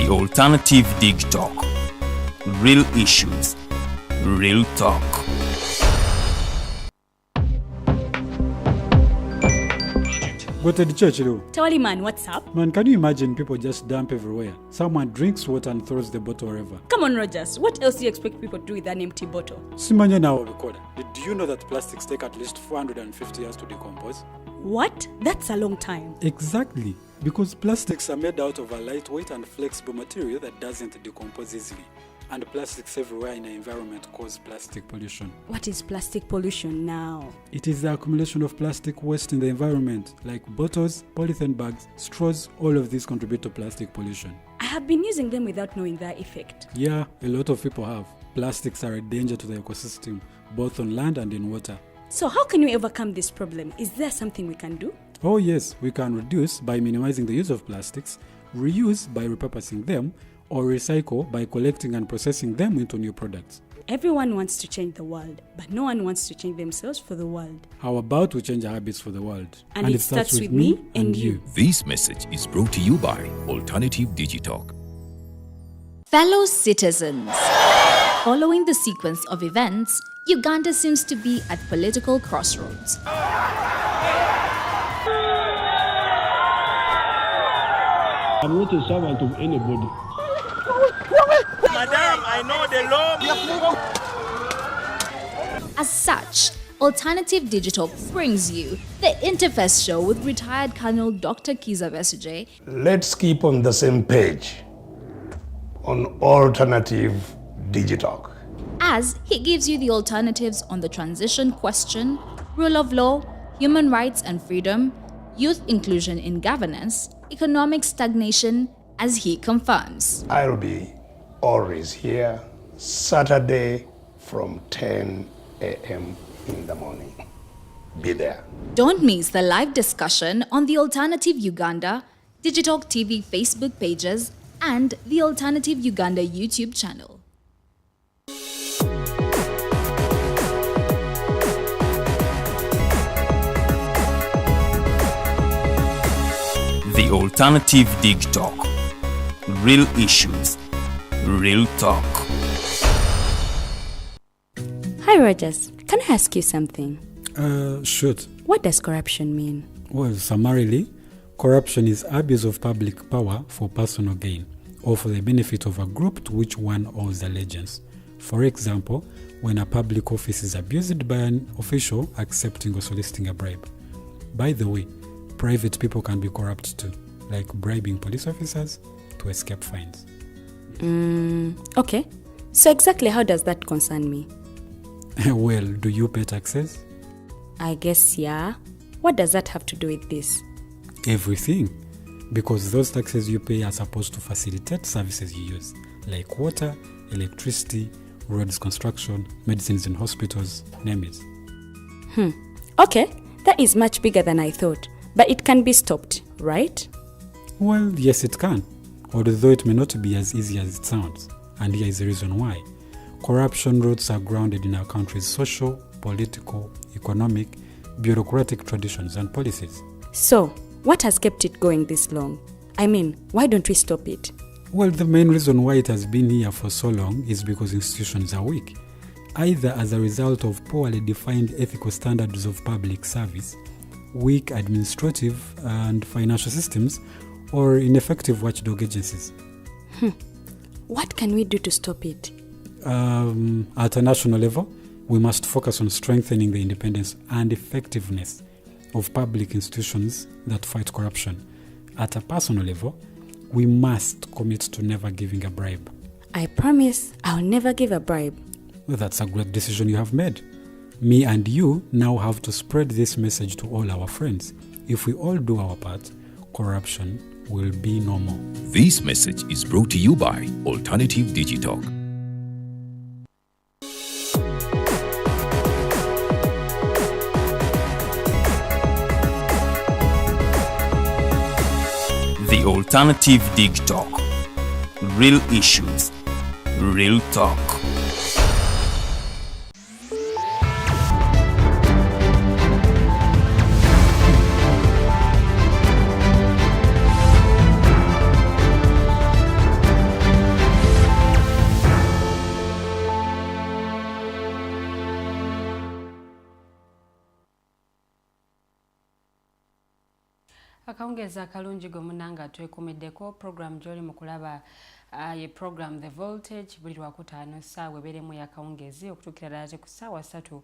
The alternative Digitalk. Real issues, real talk. Go to the church, though. Tawali man, what's up? Man, can you imagine people just dump everywhere? Someone drinks water and throws the bottle wherever. Come on, Rogers. What else do you expect people to do with an empty bottle? Simanya now, recorder. Do you know that plastics take at least 450 years to decompose? What? That's a long time. Exactly. Because plastics are made out of a lightweight and flexible material that doesn't decompose easily. And plastics everywhere in the environment cause plastic pollution. What is plastic pollution now? It is the accumulation of plastic waste in the environment, like bottles, polythene bags, straws. All of these contribute to plastic pollution. I have been using them without knowing their effect. Yeah, a lot of people have. Plastics are a danger to the ecosystem, both on land and in water. So how can we overcome this problem? Is there something we can do? Oh yes, we can reduce by minimizing the use of plastics, reuse by repurposing them, or recycle by collecting and processing them into new products. Everyone wants to change the world, but no one wants to change themselves for the world. How about we change our habits for the world? And it starts with me and you. This message is brought to you by Alternative Digitalk. Fellow citizens, following the sequence of events, Uganda seems to be at political crossroads. I'm not a servant of anybody. Madam, I know the law. As such, Alternative Digital brings you the Interface Show with retired Colonel Dr. Kiza Besuje. Let's keep on the same page on Alternative Digitalk. As he gives you the alternatives on the transition question, rule of law, human rights and freedom, youth inclusion in governance, economic stagnation, as he confirms. I'll be always here Saturday from 10 a.m. in the morning. Be there. Don't miss the live discussion on the Alternative Uganda, Digitalk TV Facebook pages, and the Alternative Uganda YouTube channel. The alternative Digitalk. Real issues, real talk. Hi, Rogers. Can I ask you something? Shoot. What does corruption mean? Well, summarily, corruption is abuse of public power for personal gain or for the benefit of a group to which one owes allegiance. For example, when a public office is abused by an official accepting or soliciting a bribe. By the way, private people can be corrupt too, like bribing police officers to escape fines. Okay. So exactly how does that concern me? Well, do you pay taxes? I guess, yeah. What does that have to do with this? Everything. Because those taxes you pay are supposed to facilitate services you use, like water, electricity, roads construction, medicines in hospitals, name it. Okay, that is much bigger than I thought. But it can be stopped, right? Well, yes, it can. Although it may not be as easy as it sounds. And here is the reason why. Corruption roots are grounded in our country's social, political, economic, bureaucratic traditions and policies. So, what has kept it going this long? I mean, why don't we stop it? Well, the main reason why it has been here for so long is because institutions are weak, either as a result of poorly defined ethical standards of public service, weak administrative and financial systems, or ineffective watchdog agencies. What can we do to stop it? At a national level, we must focus on strengthening the independence and effectiveness of public institutions that fight corruption. At a personal level, we must commit to never giving a bribe. I promise I'll never give a bribe. Well, that's a great decision you have made. Me and you now have to spread this message to all our friends. If we all do our part, corruption will be no more. This message is brought to you by Alternative Digitalk. The Alternative Digitalk. Real issues, real talk. akawungeza akalungi gwe munanga twekumiddeko program gy'oli mu kulaba ye program The Voltage buli lwakutaano ssaawa ebeeremu yakawungezi okutuukira ddala ku ssaawa 3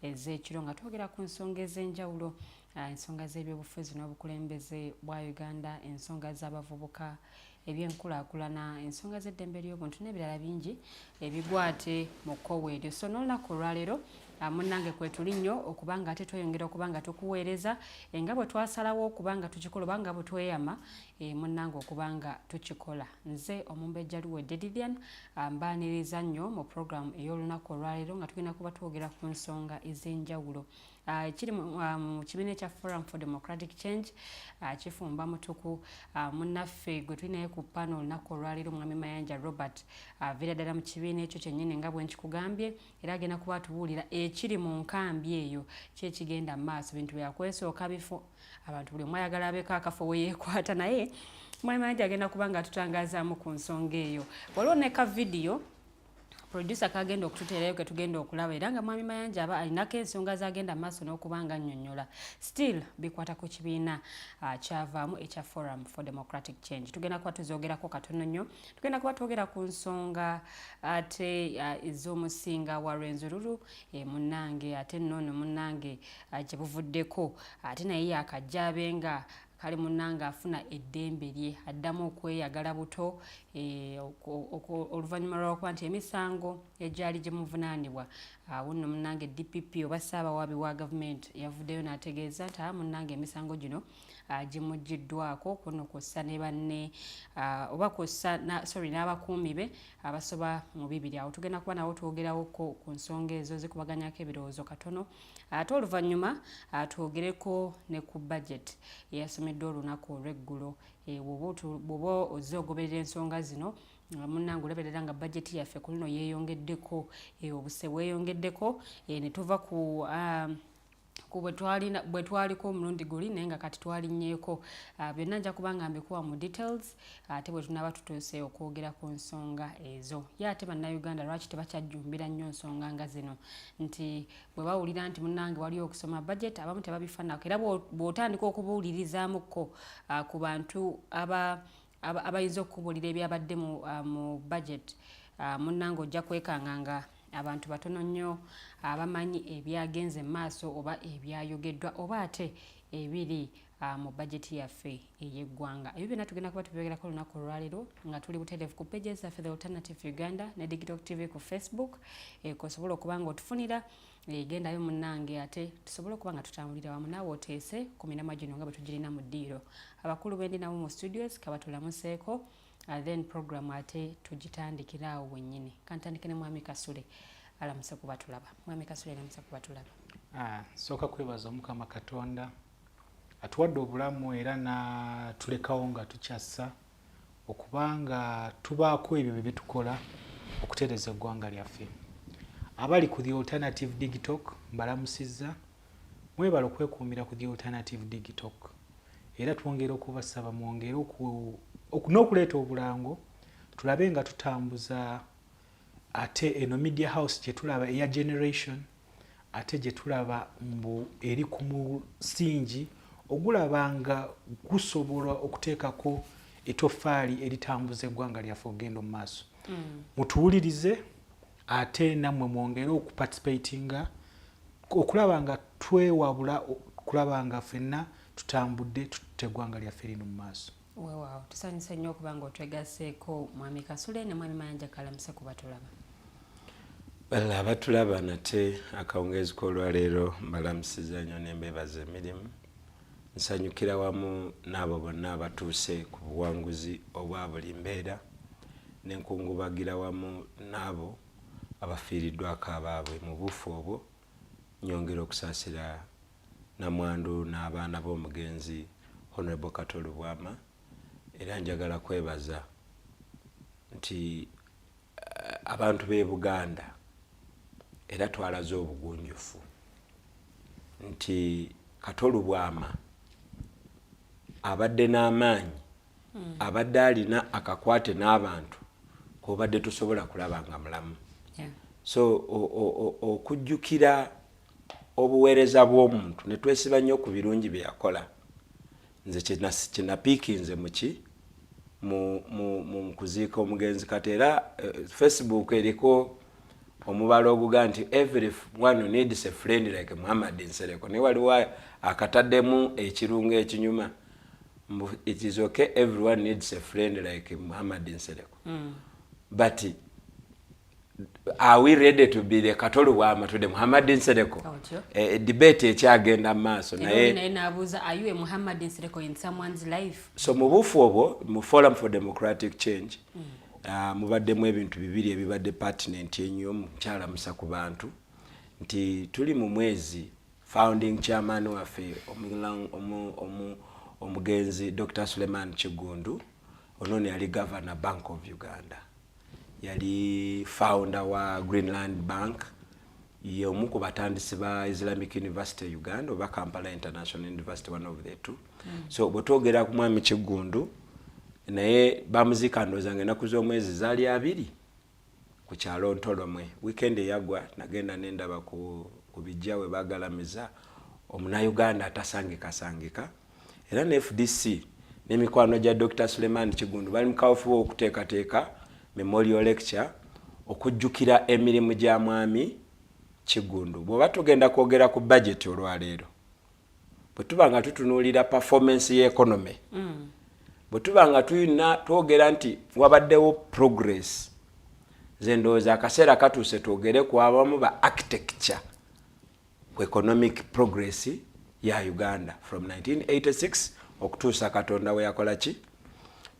ez'ekiro nga twogera ku nsonga ez'enjawulo, ensonga z'ebyobufuzi n'obukulembeze bwa Uganda, ensonga z'abavubuka, ebyenkulaakulana, ensonga z'eddembe ly'obuntu n'ebirala bingi ebigwate mu kkowe eryo. So n'olunaku olwaleero munnange kwetuli nnyo okuba nga ate tweyongera okuba nga tukuweereza nga bwe twasalawo okuba nga tukikola oba nga bwe tweyama munnange okuba nga tukikola. Nze Omumbejjaluwe Dedidian mbaaniriza nnyo mu program ey'olunaku olwaleero nga tugenda kuba twogera ku nsonga ez'enjawulo. Kiri mu kibiina ekya Forum for Democratic Change kifumba mutuku munnaffe gwe tulinaye ku panel olunaku olwaleero mwami Mayanja Robert aviira ddala mu kibiina ekyo kyennyini nga bwe nkikugambye, era agenda kuba atubuulira ekiri mu nkambi eyo kyekigenda mu maaso, bintu byakwesooka bifo abantu buli omu ayagala abeeko akafo we yeekwata, naye mwami Mayanja agenda kuba nga atutangazaamu ku nsonga eyo. Waliwo ne ka vidiyo producer kagenda okututeerayo ke tugenda okulaba era nga mwami Mayanja aba alinako ensonga zagenda maaso n'okubanga nnyonnyola. Still bikwata ku kibiina kyavaamu ekya Forum for Democratic Change. Tugenda kuba tuzoogerako katono nnyo, tugenda kuba twogera ku nsonga ate ez'omusinga wa Rwenzururu munnange ate nnono munnange gye buvuddeko ate naye yakajja abenga kale munnanga afuna eddembe lye addamu okweyagala buto oluvannyuma lw'okuba nti emisango egyali gimuvunaanibwa wuno munnange DPP oba Ssaabawaabi wa gavumenti yavuddeyo n'ategeeza nti munnange emisango gino gimuggyiddwako kuno kw'ossa ne banne oba kw'ossa n'abakuumi be abasoba mu 200. Awo tugenda kuba nawo twogerawoko ku nsonga ezo zikubaganyako ebirowoozo katono ate oluvannyuma twogereko ne ku budget eyasomeddwa olunaku olw'eggulo. Bw'oba ozze ogoberera ensonga zino munnange olaberera nga budget yaffe ku luno yeeyongeddeko, obuse bweyongeddeko ne tuva ku bwe twaliko omulundi guli naye nga kati twalinnyeeko. Byonna nja kuba nga mbikuwa mu details ate bwe tunaaba tutuuse okwogera ku nsonga ezo. Ye ate bannaUganda lwaki tebakyajjumbira nnyo nsonga nga zino nti bwe bawulira nti munnange waliwo okusoma budget abamu tebabifanako, era bw'otandika okubuulirizaamukko ku bantu abayinza okubuulira ebyabadde mu budget munnange ojja kwekanga nga abantu batono nnyo abamanyi ebyagenze maaso oba ebyayogeddwa oba ate ebiri mu budget yaffe ey'eggwanga. Ebyo byonna tugenda kuba tubyogerako olunaku olwaleero nga tuli butereevu ku pages zaffe The Alternative Uganda ne Digitalk TV ku Facebook kosobola okuba nga otufunira gendayo munnange ate tusobole okuba nga tutambulira wamu naawe oteese ku miramwa gino nga bwe tugirina mu ddiiro. Abakulu bendi nabo mu studios kabatulamuseeko then program ate tugitandikira awo wennyini. Kantandike ne mwami Kasule alamuse kuba tulaba. Mwami Kasule alamuse kuba tulaba. Sooka kwebaza Mukama Katonda atuwadde obulamu era natulekawo nga tukyassa okubanga tubaako ebyo bye tukola okutereeza eggwanga lyaffe. Abali ku The Alternative Digitalk mbalamusizza, mwebala okwekuumira ku The Alternative Digitalk era twongera okubasaba mwongere n'okuleeta obulango tulabe nga tutambuza ate eno media house gye tulaba eya generation ate gye tulaba mbu eri ku musingi ogulaba nga gusobola okuteekako etoffaali eritambuza eggwanga lyaffe ogenda mu maaso. Mutuwulirize ate nammwe mwongere okuparticipatinga okulaba nga twewabula okulaba nga ffenna tutambudde tutte eggwanga lyaffe lino mu maaso. Weewaawo tusanyusa nnyo okuba nga otwegaseeko mwami Kasule ne mwami Mayanja kalamuse kuba tulaba. Abatulaba nate akawungezi k'olwaleero mbalamusiza nnyo ne mbeebaza emirimu. Nsanyukira wamu n'abo bonna abatuuse ku buwanguzi obwa buli mbeera ne nkungubagira wamu n'abo abafiiriddwako abaabwe mu bufu obwo. Nyongera okusaasira namwandu n'abaana b'omugenzi Honorable Katolu Bwama era njagala kwebaza nti abantu b'e Buganda era twalaze obugunjufu nti Katolu Bwama abadde n'amaanyi abadde alina akakwate n'abantu k'obadde tusobola kulaba nga mulamu. So okujjukira obuweereza bw'omuntu ne twesiba nnyo ku birungi bye yakola nze kinapiikinze muki mu kuziika omugenzi kati era Facebook eriko omubala oguga nti everyone needs a friend like Muhammad Nsereko ne waliwo akataddemu ekirungo ekinyuma it is okay everyone needs a friend like Muhammad Nsereko but are we ready to be the katolu wama to the Muhammad Nsereko debate ekyagenda maaso naye nabuuza are you a Muhammad Nsereko in someone's life so mu bufu obwo mu Forum for Democratic Change mubaddemu ebintu bibiri ebibadde pertinent ennyo mukyala musa ku bantu nti tuli mu mwezi founding chairman waffe omugenzi Dr. Suleiman Kigundu ono yali governor Bank of Uganda yali founder wa Greenland Bank ye omu ku batandisi ba Islamic University Uganda oba Kampala International University one of the two so bwetwogera ku mwami Kigundu naye bamuzika ndoza ng'ennaku z'omwezi zaali 2 ku kyalo Ntolomwe weekend eyagwa nagenda nendaba ku bijja we bagalamiza omunauganda atasangika era ne FDC n'emikwano gya Dr. Suleiman Kigundu bali mukafuwa okuteekateeka memorial lecture okujjukira emirimu gya mwami Kigundu bw'oba tugenda kwogera ku budget olwaleero bwe tuba nga tutunuulira performance y'economy bwetubanga tuyina twogera nti wabaddewo progress ze ndowooza akaseera katuuse twogere ku abamu ba architecture ku economic progress ya Uganda from 1986 okutuusa Katonda we yakola ki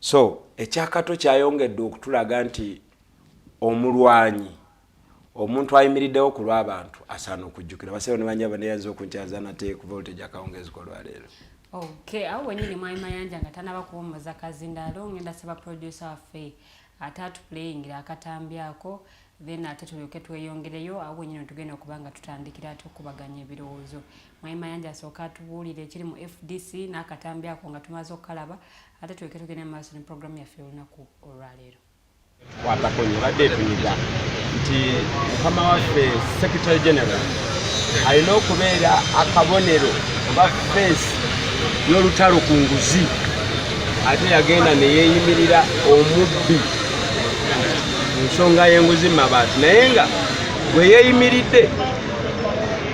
so ekyakato kyayongedde okutulaga nti omulwanyi omuntu ayimiriddewo ku lw'abantu asaana okujjukira baseewo ne banyaba neyanza okunkyaza nate ku voltage akawungeezi kolwaleero. Okay, awo wenyini mwami Mayanja nga tanaba kuwummuza kazindaalo ngenda saba producer waffe atatu playing akatambyako then ate tulyoke tweyongereyo awo wenyini tugenda okuba nga tutandikira ate okubaganya ebirowoozo. Mwami Mayanja asooka tubuulire ekiri mu FDC n'akatambyako nga tumaze okukalaba ate tulyoke tugende mu maaso ne programu yaffe olunaku olwaleero. Watakonye badde tunyiga nti mukama waffe Secretary General alina okubeera akabonero oba face y'olutalo ku nguzi ate yagenda ne yeeyimirira omubbi mu nsonga y'enguzi mu mabaati naye nga bwe yeeyimiridde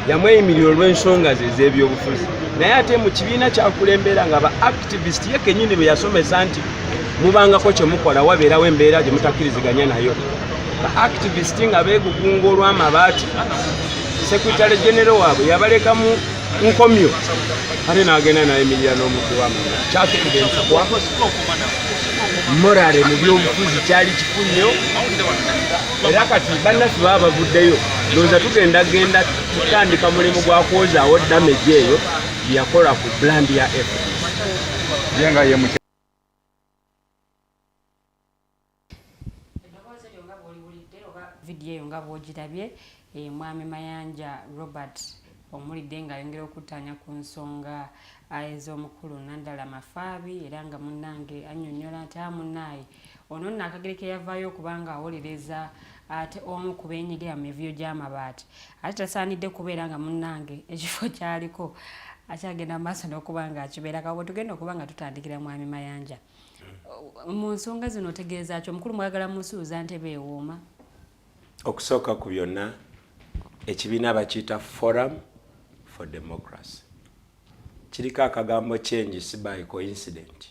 yamweyimirira olw'ensonga ze ez'ebyobufuzi naye ate mu kibiina kyakulembera nga ba activist ye kennyini bwe yasomesa nti mubangako kye mukola wabeerawo embeera gye mutakkiriziganya nayo ba activist nga beegugunga olw'amabaati Secretary General waabwe yabaleka mu nkomyo ate n'agenda nayemirira n'omuddu w'amanda kyategeeza kwa morale mu byobufuzi kyali kifu nnyo era kati bannaffe baba bavuddeyo ndowooza tugenda tutandika mulimu gwa kwozaawo damage eyo yakola ku brand ya video nga bw'ogirabye mwami Mayanja Robert omulidde ng'ayongera okuttaanya ku nsonga ez'omukulu Nandala Mafaabi era nga munnange annyonnyola nti munnaaye ono nno akagere ke yavaayo okubanga awolereza ate omu ku beenyigira mu mivuyo gy'amabaati ate tasaanidde kubeera nga munnange ekifo kyaliko akyagenda maaso n'okuba nga akibeera kawo tugenda okuba nga tutandikira mwami Mayanja mu nsonga zino otegeeza ki omukulu mwagala musuuza ntebe ewooma okusooka ku byonna ekibiina bakiyita Forum for Democracy kiriko akagambo change si by coincident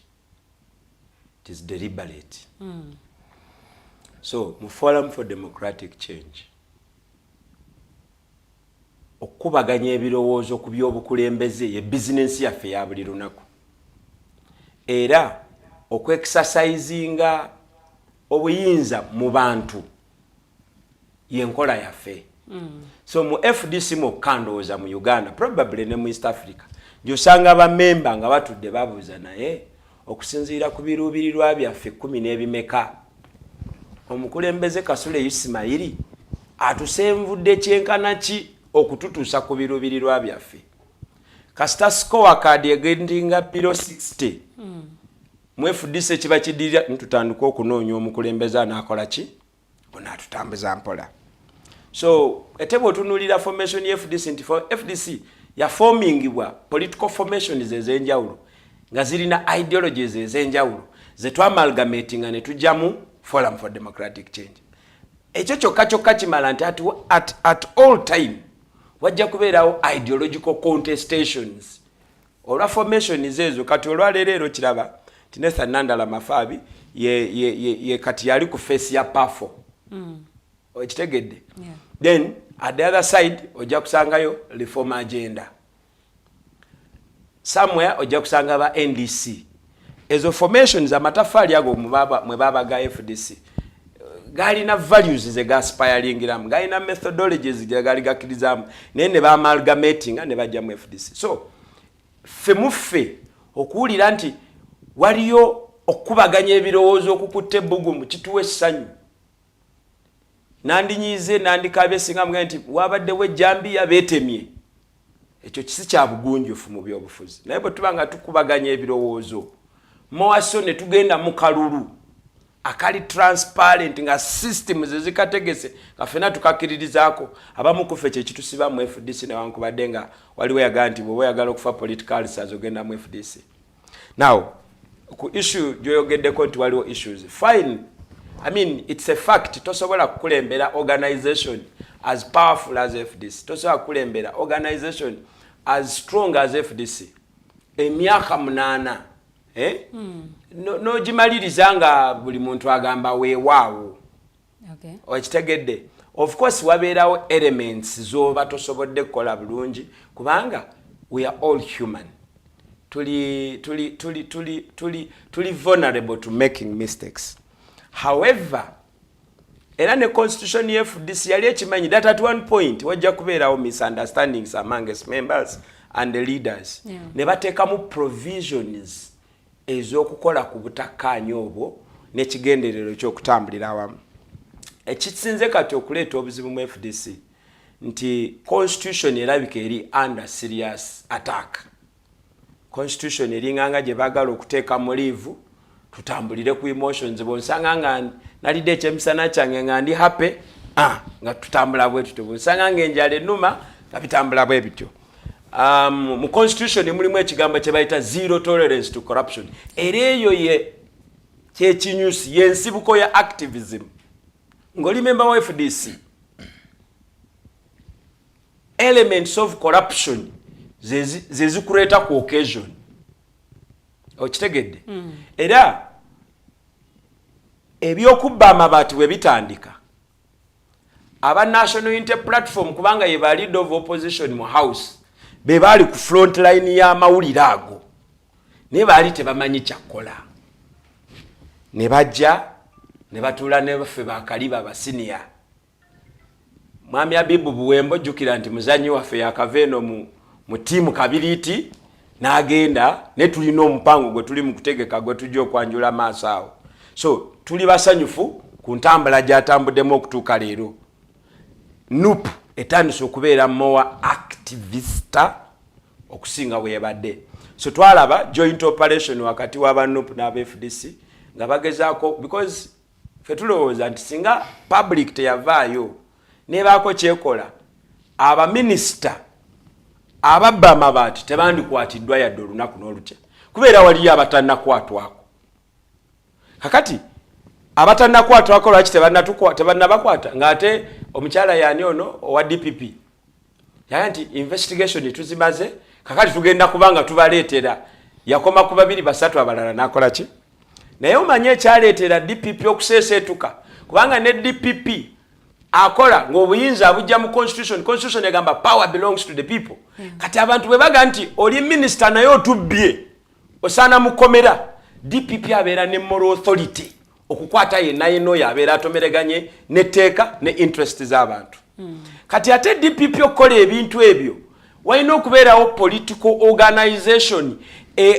it is deliberate so mu Forum for Democratic Change okubaganya ebirowoozo ku by'obukulembeze ye bizinensi yaffe ya buli lunaku era okwekisasayizinga obuyinza mu bantu yenkola yaffe so mu FDC mu kandooza mu Uganda probably ne mu East Africa gyosanga abamemba nga batudde babuuza naye okusinziira ku biruubirirwa byaffe 10 n'ebimeka omukulembeze Kasule Ismail atusenvudde kyenkana ki okututuusa ku biruubirirwa byaffe kasita score card egendinga piro 60 mu FDC kiba kidirira ntutandika okunoonya omukulembeze anaakola ki onaatutambuza mpola so etebo tunulira formation ya FDC nti FDC ya formingibwa political formations ezenjawulo nga zirina ideologies ez'enjawulo ze twamalgamatinga ne tujjamu Forum for Democratic Change. Ekyo kyokka kimala nti at all time wajja kubeerawo ideological contestations olwa formations ezo. Kati olwaleero kiraba ti Nathan Nandala Mafaabi ye kati yali ku face ya pafo okitegedde. Then at the other side ojja kusangayo reform agenda, somewhere ojja kusanga ba NDC. Ezo formations amatafaali ago mwe babaga FDC galina values ze gaspiralingiramu, galina methodologies ze gali gakkirizamu, naye ne baamalgamatinga ne bajja mu FDC. So ffe okuwulira nti waliyo okubaganya ebirowoozo okukutte ebbugumu kituwa essanyu. Nandinyize nandikabye singa mga nti wabaddewo ejjambiya beetemye. Ekyo kisi kya bugunjufu mu byobufuzi. Naye bwe tuba nga tukubaganya ebirowoozo mwaso ne tugenda mu kalulu akali transparent nga systems ezikategese kafena tukakkiririzaako abamu kufe kye kitusiba mu FDC newankubadde nga waliwo yagaa nti bwe oyagala okufa political size ogenda mu FDC. Now ku issue gyoyogeddeko nti waliwo issues, fine. I mean, it's a fact. Tosobola kukulembera organization as powerful as FDC. Tosobola kukulembera organization as strong as FDC. Emyaka 8. No jimaliriza nga buli muntu agamba weewaawo. Okay. Okitegedde. Of course wabeerawo elements zoba tosobodde kukola bulungi kubanga we are all human. Tuli vulnerable to making mistakes. However, era ne constitution ya FDC yali ekimanyi that at one point wajja kubeerawo misunderstandings among its members and the leaders. Yeah. Ne bateekamu provisions ez'okukola ku butakkaanya obwo n'ekigenderero ky'okutambulira awamu. Ekisinze kati okuleeta obuzibu mu FDC nti constitution erabika eri under serious attack. Constitution eringanga gye baagala okuteeka mu liivu tutambulire ku emotions bonsanga nga nalidde ekyemisana kyange nga ndi happy nga tutambula bwe tutyo bonsanga ng'enjala ennuma nga bitambula bwe bityo. Mu constitution mulimu ekigambo kye bayita zero tolerance to corruption. Era eyo ye kyekinyusi y'ensibuko ya activism. Ng'oli member wa FDC, elements of corruption zezikuleeta ku occasion. Okitegedde? Era ebyokubba amabaati we bitandika aba National Unity Platform kubanga ye ba leader of opposition mu house be baali ku front line ya mawulire ago ne baali tebamanyi kyakola ne bajja ne batuula ne baffe bakaliba abasinia. Mwami Abibu Buwembo jjukira nti muzanyi waffe yakaveeno mu tiimu kabiriiti n'agenda ne tulina omupango gwe tuli mu kutegeka gwe tujja okwanjula maaso awo. So tuli basanyufu ku ntambula gy'atambuddemu okutuuka leero. NUP etandise okubeera more activista okusinga bwe yabadde. So twalaba joint operation wakati w'aba NUP n'aba FDC nga bagezaako because ffe tulowooza nti singa public teyavaayo nebaako kyekola abaminisita ababba amabaati tebandikwatiddwa yadde olunaku n'olukya kubeera waliyo abatannakwatwako. Kakati abatannakwatwako lwaki tebannabakwata ng'ate omukyala yani ono owa DPP yaya nti investigation tuzimaze kakati tugenda kubanga tubaleetera yakoma ku 2 3 abalala nakola ki. Naye omanye ekyaleetera DPP okuseeseetuka kubanga ne DPP akola ng'obuyinza abujja mu constitution egamba power belongs to the people. Kati abantu bwe baga nti oli minister naye otubbye osaana mukomera, DPP abeera ne moral authority okukwata yenna oyo abeera atomereganye netteeka ne interest z'abantu. Kati ate DPP okukola ebintu ebyo walina okubeerawo political organization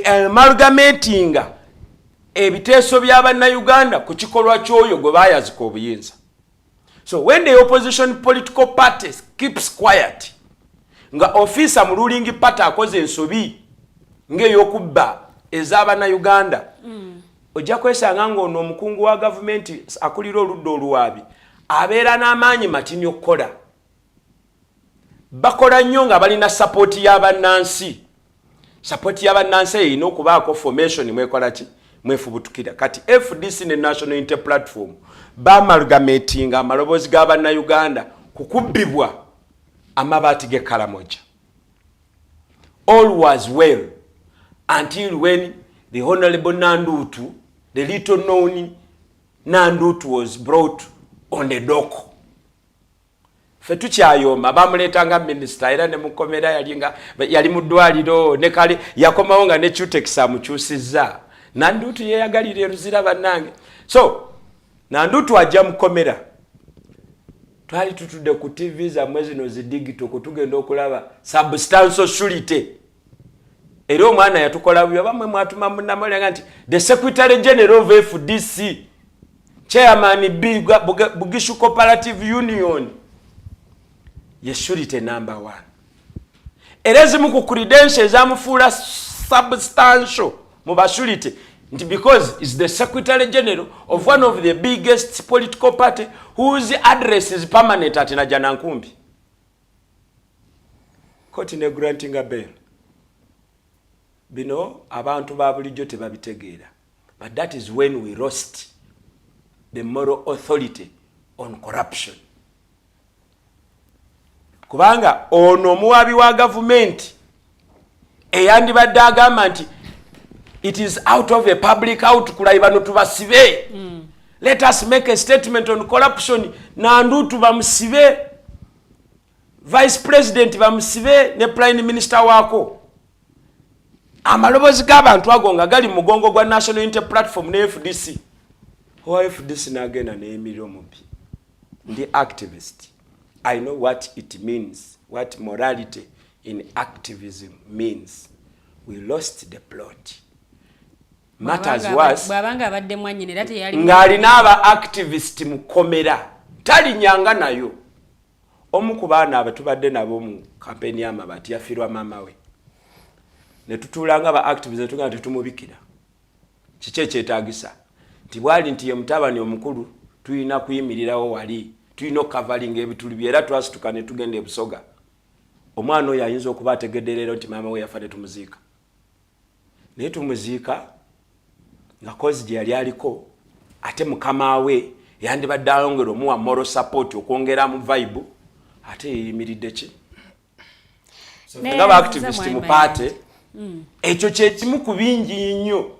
amalgamatinga ebiteeso bya bannaUganda ku kikolwa ky'oyo gwe baayazika obuyinza. So when the opposition political parties keeps quiet, nga officer mu ruling party akoze ensobi ng'ey'okubba ez'abannaUganda, ojja kwesanga ng'ono omukungu wa gavumenti akulira oludda oluwaabi abeera n'amaanyi matini okukola. Bakola nnyo nga balina sapoti y'abannansi. support y'abannansi erina okubaako formation mwekola ki mwefubutukira kati FDC ne National Unity Platform baamalgamatinga amaloboozi g'abannaUganda kukubbibwa amabaati g'Ekalamoja. All was well until when the Honorable Nandutu, the little known Nandutu, was brought on the dock. Fetukyayoma bamuleetanga minisita era ne mukomera yali mu ddwaliro ne kale yakomawo nga ne Chutex amukyusizza. Nandutu yeyagalira eruzira bannange. So Nandutu ajja mukomera. Twali tutudde ku TV za mwezi no Digitalk kutugenda okulaba substantial surety. Era omwana yatukola byo bamwe mwatuma munnamalanga nti the Secretary General of FDC Chairman Bugishu Cooperative Union ye surety number 1. Erezimu ku credentials amufuula substantial mu basurety because is the Secretary General of one of the biggest political party whose address is permanent at Najanankumbi. Court ne granting a bail. Bino abantu ba bulijjo tebabitegeera. But that is when we lost the moral authority on corruption. Kubanga ono muwabi wa government eyandibadde agamba nti it is out of a public out kulaiba no tubasibe. Let us make a statement on corruption. Nandutu bamusibe, Vice President bamusibe ne Prime Minister wako. Amalobozi g'abantu ago nga gali mugongo gwa National Unity Platform ne FDC. Who FDC nagenda ne Emilio Mubi. The activist. I know what it means, what morality in activism means. We lost the plot. Matters was ngali n'aba activist mukomera talinyanga nayo omu ku baana abatubadde nabo mu campaign y'amabati yafirwa mama we ne tutulanga ba activist tuga tutumubikira kiki kyetaagisa nti bwali nti ye mutabani omukulu tuyina kuyimirirawo wali tuyina covering ebituli byera twasituka ne tugenda ebusoga omwana oyo ayinza okuba ategedderera nti mama we yafa ne tumuziika naye tumuziika nga kozi gye yali aliko ate mukama we yandibadde alongera omuwa moral support okwongera mu vibe ate yimiridde ki nga ba-activist mu paate ekyo kyekimu ku bingi nnyo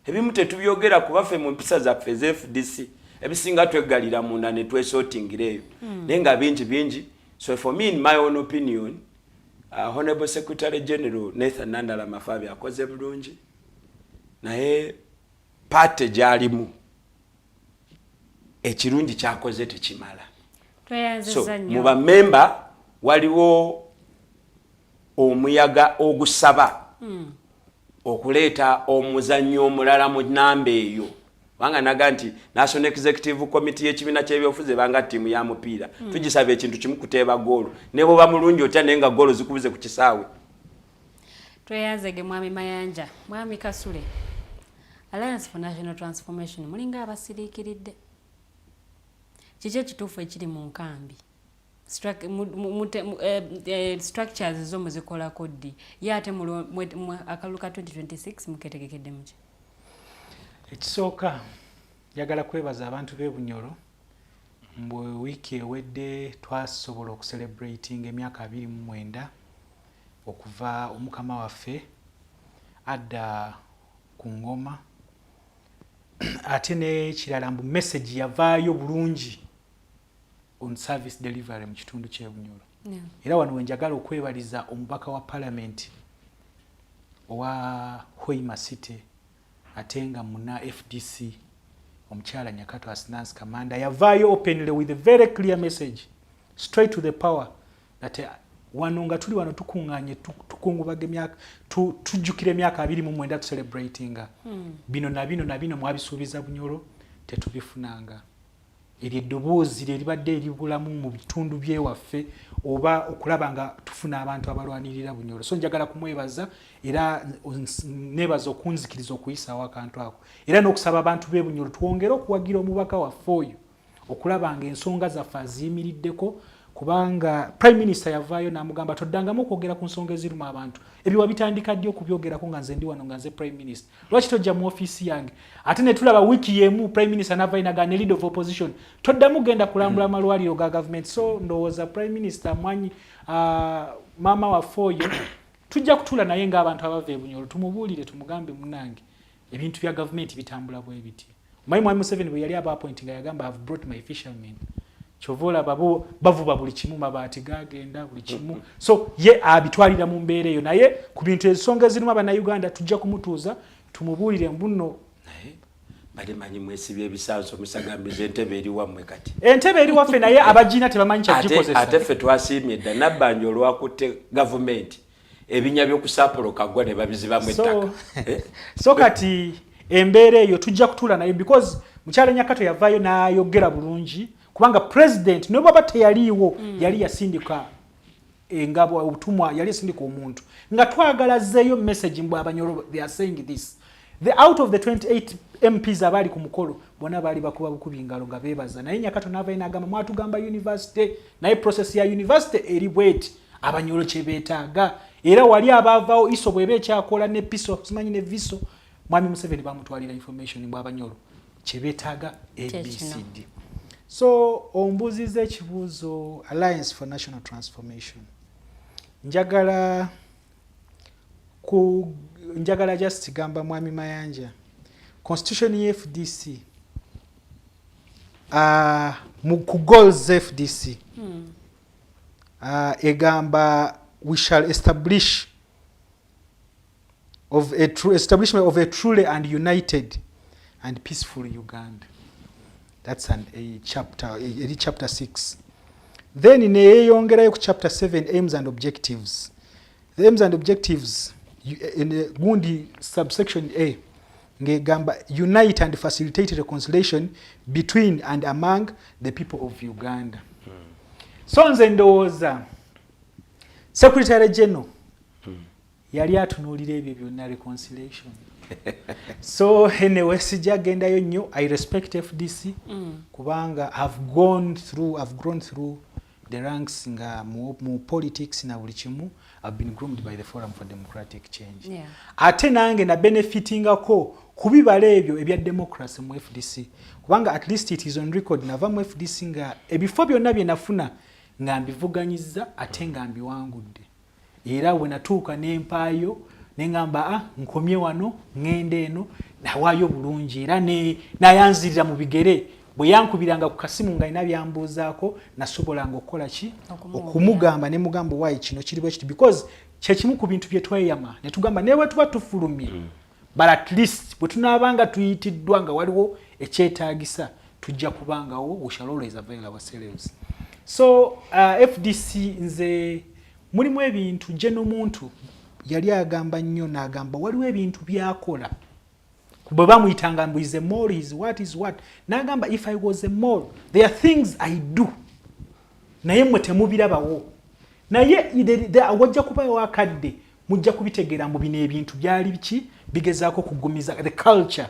ebimu tetubyogera ku baffe mu mpisa zaffe eza FDC ebisinga tweggalira munda ne twesortingireeyo naye nga bingi. So for me, in my own opinion, Honorable Secretary General Nathan Nandala Mafabi akoze bulungi naye paate gyalimu ekirungi kyakoze tekimala. So mu bamemba waliwo omuyaga ogusaba okuleeta omuzannyo omulala mu nnamba eyo banga naga nti National Executive Committee y'ekibiina ky'ebyobufuzi banga ttiimu ya mupiira tugisaba ekintu kimu kuteeba goolo ne bwoba mulungi otya naye nga goolo zikubuze ku kisaawe. Tweyanzege mwami Mayanja, mwami Kasule, Alliance for National Transformation mulinga abasiriikiridde kiki ekituufu ekiri mu nkambi structures zo muzikolako ddi ye ate akalulu ka 2026 muketegekedde muki? Ekisooka njagala kwebaza abantu b'e Bunyoro mbwe wiiki ewedde twasobola okucelebrating emyaka 29 okuva omukama waffe adda ku ngoma ate n'ekirala mbu message yavaayo bulungi on service delivery mu kitundu ky'e Bunyoro. Era wano wenjagala okwebaliza omubaka wa parliament owa Hoima City ate nga Munna FDC omukyala Nyakato Asnans Kamanda yavaayo openly with a very clear message straight to the power that wano nga tuli wano tukunganye tukungubaga emyaka tujjukira emyaka 29 celebratinga bino na bino mwabisuubiza Bunyoro tetubifunanga eri eddoboozi libadde eribulamu mu bitundu byewaffe oba okulaba nga tufuna abantu abalwanirira Bunyoro. So njagala kumwebaza era nebaza okunzikiriza okuyisaawo akantu ako era n'okusaba abantu b'e Bunyoro twongere okuwagira omubaka waffe oyo okulaba nga ensonga zaffe aziyimiriddeko kubanga prime minister yavaayo n'amugamba toddangamu okwogera ku nsonga eziruma abantu ebyo wabitandika ddi okubyogerako nga nze ndi wano nga nze prime minister lwaki tojja mu ofiisi yange ate ne tulaba wiiki yemu prime minister n'avaayo n'agamba ne leader of opposition toddamu genda kulambula amalwaliro ga government so ndowooza prime minister mwanyi maama waffe oyo tujja kutuula naye ng'abantu abava ebunyolo tumubuulire tumugambe munange ebintu bya government bitambula bwe biti Mwami Museveni bwe yali aba appointing yagamba I've brought my fishermen chovola babo bavuba buli kimu mabaati gagenda buli kimu so ye abitwalira mu mbeere eyo naye ku bintu ezisonga eziruma bannaUganda tujja kumutuuza tumubuulire mbuno bali manyi mwesibye ebisanso musagambize entebe eri wammwe kati entebe eri waffe naye abagina tebamanyi kyagikozesa ate ffe twasiimye dda nabbanja olwakutte gavumenti ebinya by'okusapolo kagwa ne babizibamu ettaka so kati embeere eyo tujja kutuula naye because mukyala Nyakato yavaayo n'ayogera bulungi kubanga president ne baba teyaliiwo yali yasindika engabo obutumwa yali yasindika omuntu nga twagalazeeyo message mbwa Abanyoro they are saying this out of the 28 MPs abali ku mukolo bona bali bakuba bukubi ngalo nga bebaza naye Nyakato n'avaayo n'agamba mwatugamba university naye process ya university eri bweti Abanyoro kye beetaaga era wali abavaawo iso bwebe ekyakola ne piso simanyi ne viso Mwami Museveni bamutwalira information mbwa Abanyoro kye beetaaga ABCD. So ombuzize ekibuuzo Alliance for National Transformation njagala just gamba Mwami Mayanja Constitution ya FDC ku goals FDC egamba we shall establishment of a truly and united and peaceful Uganda. That's chapter 6. Then in eyongerayo ku chapter 7 aims and objectives. The aims and objectives in gundi subsection A ngegamba unite and facilitate reconciliation between and among the people of Uganda. So nze ndowooza Secretary General yali atunuulira ebyo byonna reconciliation. So anyway sijagendayo nnyo I respect FDC kubanga I've grown through the ranks nga mu politics na buli kimu I've been groomed by the Forum for Democratic Change. Ate nange na benefitingako kubibala ebyo ebya democracy mu FDC kubanga at least it is on record nava mu FDC nga ebifo byonna bye nafuna nga mbivuganyiza ate nga mbiwangudde era we natuuka n'empaayo nengamba nkomye wano ngende eno nawaayo bulungi era nayanzirira mu bigere bwe yankubiranga ku kasimu nga ina byambuuzaako nasobolanga okukola ki okumugamba ne mugamba why kino kiri bwe kiti because kye kimu ku bintu bye tweyama ne tugamba newe tuba tufulumye but at least bwe tunaabanga tuyitiddwa nga waliwo ekyetaagisa tujja kubangawo we shall always avail ourselves. So FDC nze mulimu ebintu gye n'omuntu yali agamba nnyo n'agamba waliwo ebintu byakola bwe bamuyitanga mbu is a mole is what n'agamba if I was a mole there are things I do naye mmwe temubirabawo naye wajja kubayo akadde mujja kubitegeera mbu bino ebintu byali biki bigezaako kugumiza the culture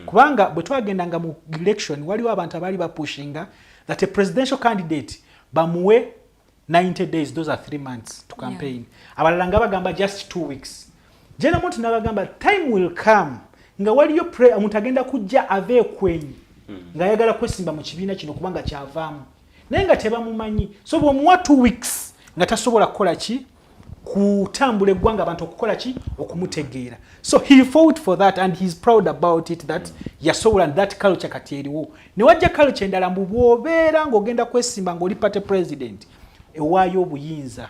kubanga bwe twagendanga mu election waliwo abantu abaali bapushinga that a presidential candidate bamuwe 90 days, those are 3 months to campaign. Abalala nga bagamba just 2 weeks. Jena muntu nabagamba time will come nga waliyo omuntu agenda kujja ave kwenyi nga yagala kwesimba mu kibiina kino kubanga kyavaamu naye nga tebamumanyi so bw'omuwa 2 weeks nga tasobola kukola ki kutambula eggwanga abantu okukola ki okumutegeera. So he fought for that and he's proud about it that yasobola that culture kati eriwo ne wajja culture endala mbu bw'obeera ng'ogenda kwesimba ng'oli party president ewaayo obuyinza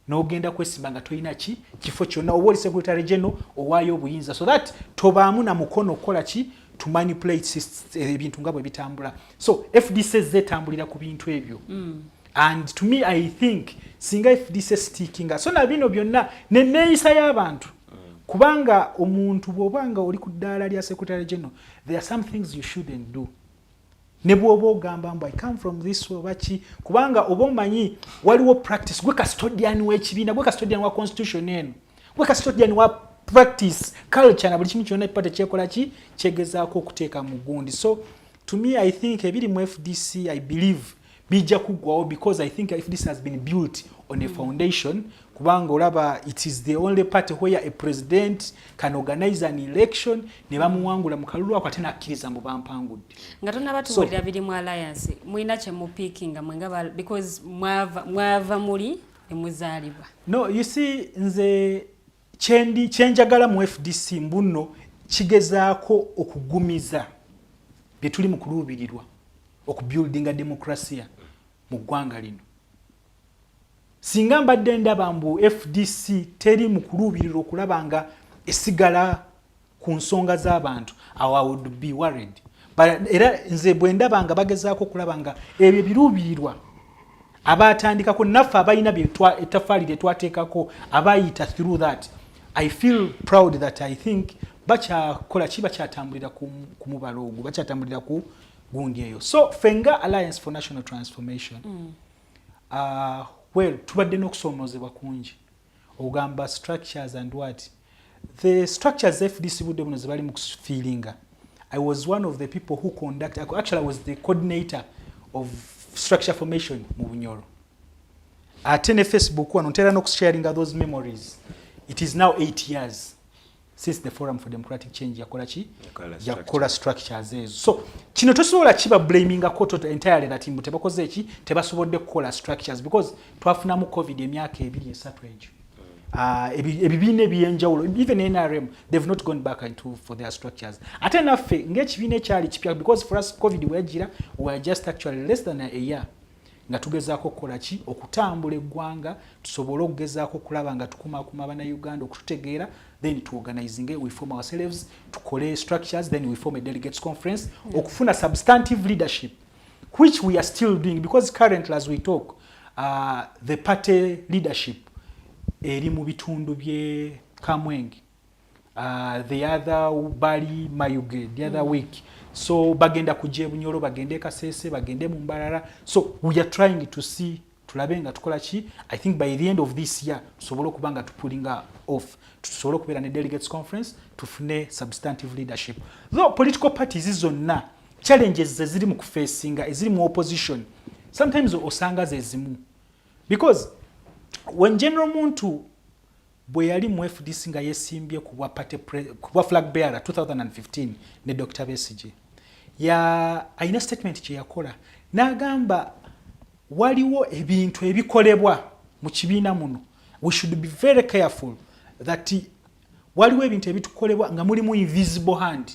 n'ogenda kwesimba nga toyina ki kifo kyonna oba oli secretary general owaayo obuyinza so that tobaamu na mukono okukola ki to manipulate ebintu nga bwe bitambula. So FDC zetambulira ku bintu ebyo and to me I think singa FDC stickinga so na bino byonna neneeyisa y'abantu kubanga omuntu bw'obanga oli ku ddaala lya secretary general there are some things you shouldn't do. Ne bwoba ogamba mbu I come from this wachi kubanga oba omanyi waliwo practice gwe custodian w'ekibiina gwe custodian wa constitution eno gwe custodian wa practice culture na buli kimu kyonna ekipate kyekola ki kyegezaako okuteeka mu gundi. So to me I think ebiri mu FDC I believe bijja kuggwawo because I think if this has been built on a foundation kubanga olaba it is the only party where a president can organize an election ne bamuwangula mu kalulu ako ate nakkiriza mbu bampangudde nga tonabatuwulira biri mu alliance mulina kye mupiikinga mwenga because mwava muli ne muzaalibwa. No, you see nze kyenjagala mu FDC mbuno kigezaako okugumiza bye tuli mu kuluubirirwa okubuildinga demokrasia mu ggwanga lino. Singa mbadde ndaba mbu FDC teri mu kuluubirirwa okulaba nga esigala ku nsonga z'abantu, I would be worried. Era nze bwe ndaba nga bagezaako okulaba nga ebyo biruubirirwa abatandikako naffe abalina ettafaali lye twateekako abayita through that, I feel proud that I think bakyakola ki bakyatambulira ku mubalo ogwo, bakyatambulira ku gundi eyo. So fenga Alliance for National Transformation well tubadde n'okusoomozebwa kungi ogamba structures and what the structures FDC budde buno zibali mu feelinga. I was one of the people who conducted, actually I was the coordinator of structure formation mu Bunyoro. Ate ne Facebook wano ntera n'okusharinga those memories. It is now 8 years since the Forum for Democratic Change yakola structures ezo. So kino tosobola kiba blaming akoto entirely that mbu tebakoze eki tebasobodde kukola structures because twafunamu COVID emyaka 2-3 ejo. Ebibiina ebyenjawulo even NRM they've not gone back into for their structures. Ate naffe ng'ekibiina ekyali kipya because for us COVID wejira we are just actually less than a year nga tugezaako kukola ki okutambula eggwanga tusobole okugezaako okulaba nga tukumaakuma bannaUganda okututegeera then to organizing we form ourselves tukole structures then we form a delegates conference okufuna substantive leadership which we are still doing because currently as we talk the party leadership eri mu bitundu bye Kamwenge the other Bali Mayuge the other week. So bagenda kujje Bunyoro bagende Kasese bagende mu Mbalala. So we are trying to see tulabe nga tukola ki. I think by the end of this year tusobole kubanga tupulinga off tusobole kubera ne delegates conference tufune substantive leadership. Though political parties zonna challenges ziri mu kufacinga eziri mu opposition sometimes osanga zezimu because when General Muntu bwe yali mu FDC nga yesimbye ku flag bearer 2015 ne Dr. Besigye aina statement kye yakola n'agamba waliwo ebintu ebikolebwa mu kibiina muno we should be very careful that waliwo ebintu ebitukolebwa nga mulimu invisible hand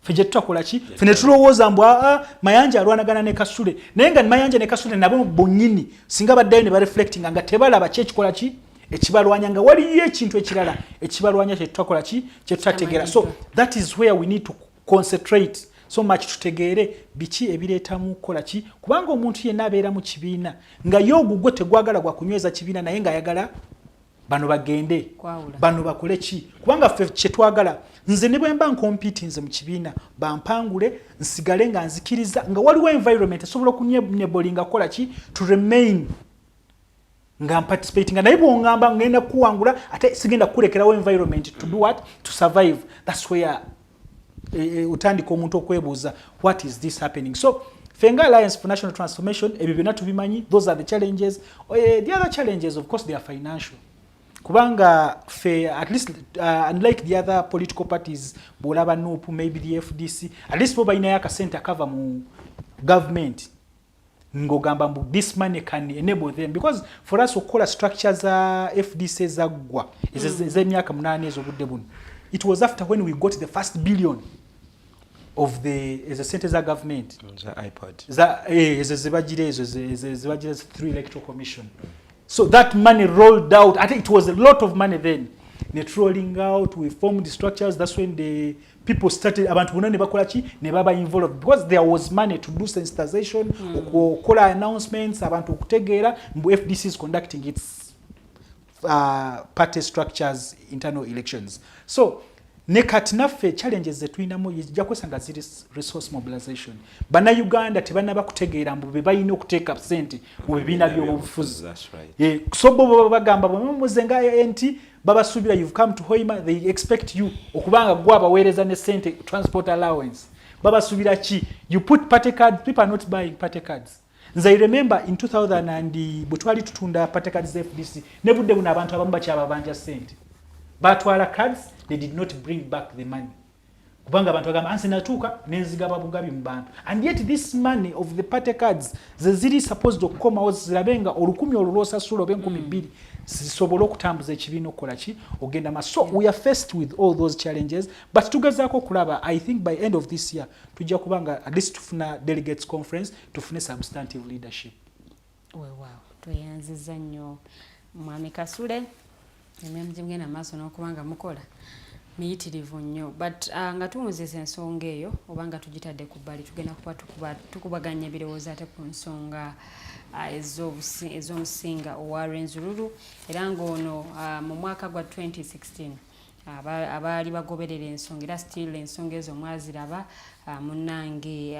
fije tutakola ki fene tulowooza mbu Mayanja alwanagana ne Kasule naye nga Mayanja ne Kasule nabo bonyini singa baddayo ne reflecting nga tebalaba kye kikola ki ekibalwanya nga waliyo ekintu ekirala ekibalwanya kye tutakola ki kye tutategeera. So that is where we need to concentrate so much tutegeere biki ebireetamu kukola ki kubanga omuntu yenna abeera mu kibiina nga y'ogugwe tegwagala gwa kunyweza kibiina naye nga ayagala bano bagende bano bakole ki kubanga ffe kye twagala nze ne bwe mba nkompiti nze mu kibiina bampangule nsigale nga nzikiriza nga waliwo environment esobola okunyebolinga kukola ki to remain nga participating naye bwongamba ngenda kuwangula ate sigenda kukulekerawo environment to do what to survive. That's where utandika omuntu okwebuuza what is this happening. So Fenga Alliance for National Transformation ebyo byonna tubimanyi, those are the challenges. The other challenges of course they are financial kubanga at least unlike the other political parties bolaba NUP maybe the FDC at least bo balina yakasente cover mu government ngogamba mbu this money can enable them because for us okola structures FDC zagwa ez'emyaka 8 ez'obudde buno it was after when we got the first billion of the centers of government zibagire through electoral commission. So that money rolled out. I think it was a lot of money then. Net rolling out, we formed the structures. That's when the people started abantu bonna ne bakola ki ne baba involved because there was money to do sensitization, okola announcements, abantu okutegeera mbu FDC is conducting its party structures internal elections. So ne kati naffe challenges zetulinamu ijja kwesanga ziri resource mobilization. bannaUganda tebanaba kutegeera mbu be balina okuteeka sente mu bibiina by'obufuzi. So bo bagamba bwemuzenga enti babasuubira you've come to Hoima, they expect you okubanga gwa baweereza ne sente transport allowance. Babasuubira ki? You put party cards, people are not buying party cards. nze remember in 2000 and butwali tutunda pate cards FDC ne budde buna abantu abamu bakyababanja sente batwala cards they did not bring back the money kubanga abantu bagamba anse natuuka nenzigaba bugabi mu bantu and yet this money of the party cards ziri supposed to come out zirabenga olukumi olulosasula obe 12 zisobola okutambuza ekibiina okukola ki ogenda ma so we are faced with all those challenges but tugezaako okulaba I think by end of this year tujja kubanga at least tufuna delegates conference tufune substantive leadership. Wow, tweyanziza nnyo mwami Kasule emirimu gimugenda maaso n'okubanga mukola miyitirivu nnyo but nga tuwunzisa ensonga eyo oba nga tugitadde ku bbali tugenda kuba tukubaganya ebirowoozo ate ku nsonga ez'omusinga owa Rwenzururu era ng'ono mu mwaka gwa 2016 abaali bagoberera ensonga era still ensonga ezo mwaziraba munnange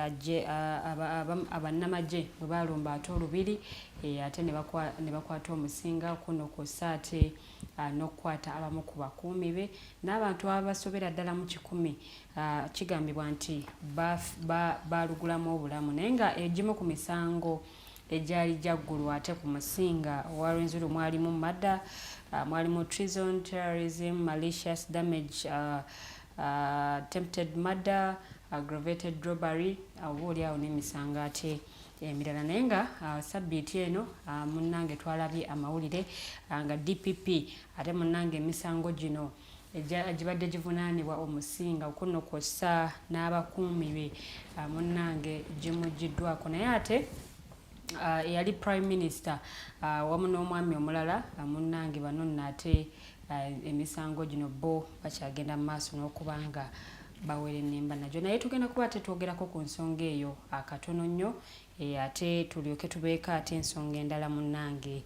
abannamagye bwe balumba ate olubiri ate ne bakwata omusinga kunokosa ate n'okukwata abamu ku bakuumi be n'abantu abasobera ddala mu 100 kigambibwa nti balugulamu obulamu naye nga egimu ku misango ejali jaggulu ate ku musinga owa Rwenzururu mwalimu murder, mwalimu treason, terrorism, malicious damage, attempted murder, aggravated robbery, oboolyawo n'emisango ate emirala naye nga sabbiiti eno munnange twalabye amawulire nga DPP ate munnange emisango gino gibadde givunaanibwa omusinga okunokosa n'abakuumi be munnange gimugiddwako naye ate yali prime minister wamu n'omwami omulala munnange bano nate emisango gino bo bakyagenda mu maaso n'okubanga bawere ennemba nagyo naye tugenda kuba tetwogerako ku nsonga eyo akatono nnyo ate tulyoke tubeeko ate ensonga endala munnange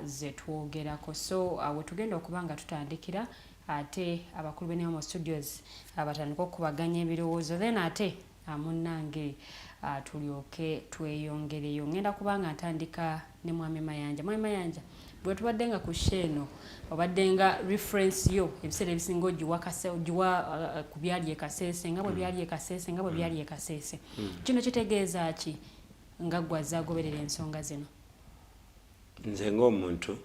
zetwogerako so we tugenda okuba nga tutandikira ate abakulu b'eneo mu studios batandika okubaganya ebirowoozo then ate munnange tulyoke tweyongereyo ngenda kubanga ntandika ne mwami Mayanja. Mwami Mayanja bwe tubadde nga ku sheeno obadde nga reference yo ebiseera ebisinga ogiwa ku byali ekasese nga bwe byali ekasese nga bwe byali ekasese kino kitegeeza ki nga gwaza agoberera ensonga zino? Nze ng'omuntu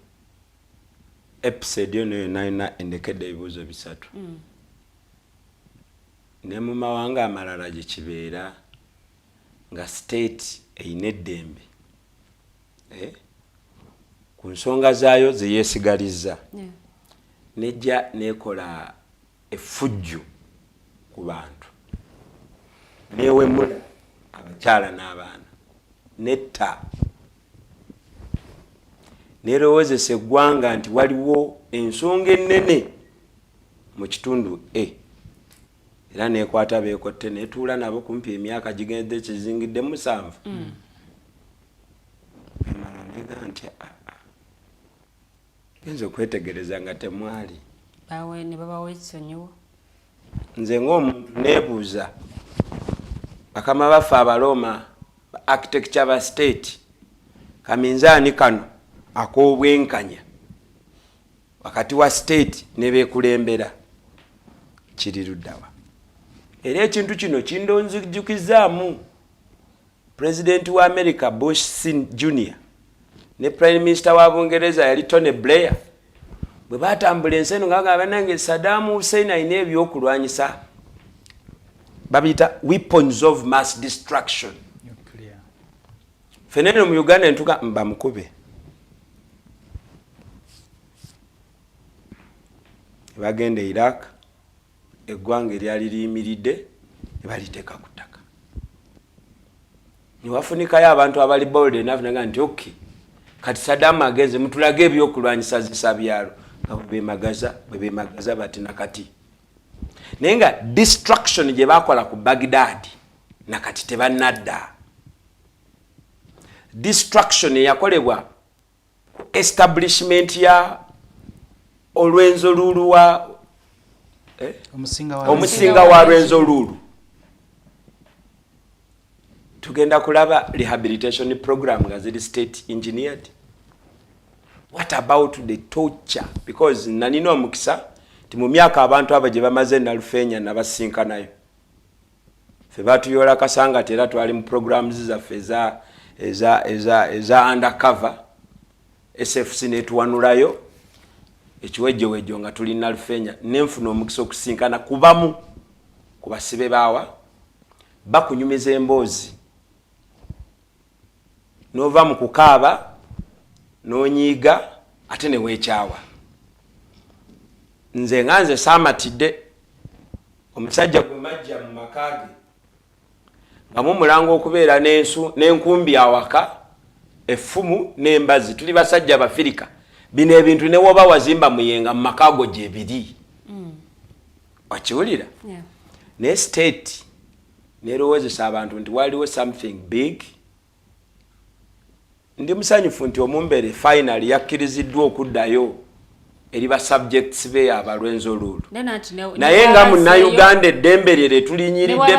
episode yo nayo nalina endekedde ebibuuzo bisatu ne mu mawanga amalala gye kibeera nga state eyina eddembe ku nsonga zaayo ze yeesigalizza nejja nekola effujju ku bantu neewemula abakyala n'abaana netta nerowoozesa eggwanga nti waliwo ensonga ennene mu kitundu era nekwata beekotte netuula nabo kumpi emyaka gigende kizingidde 7 nega nti genza okwetegereza nga temwali ne babawo ekisonyiwo. Nze ng'omuntu neebuuza bakama baffe abaloma architecture ba state kaminzaani kano ak'obwenkanya wakati wa state ne beekulembera kiri luddawa era ekintu kino kindonzijukizaamu president wa America Bush Jr ne prime minister wa Bungereza yali Tony Blair bwe batambula ensi eno nga banange Saddam Hussein ayina ebyokulwanyisa babiyita weapons of mass destruction feneno mu Uganda entuka mbamukube bagende Iraq eggwanga eryali liyimiridde nebaliteeka ku ttaka newafunikayo abantu abali bold enough naga nti okay kati Saddam agenze mutulage ebyokulwanyisa zisa byalo nga bwe bemagaza bati nakati naye nga destruction gye bakola ku Baghdad nakati tebannadda destruction eyakolebwa ku establishment ya Olwenzururu wa omusinga wa Rwenzururu tugenda kulaba rehabilitation program nga ziri state engineered. What about the torture? Because nanino omukisa ti mu myaka abantu abo gye bamaze nalufenya nabasinkanayo fe batuyola kasanga tera twali mu programs zaffe eza undercover SFC netuwanulayo ekiwejjowejjo nga tuli Nalufenya nenfuna omukisa okusinkana kubamu ku basibe baawa bakunyumiza emboozi nova mu kukaaba n'onyiiga ate ne weekyawa nze nganze saamatidde omusajja gwe majja mu makaage nga mumulanga okubeera n'enkumbi awaka effumu n'embazi tuli basajja Abafirika bino ebintu ne woba wazimba muyenga mu makaago gye biri wakiwulira ne state nerowoozesa abantu nti waliwo something big. Ndi musanyufu nti Omumbere finally yakkiriziddwa okuddayo eri ba subjects be abalwenzo lulu naye nga munnaUganda eddembe lye tulinyiridde.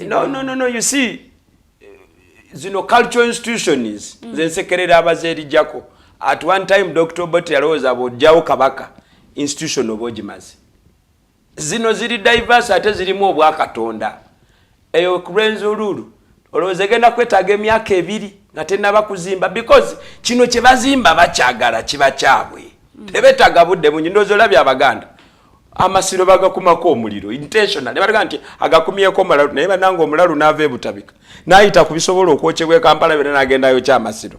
No, you see zino cultural institutions nze nsekerera abazeerijjako at one time Dr. Obote yalowooza bw'ojjawo Kabaka institution oba ogimaze. Zino ziri diverse ate zirimu obwakatonda eyo kulwenzo lulu olowooza egenda kwetaaga emyaka 2 nga tennaba kuzimba because kino kye bazimba bakyagala kiba kyabwe tebetaaga budde bungi. Ndowooza olabye Abaganda amasiro bagakumako omuliro intentional ne balaga nti agakumyeko omulalu naye bananga omulalu n'ava ebutabika n'ayita ku bisobola okwokyebwa Kampala bera n'agendayo ky'amasiro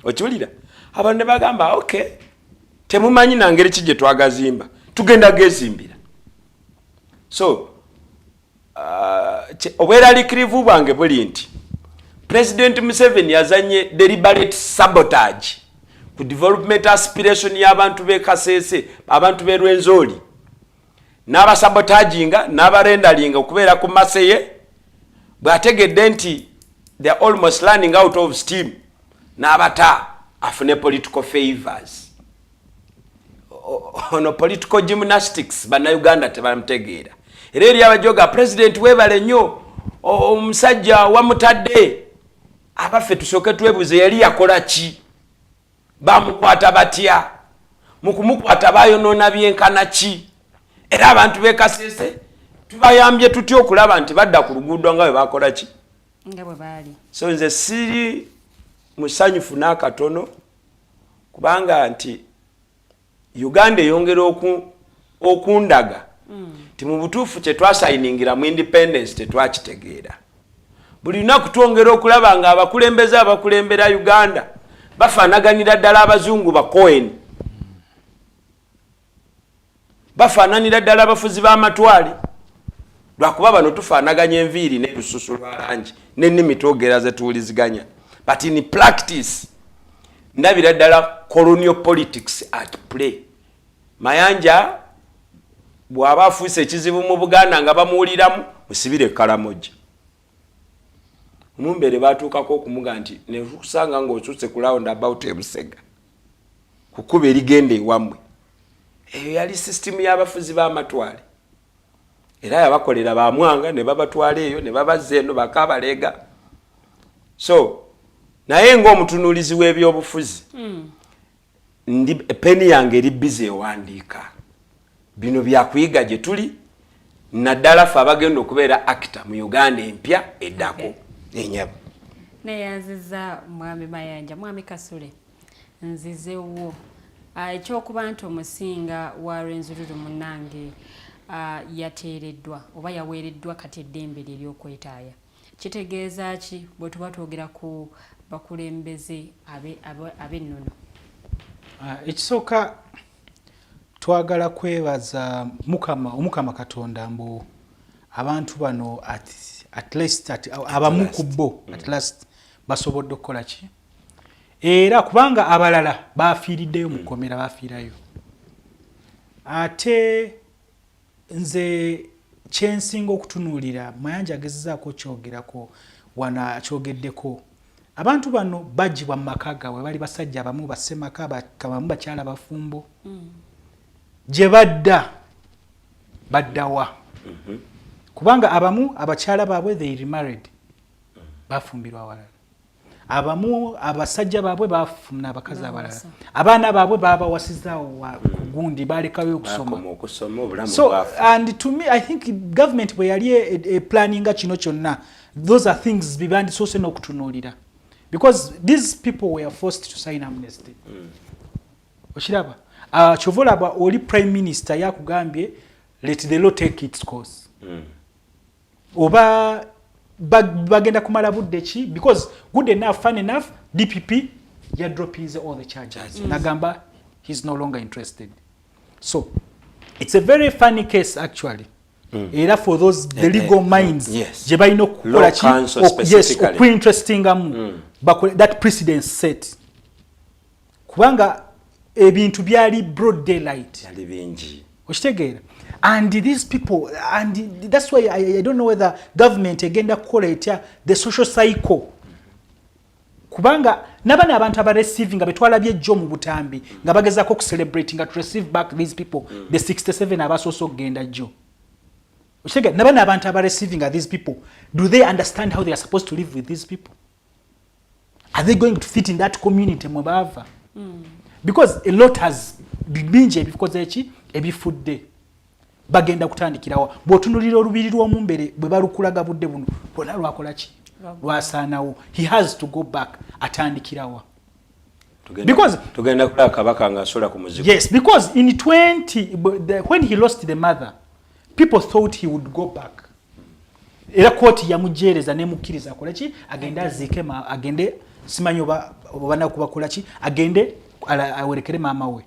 okiwulira. Abantu ne bagamba okay temumanyi na ngeri ki gye twagazimba tugenda gezimbira. So obweraliikirivu bwange buli nti President Museveni yazanye deliberate sabotage ku development aspiration y'abantu b'e Kasese abantu b'e Rwenzori n'abasabotaginga n'abarendalinga okubeera ku maseye bw'ategedde nti they are almost running out of steam n'abata afune political favors ono political gymnastics bannaUganda tebamutegeera. Era eri abajoga president webale nnyo omusajja wamutadde abaffe tusooke twebuze yali yakola ki bamukwata batya mu kumukwata bayonoona byenkana ki era abantu b'e Kasese tubayambye tutya okulaba nti badda ku luguudo nga bwe bakola ki nga bwe baali. So nze siri musanyufu n'akatono kubanga nti Uganda eyongera okundaga ti mu butuufu kye twasayiningira mu independence tetwakitegeera. Buli lunaku twongera okulaba nga abakulembera Uganda bafaanaganira ddala abazungu ba Cohen, bafaananira ddala abafuzi b'amatwale lwakuba bano tufaanaganya enviiri n'olususu lwa langi n'ennimi twogera ze tuwuliziganya. But in practice ndabira ddala colonial politics at play. Mayanja bw'aba afuuse ekizibu mu Buganda nga bamuwuliramu musibire Kalamoja. Omumbere baatuukako okumuga nti ne kusanga ng'okyuse ku roundabout e Busega kukuba erigenda ewammwe. Eyo yali system y'abafuzi b'amatwale era yabakolera bamwanga ne babatwala eyo ne babazza eno bakabaleega. So naye ng'omutunuulizi w'ebyobufuzi ndi peni yange eri bize ewandiika bino byakuyiga gye tuli naddala ffe abagenda okubeera actor mu Uganda empya eddako enyabo. Neyanziza mwami Mayanja, mwami Kasule nzizewo ekyokuba nti omusinga wa Rwenzururu munnange yateereddwa oba yaweereddwa kati eddembe lye ery'okwetaaya kitegeeza ki bwe tuba twogera ku bakulembeze ab'ennono? Ekisooka twagala kwebaza Omukama Katonda mbu abantu bano at least abamu ku bo at last basobodde okukola ki era kubanga abalala bafiiriddeyo mu kkomera bafiirayo. Ate nze kyensinga okutunuulira Mayanja agezezaako kyogerako wana kyogeddeko abantu bano bagibwa mu maka gaabwe bali basajja abamu bassemaka abamu bakyala bafumbo gye baddawa kubanga abamu abakyala baabwe they remarried bafumbirwa awalala abamu abasajja baabwe bafuna abakazi abalala abaana baabwe babawasizaawo ku gundi balekayo okusoma so and to me I think government bwe yali planninga kino kyonna those are things bibandisose n'okutunuulira because these people were forced to sign amnesty okiraba kyovolaba oli prime minister yakugambye let the law take its course oba bagenda kumala budde ki because good enough fun enough DPP ya drop all the charges nagamba he's no longer interested so it's a very funny case actually era for those the legal minds je balina okukola ki yes interesting that precedent set kubanga ebintu byali broad daylight yali bingi okitegeera and these people and that's why I don't know whether government agenda kukola etya the social cycle kubanga nabana abantu aba receiving betwalabye jjo mu butambi nga bagezako ku celebrating to receive back these people the 67 abasoso genda jjo okitegeera nabana abantu aba receiving these people do they understand how they are supposed to live with these people are they going to fit in that community mwebava because a lot has binje because ebifudde bagenda kutandikirawa bwotunulira olubiri lw'omumbere bwe balukulaga budde buno bona lwakola ki lwasaanawo he has to go back atandikirawa because tugenda kulaba kabaka nga asola ku muzigo yes because in 20 when he lost the mother people thought he would go back era court yamujeereza nemukkiriza akola ki agende aziike agende simanyi obana kubakola ki agende awerekere maama we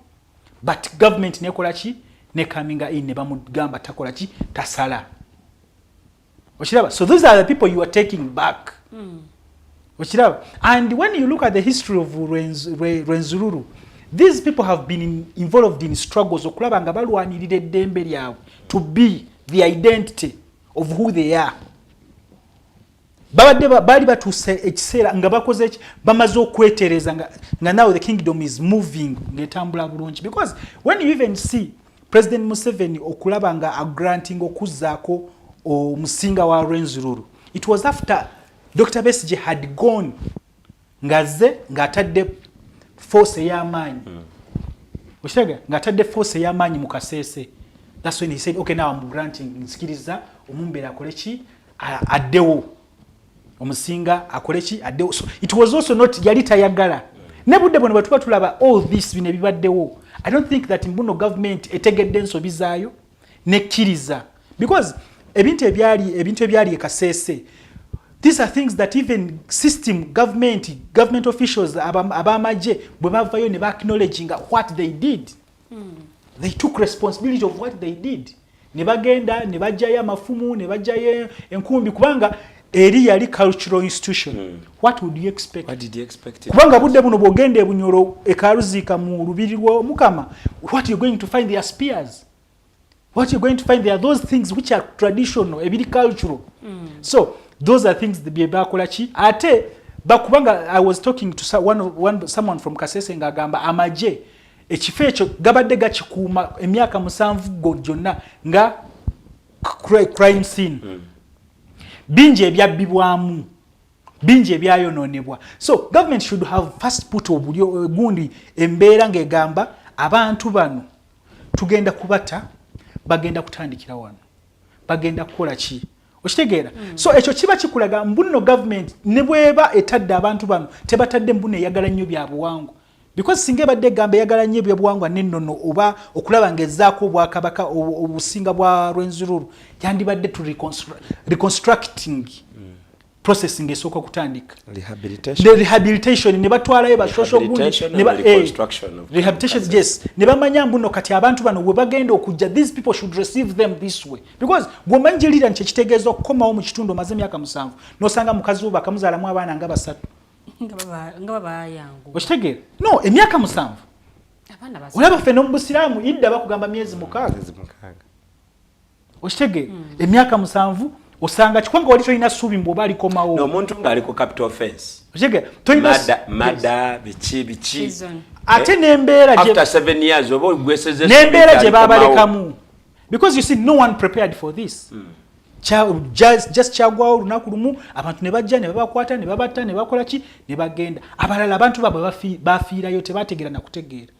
but government nekola ki ne coming in ne bamugamba takola ki tasala okiraba so those are the people you are taking back okiraba and when you look at the history of Rwenzururu these people have been involved in struggles okulaba nga balwanirira eddembe lyabwe to be the identity of who they are babadde bali batuuse ekiseera nga bakoze eki bamaze okwetereza nga now the kingdom is moving ngetambula bulungi because when you even see President Museveni okulaba nga granting okuzzaako omusinga wa Rwenzururu it was after Dr. Besigye had gone ngaze ngatadde force y'amaanyi okitega ngatadde force y'amaanyi mu Kasese that's when he said okay now I'm granting nsikiriza omumbera akoleki addewo omusinga akoleki addewo so it was also not yali tayagala ne budde bono batuba tulaba all this bine bibaddewo I don't think that Mbuno government etegedde ensobizaayo nekkiriza because ebintu ebyali e Kasese these are things that even system government officials abamaje bwe bavayo ne acknowledging what they did they took responsibility of what they did ne bagenda ne bajjayo amafumu ne bajjayo enkumbi kubanga eri yali cultural institution what would you expect kubanga budde buno bwogende bunyoro ekaluzika mu lubiri lwo mukama what you're going to find their spears what you're going to find there are those things which are traditional ebiri cultural so those are things the bakola ki ate bakubanga I was talking to someone from Kasese ngagamba amaje ekifo ekyo gabadde gakikuuma emyaka 7 gyonna nga crime scene bingi ebyabbibwamu bingi ebyayononebwa so government should have first put gundi embeera ng'egamba abantu bano tugenda kubata bagenda kutandikira wano bagenda kukola ki okitegeera so ekyo kiba kikulaga mbuno government ne bweba etadde abantu bano tebatadde mbuno eyagala nnyo byabuwangu because singa badde gamba eyagala nnyo byabuwangu nennono oba okulaba ngezzaako obwakabaka obusinga bwa Rwenzururu yandibadde to reconstructing processing esooka kutandika rehabilitation ne batwalayo ba social good rehabilitation yes ne bamanya mbuno kati abantu bano we bagenda okujja these people should receive them this way because gwomanjirira nche kitegeeza okukomawo mu kitundu maze myaka 7 nosanga mukazi uba kamuzaalamu abaana nga basatu nga bayangu okitegeera no emyaka 7 olaba ffe n'omubusiraamu idda bakugamba myezi 6 okitegeera emyaka 7 osanga kikwanga wali tolina ssuubi mbu oba alikomawo n'omuntu ng'ali ku capital offense okitegeera tolina mada biki ate n'embeera after 7 years oba gweseze n'embeera gye baabalekamu because you see no one prepared for this just kyagwawo olunaku lumu abantu ne bajja ne babakwata ne babatta ne bakola ki ne bagenda abalala abantu baabwe bafiirayo tebategeera na kutegeera.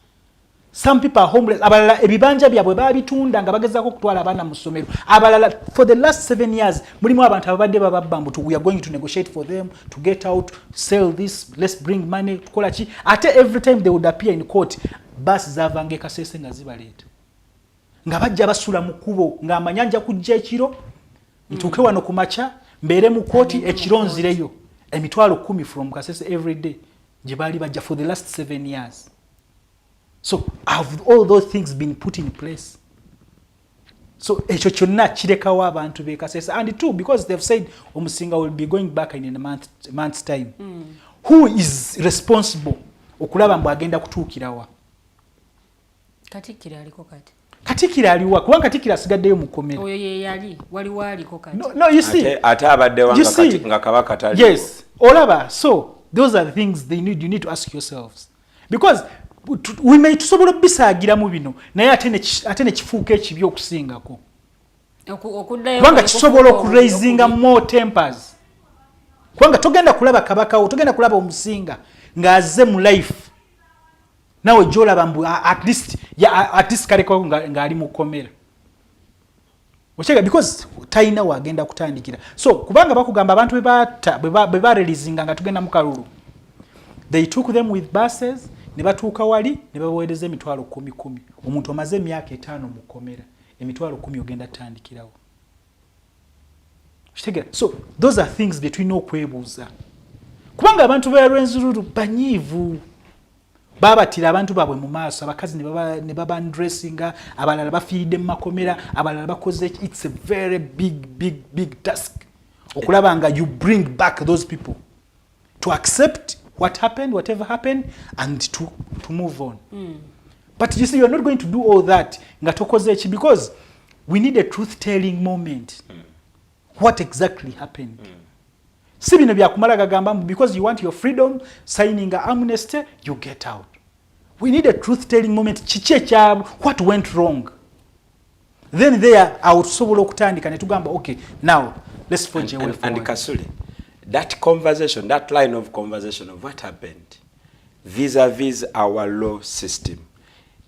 Some people are homeless. Abalala ebibanja byabwe babitunda nga bagezaako kutwala abaana mu ssomero. Abalala for the last 7 years mulimu abantu ababadde bababba we are going to negotiate for them to get out, sell this, let's bring money, tukola ki. Ate every time they would appear in court, basi zavange Kasese nga zibaleeta. Nga bajja basula mu kkubo nga amanyanja kujja ekiro ntuuke wano ku makya mbeere mu kooti ekiro nzireyo emitwalo 10 from Kasese every day gye baali bajja for the last 7 years. So have all those things been put in place? So ekyo kyonna kirekawo abantu be Kasese, and two, because they've said Omusinga will be going back in a month's time. Who is responsible okulaba mbu agenda kutuukirawa? Katikira aliko kati. Katikira aliwa kubanga Katikira asigaddeyo mu kkomera. Oyo ye yali waliwo aliko kati. No, you see. Ate abadde wanga kati nga kabaka tali. Yes. Olaba, so those are the things you need to ask yourselves. Because we may tusobola bisaagira mu bino naye ate ne kifuuka ekibi okusingako. Kubanga kisobola okuraisinga more tempers. Kubanga togenda kulaba kabakawo, togenda kulaba Omusinga ng'azze mu life. Nawe gyolaba mbu at least kaleko nga ali mu kkomera. Okyega because talina wagenda kutandikira. So kubanga bakugamba abantu bwe bareleasinga nga tugenda mu kalulu. They took them with buses, ne batuuka wali ne baweereza emitwalo 10. Omuntu amaze emyaka 5 mu kkomera. Emitwalo 10 ogenda tandikirawo. So those are things between okwebuuza. Kubanga abantu ba Rwenzururu banyiivu. Babatira abantu babwe mu maaso, abakazi ne baba dressinga, abalala bafiiridde mu makomera, abalala bakoze. It's a very big task. Okulaba nga you bring back those people to accept what happened, whatever happened, and to move on. But you see, you're not going to do all that nga tokoze echi, because we need a truth-telling moment. What exactly happened? Si bino byakumala gagamba because you want your freedom, signing a amnesty, you get out. We need a truth-telling moment. What went wrong? Then there, I would sobola okutandika ne tugamba, okay, now let's forge a way forward. And Kasule, that conversation, that line of conversation of what happened vis-a-vis our law system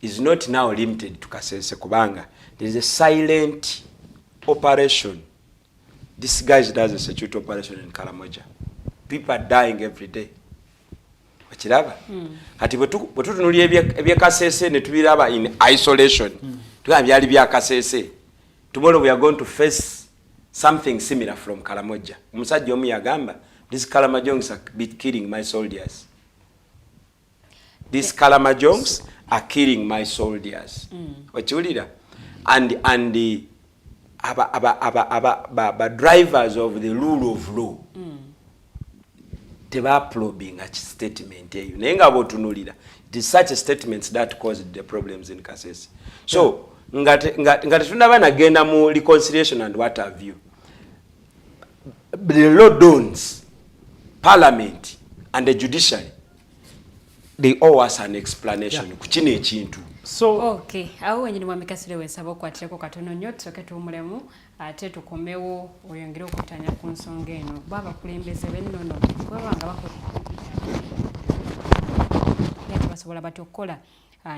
is not now limited to Kasese kubanga. There is a silent operation disguised as a security operation in Karamoja. People are dying every day. Wachiraba? Hati bwetutunulira ebya Kasese ne tubiraba in isolation. Tugamba byali bya Kasese. Tomorrow we are going to face something similar from Karamoja. Omusajja omu yagamba, these Kalamajongs are killing my soldiers. These Kalamajongs are killing my soldiers. Wachiwulira? And the aba drivers of the rule of law teba probing a statement eyo naye nga botunulira, it is such a statements that caused the problems in Kasese. So nga tunaba nagenda mu reconciliation and what have you, the law dons, parliament and the judiciary, they owe us an explanation ku kino ekintu. So okay, awo wenyini mwami Kasule wensaba okwatireko katono nnyo tusoke tuwumulemu ate tukomewo oyongere okutanya ku nsonga eno. Baba kulembeze bennono kwebanga basobola batya okukola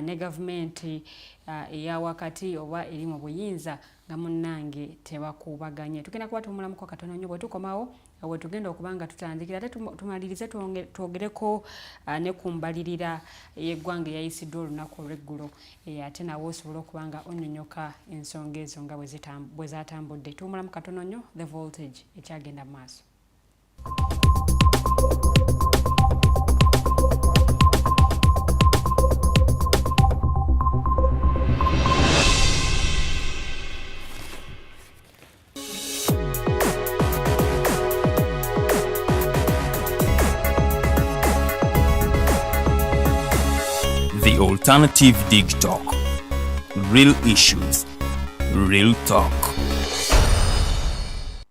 ne gavumenti eya wakati oba eri mu buyinza nga munnange tebakubaganye. Tugenda kuba tuwumulamu kwa katono nnyo bwe tukomawo awo tugenda okubanga tutandikira ate tumalirize twogereko ne kumbalirira y'eggwanga eyayisiddwa olunaku olw'eggulo ate nawe osobola okubanga onnyonnyoka ensonga ezo nga bwe zatambudde. Tuwumulamu katono nnyo the voltage ekyagenda mu maaso. The Alternative Digitalk. Real issues, real talk.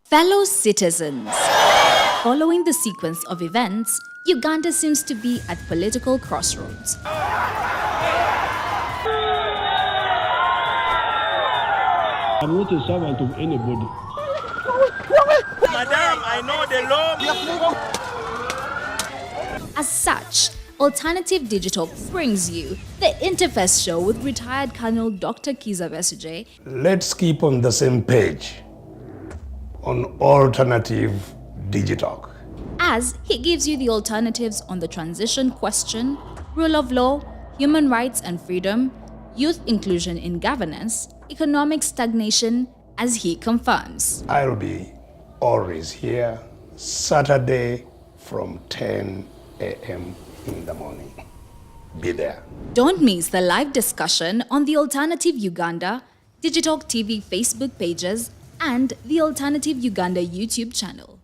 Fellow citizens, following the sequence of events, Uganda seems to be at political crossroads. I'm not a servant of anybody. I know the law. As such, Alternative Digitalk brings you the Interface Show with retired Colonel Dr. Kiza Besuje. Let's keep on the same page on Alternative Digitalk, As he gives you the alternatives on the transition question, rule of law, human rights and freedom, youth inclusion in governance, economic stagnation, as he confirms. I'll be always here Saturday from 10 a.m. in the morning. Be there. Don't miss the live discussion on the Alternative Uganda, Digitalk TV Facebook pages, and the Alternative Uganda YouTube channel.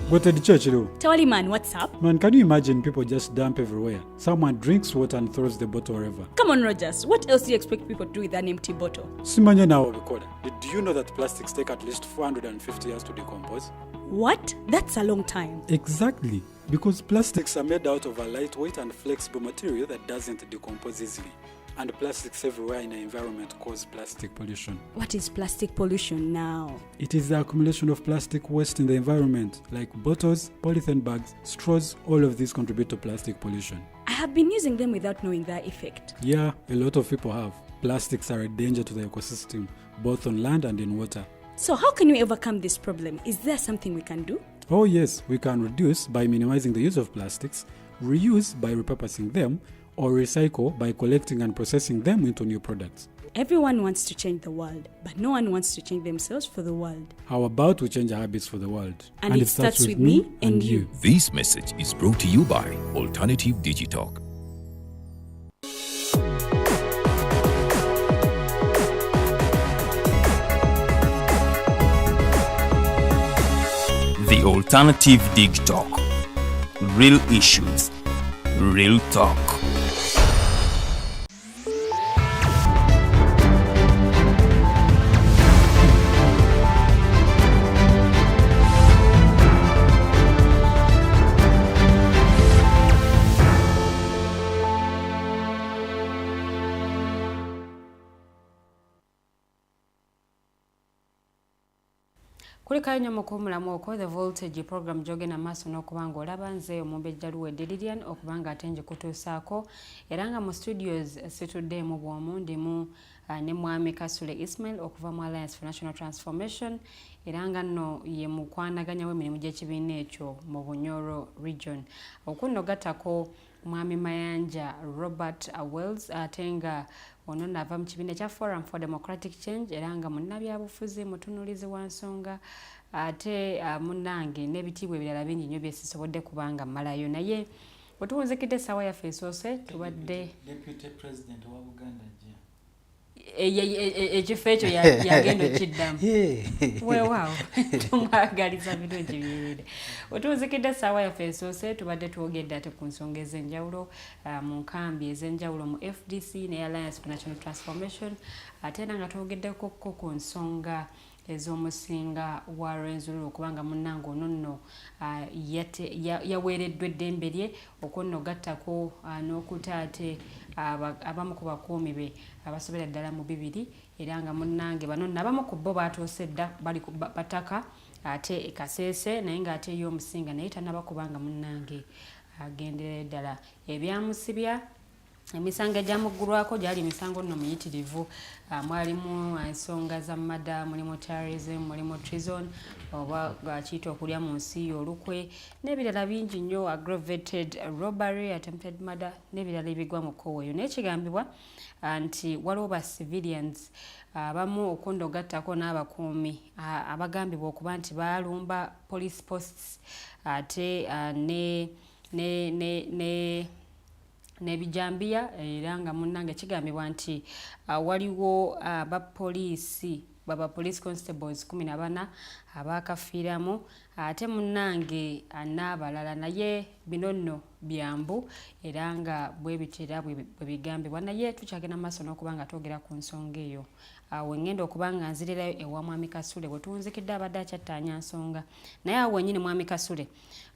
But at the church, Tawali man, what's up? man, can you imagine people just dump everywhere? Someone drinks water and throws the bottle wherever. Come on, Rogers. What else do you expect people to do with an empty bottle? Simanya now, did you know that plastics take at least 450 years to decompose? What? That's a long time. Exactly, because plastics are made out of a lightweight and flexible material that doesn't decompose easily. And plastics everywhere in the environment cause plastic pollution. What is plastic pollution now? It is the accumulation of plastic waste in the environment, like bottles, polythene bags, straws. All of these contribute to plastic pollution. I have been using them without knowing their effect. Yeah, a lot of people have. Plastics are a danger to the ecosystem, both on land and in water. So how can we overcome this problem? Is there something we can do? Oh yes, we can reduce by minimizing the use of plastics, reuse by repurposing them, or recycle by collecting and processing them into new products. Everyone wants to change the world, but no one wants to change themselves for the world. How about we change our habits for the world? And it starts with me and you. This message is brought to you by Alternative Digitalk. The Alternative Digitalk. Real issues, real talk. Kulika nnyo mukumulamu okwo the voltage program jogena maaso n'okubanga olaba nze omumbejja Luwedde Lilian okubanga ate nje kutuusaako era nga mu studios situddeemu bw'omu ndimu ne mwami Kasule Ismail okuva mu Alliance for National Transformation era nga nno ye mukwanaganya w'emirimu gy'ekibiina ekyo mu Bunyoro region. Okunno gattako mwami Mayanja Robert Wels ate nga ono nava mu kibiina kya Forum for Democratic Change era nga munnabyabufuzi mutunuulizi wa nsonga ate munnange n'ebitiibwa ebirala bingi nnyo byesisobodde kubanga mmalayo naye wetuwunzikidde essaawa yaffe esoose tubadde Deputy President wa Uganda ekifo ekyo yagenda okiddamu weewaawo tumwagaliza birungi biyiridde wetuwunzikidde essaawa yaffe esoose tubadde twogedde ate ku nsonga ez'enjawulo mu nkambi ez'enjawulo mu FDC ne Alliance for National Transformation ate era nga twogeddeko ku nsonga ez'omusinga wa Rwenzururu okubanga munnange ono nno yaweereddwa eddembe lye okunno gattako n'okuta ate abamu ku bakuumi be abasobera ddala mu 2 era nga munnange bano nabamu ku bo batuuse dda bali ku bataka ate ekaseese naye ng'ate ey'omusinga naye tanabakubanga munnange agenderera ddala ebyamusibya emisango egyamuggulwako gyali emisango nno miyitirivu mwalimu ensonga za mada mulimu terrorism mulimu treason oba gakiyita okulya mu nsi olukwe n'ebirala bingi nnyo aggravated robbery attempted murder n'ebirala ebigwa mu kkowe eyo naye kigambibwa nti waliwo ba civilians abamu okundo gattako n'abakuumi abagambibwa okuba nti baalumba police posts ate nebijambiya era nga munnange kigambibwa nti waliwo abapoliisi baba police constables 14 abakafiiramu ate munnange n'abalala naye bino nno byambu era nga bwe bitera bwe bigambibwa naye tukyagenda maaso n'okubanga twogera ku nsonga eyo awo ngenda okubanga nzirirayo ewa mwami Kasule bwe tuwunzikidde abadde akyattaanya nsonga naye awo wennyini mwami Kasule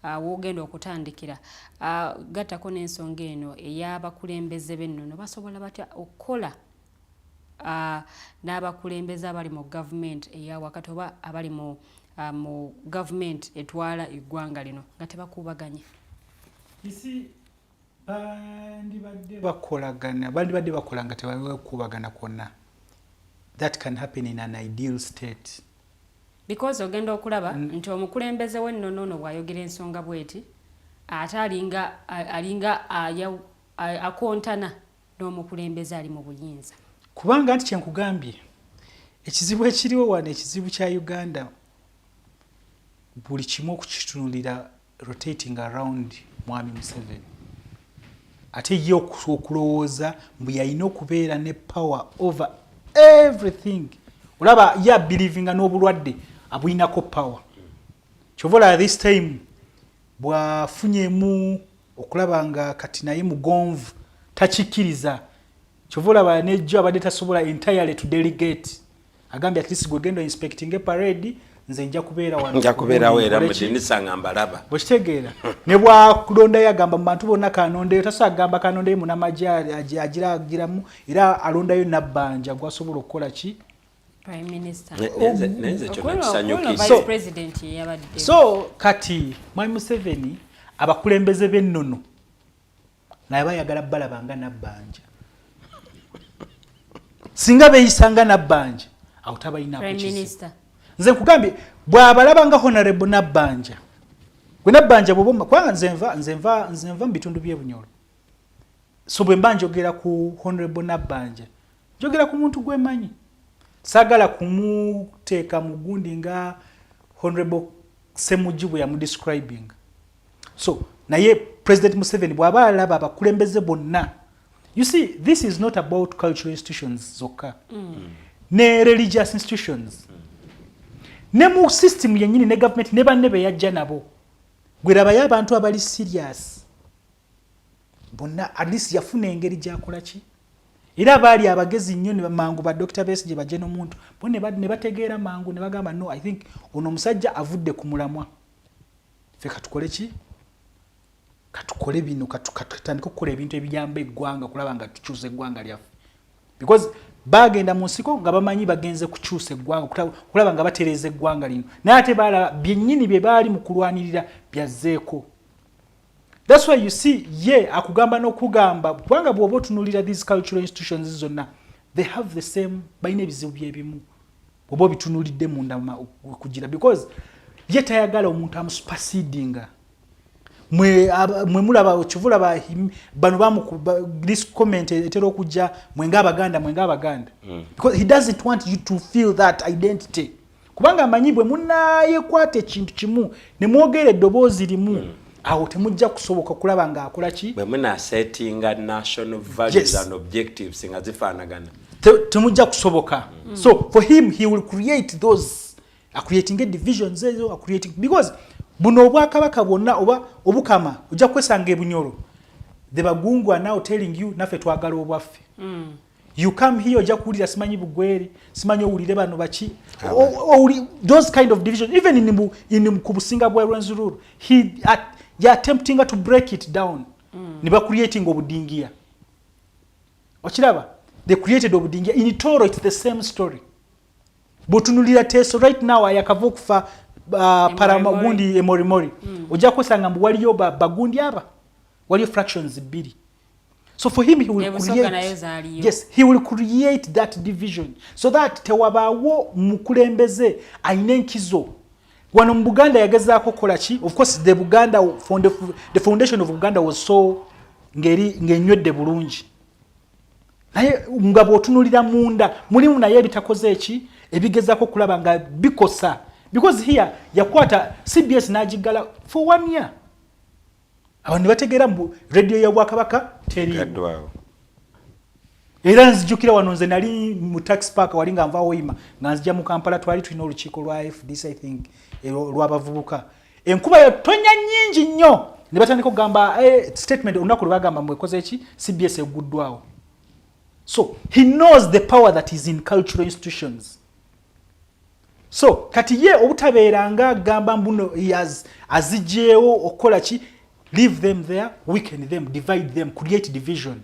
woogenda okutandikira gattako n'ensonga eno ey'abakulembeze b'ennono basobola batya okukola n'abakulembeze abali mu government eyawakati oba abali mu government etwala eggwanga lino nga tebakubaganye? bandibadde bakola nga tebakubagana kwonna. That can happen in an ideal state. Because ogenda okulaba nti omukulembeze w'ennono bw'ayogera ensonga bweti ate alinga akontana n'omukulembeze ali mu buyinza. Kubanga nti kyenkugambye ekizibu ekiriwo wano, ekizibu kya Uganda buli kimu okukitunulira rotating around Mwami Museveni. Ate ye okulowooza mbu yalina okubeera ne power over everything. Olaba ya believinga n'obulwadde abuyinako power. Kyovola this time bwafunyemu okulaba nga kati naye mugonvu takikkiriza. Kyovola nejjo abadde tasobola entirely to delegate. Agambye at least gwe gendo inspecting a parade nze nja kubeera wano. Nja kubeera wera mudinisa ngamba laba. Bwekitegeera. Ne bwakulonda yagamba mu bantu bonna Kanonde tasagamba Kanonde mu namajja agiramu era alondayo nabbanja gwasobola okukola ki? Prime Minister. So, President yabadde. So kati Mwami Museveni abakulembeze b'ennono naye bayagala balabanga nabbanja. Singa beeyisanga nabbanja awo tabalina Prime Minister. Nze nkugambye bw'abalaba nga honorable nabbanja. Gwe nabbanja bw'oboma kubanga nze nva mu bitundu by'Ebunyoro. So bwe mba njogera ku honorable nabbanja njogera ku muntu gwemanyi. Sagala kumuteeka mu gundi nga honorable Semujibu ya mu describing. So naye President Museveni bw'aba alaba abakulembeze bonna. You see, this is not about cultural institutions zokka. Ne religious institutions. Ne mu system yennyini ne government ne banne be yajja nabo. Gwe laba y'abantu abali serious. Bonna at least yafuna engeri gy'akola ki? Era baali abagezi nnyo ne mangu ba Dr. Besigye bajje n'omuntu. Bo ne bategeera mangu ne bagamba no, I think ono omusajja avudde ku mulamwa. Ffe katukole ki? Katukole bino katutandika okukola ebintu ebiyamba eggwanga kulaba nga tukyusa eggwanga lyaffe. Because bagenda mu nsiko nga bamanyi bagenze kukyusa eggwanga kulaba nga batereeza eggwanga lino. Naye ate balaba byennyini bye baali mu kulwanirira byazzeeko. That's why you see akugamba n'okugamba kubanga bw'oba otunuulira these cultural institutions zonna they have the same balina ebizibu byebimu bw'oba obitunuulidde munda kugira because ye tayagala omuntu amusupasidinga. Mwe mulaba okivula bano this comment etera okujja mwenga abaganda because he doesn't want you to feel that identity kubanga amanyi bwe munnayekwata ekintu kimu ne mwogera eddoboozi limu awo temujja kusoboka kulaba nga akola ki bwe muna settinga national values and objectives nga zifaanagana temujja kusoboka. So for him he will create those creating divisions creating because buno obwakabaka bwonna oba obukama ojja kwesanga Ebunyoro. The Bagungu are now telling you nafe twagala obwaffe. You come here ojja kuwulira simanyi bugweri simanyi owulire bano baki those kind of division even in kubusinga bwa Rwenzururu they are attempting to break it down. Niba creating obudingia. Okiraba they created obudingia in Toro it's the same story. Botunulira teso right now ayakava okufa paramagundi emorimori. Ojja kwesanga mbu waliyo bagundi aba waliyo fractions bbiri. So for him he will create that division so that tewabaawo mukulembeze ayina enkizo. Wano mu Buganda yagezaako kola ki? Of course the foundation of Uganda was so ng'enywedde bulungi. Naye nga bw'otunulira munda mulimu naye ebitakoze eki ebigezaako kulaba nga bikosa. Because here yakwata CBS n'agigala for 1 year. Abantu bategeera mbu radio ya Bwakabaka teriiwo. Era nzijukira wano nze nali mu tax park wali nga nvaawo oyima nga nzija mu Kampala twali tulina olukiiko lwa FDC I think lw'abavubuka. Enkuba yatonya nnyingi nnyo ne batandika okugamba statement olunaku lwe bagamba mwekoze eki CBS eguddwawo. So he knows the power that is in cultural institutions. So kati ye obutabeeranga gamba mbuno azijjeewo okola ki leave them there, weaken them, divide them, create division.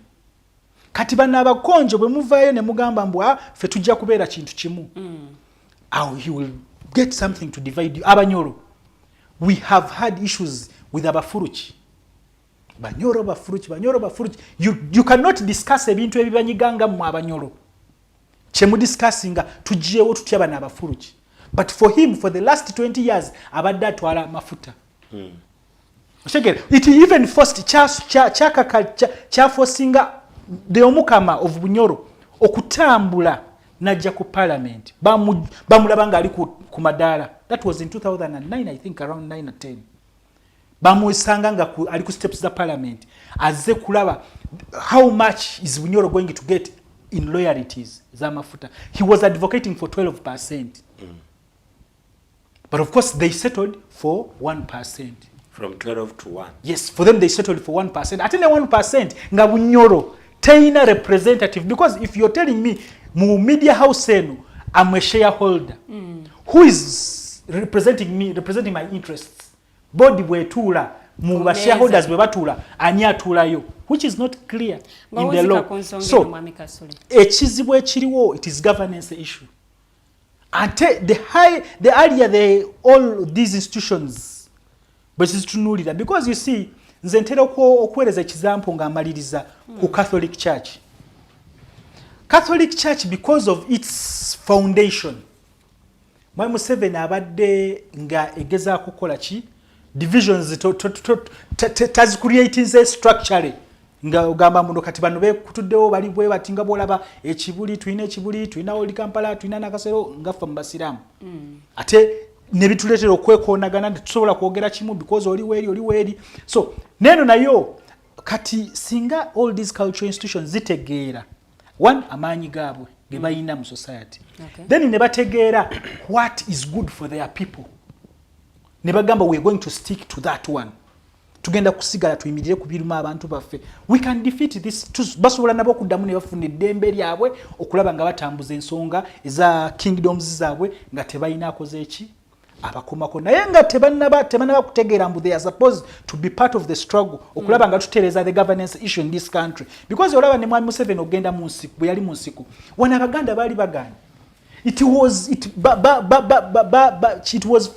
kati bana abakonjo bwe muvaayo ne mugamba mbwa fe tujja kubeera kintu kimu he will get something to divide you. Abanyoro, we have had issues with abafuruki. Banyoro bafuruki. You cannot discuss ebintu ebibanyiganga mu abanyoro. Chemu discussinga tujiyewo tutya bana abafuruki. But for him, for the last 20 years, abadde atwala mafuta. It even forced forcing the omukama of Bunyoro okutambula najja ku parliament. Bamulaba nga ali ku madala. That was in 2009, I think around 9 or 10. Bamusanga nga ali ku steps za parliament. Azze kulaba how much is Bunyoro going to get in loyalties za mafuta. He was advocating for 12%. But of course they settled for 1%. From 12 to 1. Yes, for them they settled for 1%. At 1% nga Bunyoro taina representative, because if you're telling me mu media house enu I'm a shareholder who is representing my interests, body bwetula mu ba shareholders bwe batula ani atulayo, which is not clear in the law. So ekizibu ekiriwo, it is governance issue. And the earlier all these institutions but is tunulira, because you see nze ntera okuwereza example nga amaliriza ku Catholic Church. Catholic Church, because of its foundation, Mwai Museveni abadde nga egeza kukola ki divisions tas creating a structure nga ugamba muno kati bano be kutuddewo bali bwe batinga bolaba ekibuli tuina oli Kampala tuina nakasero ngafa mbasiramu ate ne bituletera okwekonagana tusobola kwogera kimu because oli weri. So neno nayo kati singa all these cultural institutions zitegeera one amaanyi gaabwe ge bayina mu society, then ne bategeera what is good for their people, ne bagamba we are going to stick to that one, tugenda kusigala tuyimirire ku biruma abantu baffe, we can defeat this. Basobola nabo okuddamu ne bafuna eddembe lyabwe okulaba nga batambuza ensonga eza kingdoms zaabwe nga tebalina akoze eki abakomako, naye nga tebanaba kutegeera mbu they are supposed to be part of the struggle okulaba nga tutereza the governance issue in this country. Because olaba ne Mwami Museveni ogenda mu nsiku bwe yali mu nsiku wana Abaganda baali baganye, it was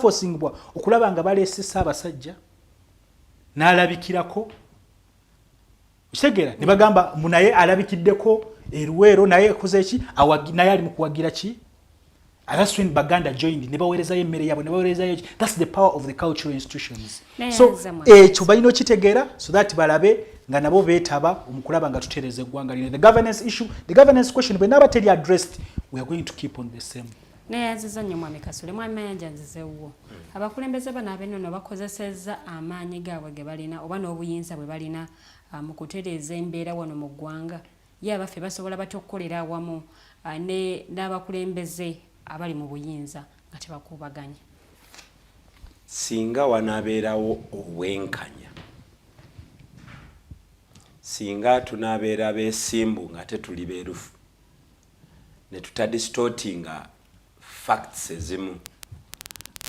forcing okulaba nga baleese Ssaabasajja n'alabikirako kitegeera ne bagamba munaye alabikiddeko eruwero naye akoze eki naye ali mu kuwagira ki. And that's when Baganda joined. That's the power of the cultural institutions. So, chubaino chitegera so that balabe nga nabo betaba omukulaba nga tutereze gwanga lino. The governance issue, the governance question when never tell you addressed, we are going to keep on the same. Naye aziza nnyo Mwami Kasule, Mwami Mayanja nzizewo. Abakulembeze bana ab'ennono bakozesezza amaanyi gaabwe ge balina oba n'obuyinza bwe balina mu kutereeza embeera wano mu ggwanga. Ye abaffe basobola batya okukolera awamu n'abakulembeze abali mu buyinza nga tebakubaganya. Singa wanabeerawo obwenkanya, singa tunabeera beesimbu nga tetuli beerufu, ne tutadistortinga facts ezimu,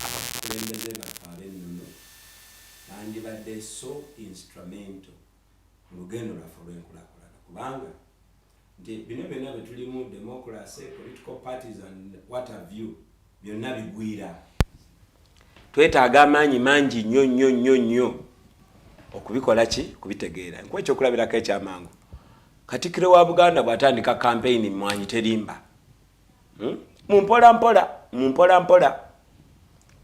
abakulembeze baffe ab'ennono bandibadde so instrumental mu lugendo lwaffe olw'enkulaakulana, kubanga nti bino byonna bye tulimu democracy, political parties and what have you, byonna bigwira. Twetaaga amaanyi mangi nnyo okubikola ki kubitegeera. Nkuwa ekyokulabirako ekyamangu, Katikkiro wa Buganda bw'atandika campaign Mwanyi terimba, mumpola mpola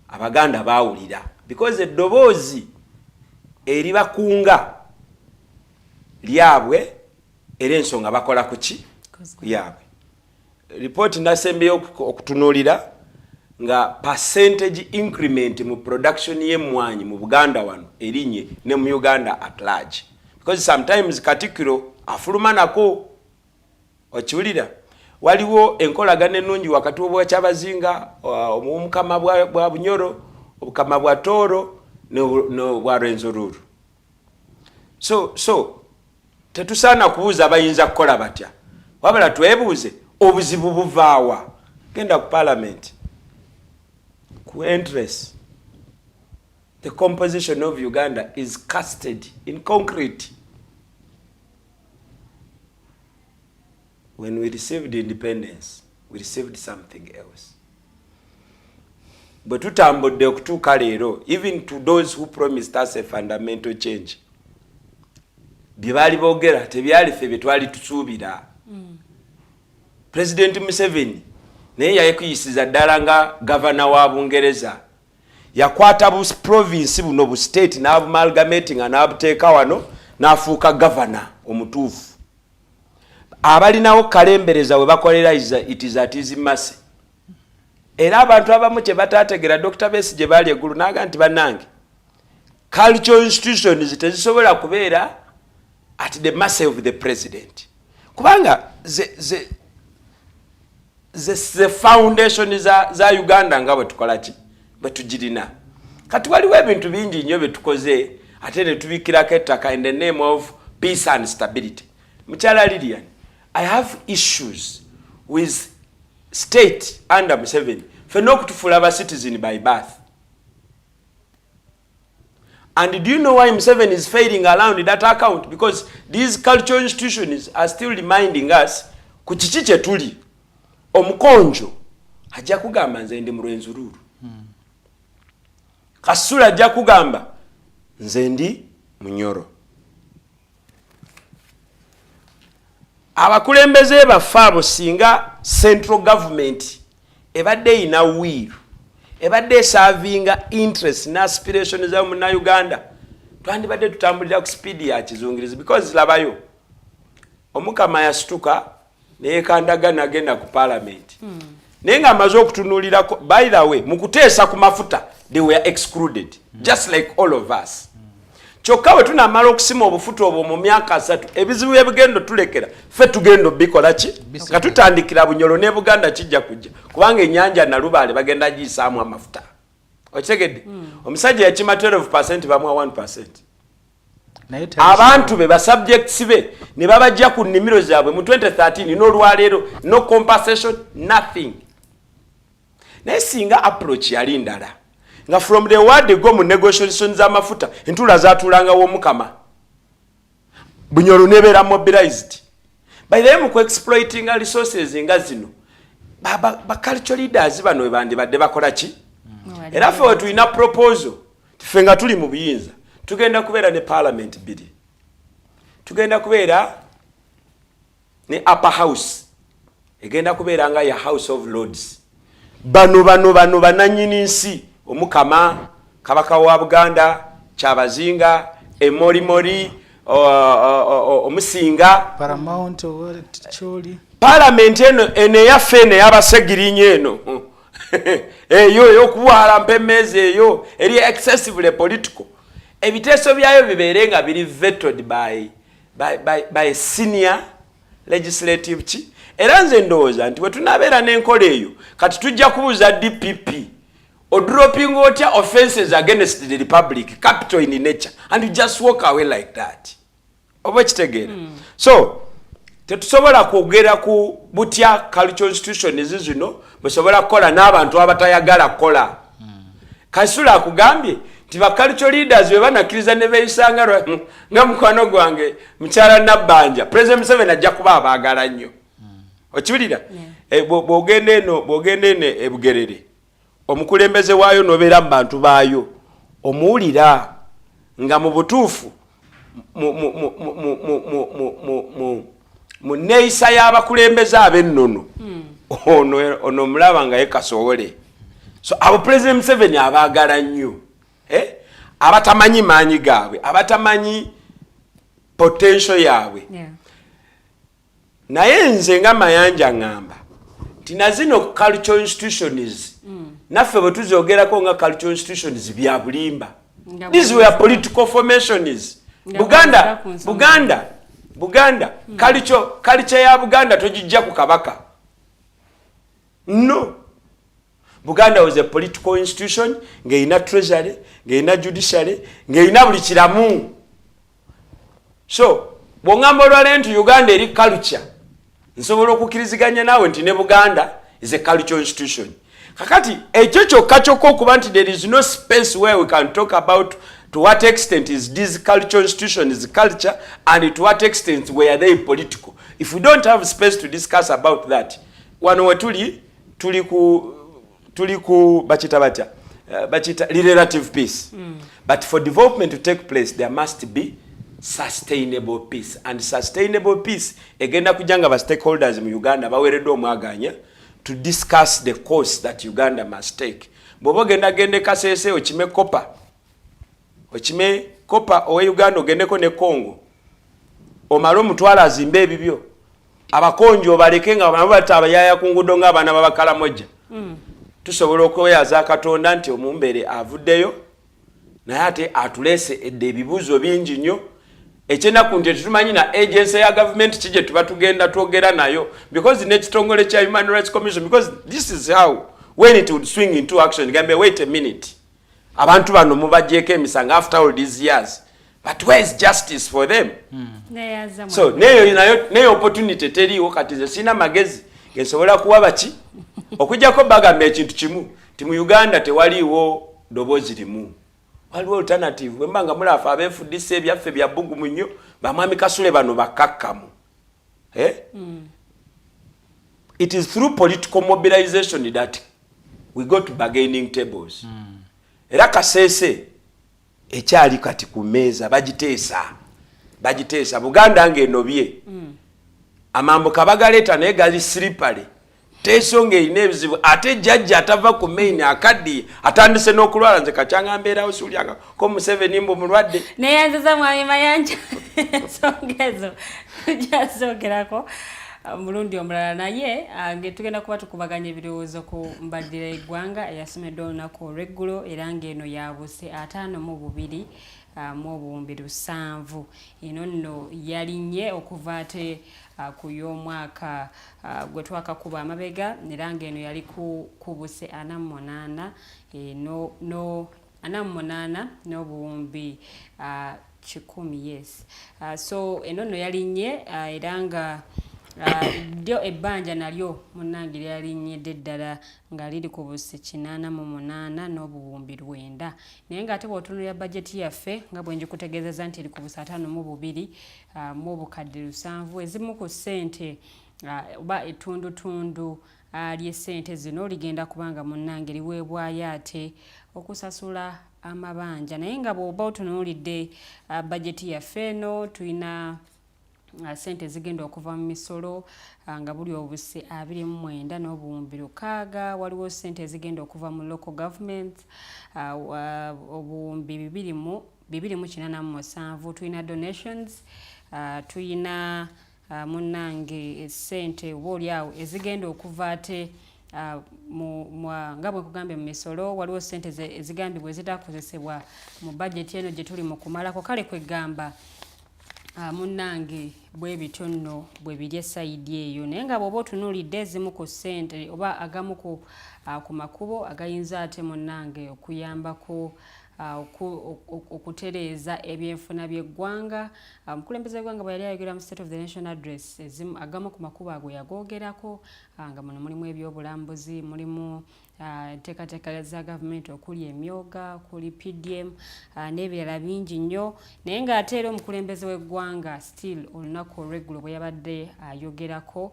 Abaganda baawulira, because eddoboozi eribakunga lyabwe era ensonga bakola kuki yabwe. Report nasembeyo okutunuulira nga percentage increment mu production y'emmwanyi mu Buganda wano erinye ne mu Uganda at large, because sometimes Katikkiro afuluma nako okiwulira. Waliwo enkolagana ennungi wakati w'Obwakyabazinga, omukama bwa Bunyoro, obukama bwa Tooro bwa Rwenzururu. So tetusaana kubuuza abayinza kukola batya, wabula twebuuze obuzibu buvaawa. Genda ku parliament ku interest. The composition of Uganda is casted in concrete. when we received independence, we received something else. But tutambudde okutuuka leero, even to those who promised us a fundamental change, bye baali boogera tebyali ffe bye twali tusuubira. President Museveni naye yayekuyisiza ddala nga gavana wa Bungereza, yakwata bu province buno bu state n'abumalgamating n'abuteeka wano n'afuuka gavana omutuufu. Abalinawo kalembereza we bakolera it is at his mercy. Era abantu abamu kye bataategera Dr. Besigye baali eggulu n'aga nti bannange cultural institutions tezisobola kubeera at the mercy of the president, kubanga the foundation za Uganda nga bwe tukola ki bwe tugirina. Kati waliwo ebintu bingi nnyo bye tukoze ate ne tubikirako ettaka in the name of peace and stability. Mukyala Lilian, I have issues with state under Museveni for not to full a citizen by birth. And do you know why Museveni is failing around that account? Because these cultural institutions are still reminding us kuchichi kye tuli. Omukonjo ajja kugamba nze ndi Mulwenzururu. Kasule ajja kugamba nze ndi Munyoro. Abakulembeze baffe abo singa central government ebadde ina wiru, ebadde servinga interest na aspiration za munnaUganda, twandibadde tutambulira ku speed ya kizungirizi, because labayo omukama yasituka neyekandaga agenda ku parliament. Naye nga amaze okutunuulira, by the way, mu kuteesa ku mafuta they were excluded, just like all of us. Kyokka bwe tunamala okusima obufuta obwo mu myaka 3, ebizibu ebigendo tulekera ffe tugendo bikola ki nga tutandikira Bunyoro ne Buganda kijja kujja, kubanga ennyanja Nalubaale bagenda giyisaamu amafuta. Okitegedde? Omusajja yakima 12% bamuwa 1%. Abantu be basubjects be ne babajja ku nnimiro zaabwe mu 2013 n'olwaleero no compensation, nothing. Naye singa approach yali ndala nga from the word go mu negotiations z'amafuta entula zaatulanga w'omukama, Bunyoro nebeera mobilized by them ku exploiting resources nga zino ba cultural leaders bano we bandibadde bakola ki. Era ffe we tulina proposal ffe nga tuli mu buyinza tugenda kubeera ne parliament biri, tugenda kubeera ne upper house egenda kubeera nga ya House of Lords. Bano bananyini nsi, omukama kabaka wa Buganda, Kyabazinga, Emorimori, omusinga paramount choli parliament eno yaffe eno y'abasegirinye eno eyo yokuwala mpemezi eyo eri excessively political. Ebiteeso byayo bibeere nga biri vetted by senior legislative chi. Era nze ndowooza nti bwe tunaabeera n'enkola eyo kati tujja kubuuza DPP or dropping otya offenses against the republic, capital in nature, and you just walk away like that. Oba kitegeera. So tetusobola kwogera ku butya cultural institutions zino busobola kukola n'abantu abatayagala kukola. Kasule akugambye nti ba cultural leaders bwe banakkiriza ne beeyisanga nga mukwano gwange mukyala Nabbanja, President Museveni ajja kuba abaagala nnyo. Okiwulira? Bw'ogenda eno ebugerere omukulembeze waayo nobeera mu bantu baayo omuwulira nga mu butuufu mu neeyisa y'abakulembeze ab'ennono ono mulaba nga ye kasoole. So abo President Museveni abaagala nnyo, abatamanyi maanyi gaabwe, abatamanyi potential yaabwe. Naye nze nga Mayanja ngamba nti na zino cultural institutions naffe bwe tuzoogerako nga cultural institutions bya bulimba. These were political formations. Buganda culture ya Buganda togijja ku kabaka. No. Buganda was a political institution, ng'erina treasury, ng'erina judiciary, ng'erina buli kiramu. So bw'ongamba olwaleero nti Uganda eri culture, nsobola okukkiriziganya naawe nti ne Buganda is a cultural institution. Kakati ekyo kyokka kyokka okuba nti there is no space where we can talk about to what extent is this cultural institution is culture and to what extent were they political. If we don't have space to discuss about that, wano wetuli tuli ku bachita relative peace. But for development to take place, there must be sustainable peace. And sustainable peace, egenda kujanga ba stakeholders mu Uganda baweredde omwaganya to discuss the course that Uganda must take. Bobo gende kasese ochime kopa owe Uganda ogendeko ne Congo. Omalo mutwala azimbe ebibyo. Abakonjo baleke nga bata abayaya ku ngudo ng'abaana babakala moja. Tusobola okweyaza Katonda nti omumbere avuddeyo naye ate atulese edde ebibuzo bingi nnyo ekyenaku nti tetumanyi na agency ya government kije tuba tugenda twogera nayo because n'ekitongole kya Human Rights Commission, because this is how when it would swing into action. Gambe, wait a minute, abantu bano mubagyeko emisanga after all these years, but where is justice for them? So neyo opportunity teriiwo kati ze sina magezi gensobola kuwa baki okujjako bagamba ekintu kimu ti mu Uganda tewaliiwo ddoboozi limu, waliwo alternative. Bwembanga mulafa abeefudisa ebyaffe bya bbugumu nnyo bamwami Kasule bano bakakkamu. It is through political mobilization that we go to bargaining tables. Era Kasese ekyali kati ku mmeeza bagiteesa Buganda ng'enobye amambo kabagaleeta naye gali siripale tesonga erina ebizibu ate jjajja atava ku main akaddi atandise n'okulwala. Nze kakyanga mbeerawo suulyanga ko Museveni mbu mulwadde neyanziza mwami Mayanja ensonga ezo tujasoogerako mulundi omulala naye tugenda kuba tukubaganya ebirowoozo ku mbalirira eggwanga eyasomedde olunaku olweggulo era ng'eno yabuse 52 mu obuwumbi 7. Eno nno yalinnye okuva ate ku y'omwaka gwe twakakuba amabega era ng'eno yali kubuse 48 n'obuwumbi 10. Yes. So eno nno yalinnye era nga ddyo ebbanja nalyo munnange lyalinnye ddala nga liri ku buse 88 n'obuwumbi 9. Naye ng'ate bw'otunuulira bajeti yaffe nga bwe njikutegeezeza nti eri ku buse 52 mu obukadde 7. Ezimu ku ssente oba ettundutundu ly'essente zino ligenda kubanga munnange liweebwayo ate okusasula amabanja. Naye nga bw'oba otunuulidde bajeti yaffe eno tulina sente zigenda okuva mu misolo nga buli obuse 29 n'obuwumbi 6. Waliwo sente zigenda okuva mu local government obuwumbi 247. Tulina donations, tulina munnange sente obaoliawo ezigenda okuva ate nga bwe kugambye mu misolo. Waliwo sente ezigambibwa ezitakozesebwa mu budget eno gye tuli mu kumalako. Kale kwegamba munnange bwe bityo nno bwe biri esayidi eyo. Naye nga bw'oba otunuulidde ezimu ku ssente oba agamu ku makubo agayinza ate munnange okuyambako okutereeza ebyenfuna by'eggwanga. Omukulembeze w'eggwanga bwe yali ayogera mu State of the Nation Address, agamu ku makubo ago yagoogerako nga muno mulimu ebyobulambuzi, mulimu enteekateeka za gavumenti okuli emyoga, okuli PDM n'ebirala bingi nnyo. Naye ng'ate era omukulembeze w'eggwanga still olunaku olweggulo bwe yabadde ayogerako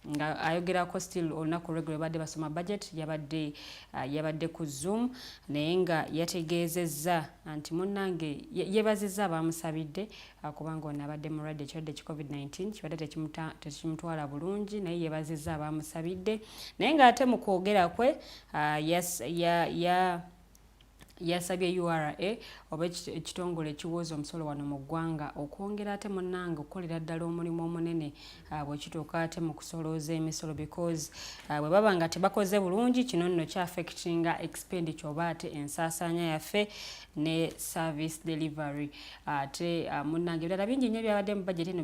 nga ayogerako still olunaku olweggulo badde basoma budget yabadde ku Zoom. Naye nga yategeezezza nti munnange yeebazizza abamusabidde kubanga ono abadde mulwadde ekirwadde ki COVID-19 kibadde tekimutwala bulungi, naye yeebazizza abamusabidde. Naye ng'ate mu kwogera kwe yasabye URA oba ekitongole ekiwooza omusolo wano mu ggwanga okwongera ate munnange okukolera ddala omulimu omunene bwe kituuka ate mu kusolooza emisolo, because bwe baba nga tebakoze bulungi kino nno kyaffectinga expenditure oba ate ensaasaanya yaffe ne service delivery. Ate munnange ebirala bingi nnyo byabadde mu budget eno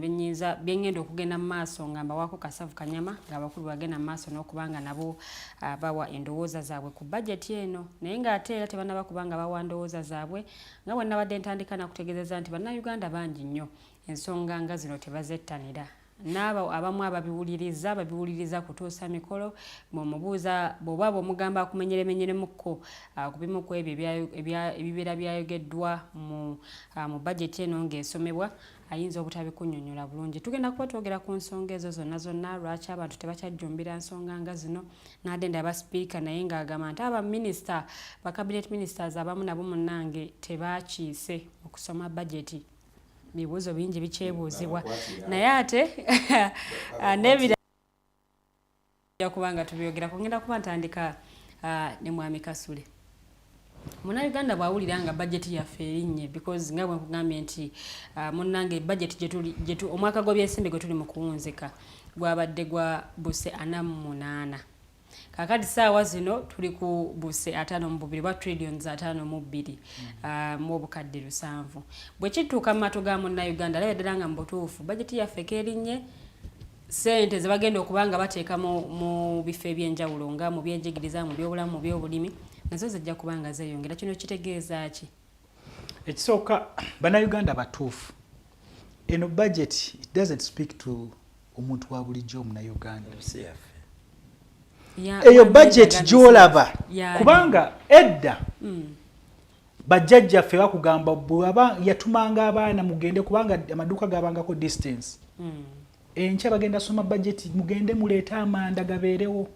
byengenda okugenda mu maaso nga mbawaako Kasavu Kanyama ng'abakulu bagenda mu maaso n'okubanga nabo bawa endowooza zaabwe ku budget eno. Naye ng'ate era tebannaba kubanga bawa ndowooza zaabwe nga bwe nabadde ntandika nakutegeezeza nti bannaUganda bangi nnyo ensonga nga zino tebazettanira. n'abo abamu ababiwuliriza kutuusa mikolo bw'omubuuza bw'oba bw'omugamba akumenyeremenyeremuko ku bimu ku ebyo ebibeera byayogeddwa mu bajeti eno ng'esomebwa ayinza obutabikunnyonnyola bulungi. Tugenda kuba twogera ku nsonga ezo zonna lwaki abantu tebakyajjumbira nsonga nga zino n'adde abasipiika naye ng'agamba nti abaminisita bakabinet ministers abamu nabo munnange tebakiise okusoma bajeti. Bibuuzo bingi bikyebuuzibwa naye ate n'ebirala kubanga tubyogera kugenda kuba ntandika ne mwami Kasule. Munnayuganda bw'awulira nga bajeti yaffe erinnye because nga bwe nkugambye nti munnange bajeti gyetu omwaka gw'ebyensimbi gwe tuli mu kuwunzika gwabadde gwa buse 48. Kakati saawa zino tuli ku buse 52 bwa trillions 52 mu obukadde 7. Bwe kituuka mu matu ga munnayuganda alabye ddala nga mu butuufu bajeti yaffe keerinnye. Sente ze bagenda okubanga bateeka mu bifo ebyenjawulo nga mu byenjigiriza, mu byobulamu, mu byobulimi nazo zijja kubanga zeeyongera. Kino kitegeeza ki? Ekisooka bannayuganda batuufu. Eno budget it doesn't speak to omuntu wa bulijjo omunnayuganda. Eyo budget gy'olaba kubanga edda bajjajjaffe bakugamba bw'aba yatumanga abaana mugende kubanga amaduuka gabangako distance. Enkya bagenda soma budget mugende muleeta amanda gabeerewo.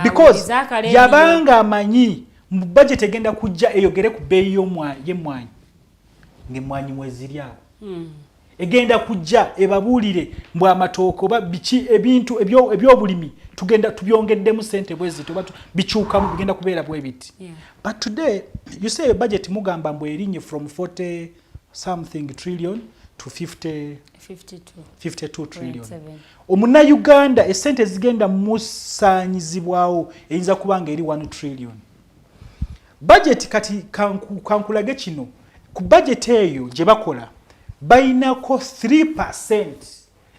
Because yabanga amanyi mu budget egenda kujja eyogere ku bbeeyi y'emmwanyi ng'emmwanyi mweziri awo. Egenda kujja ebabuulire mbw amatooke oba biki ebintu ebyobulimi tugenda tubyongeddemu ssente bwezito oba bikyukamu bigenda kubeera bwe biti. But today you say a budget mugamba mbw erinye from 40 something trillion to 52 trillion. Omunnayuganda essente zigenda musaanyizibwawo eyinza kubanga eri 1 trillion. Budget kati kankulage kino ku budget eyo gye bakola bainako 3%.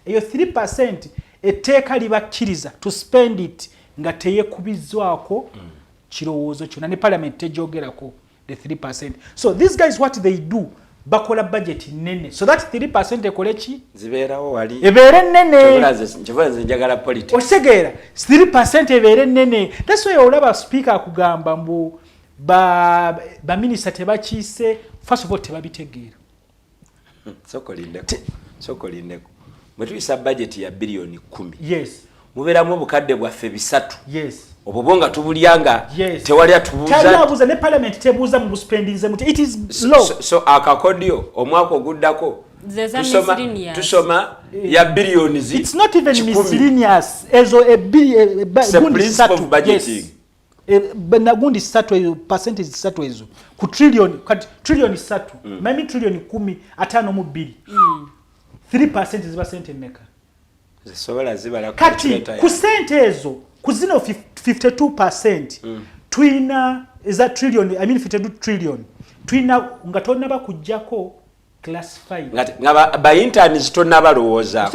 Eyo 3% etteeka libakkiriza to spend it nga teyekubizwako kirowoozo kyonna ne parliament tejoogerako the 3%. So these guys what they do bakola budget nene so that 3% ekole ki zibeerawo wali ebeere nene kivanze njagala politics osegeera 3% ebeere nene. That's why olaba speaker akugamba mbu ba minister tebakiise first of all tebabitegeera. Sokolindeko mwetuyisa budget ya bilioni 10. Yes. Mubeeramu obukadde bwaffe 3. Yes. Obubonga tubulyanga tewali atubuuza. Taliabuuza ne parliament tebuuza mu buspendinze muti it is law. So akakodio omwaka oguddako tusoma ya bilioni zi. It's not even miscellaneous ezo gundi satu budgeting. Benagundi satu ezo percentage satu ezo ku trillion satu mimi trillion 15 mu 2 3% ziba sente meka zisobola zibala kati ku sente ezo ku zino 52% twina eza trillion 52 trillion twina nga tonna bakujjako classified nga ba interns tonna balowooza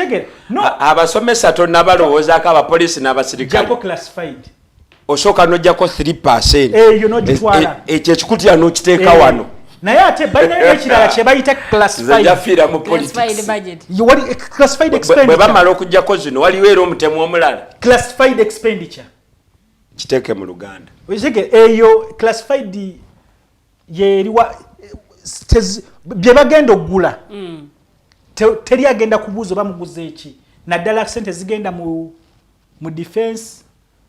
abasomesa tonna balowooza ka aba police n'abasirikale jako classified osooka nojjako 3%. Eyo nogitwala ekyo ekikutya n'okiteeka wano naye ate balina ekirala kye bayita classified budget. Classified expenditure bwe bamala okujjako zino waliwo era omutemu omulala classified expenditure kiteeke mu Luganda. Ozege eyo classified yeriwa bye bagenda okugula teri agenda kubuuza bamuguza eki naddala sente zigenda mu defense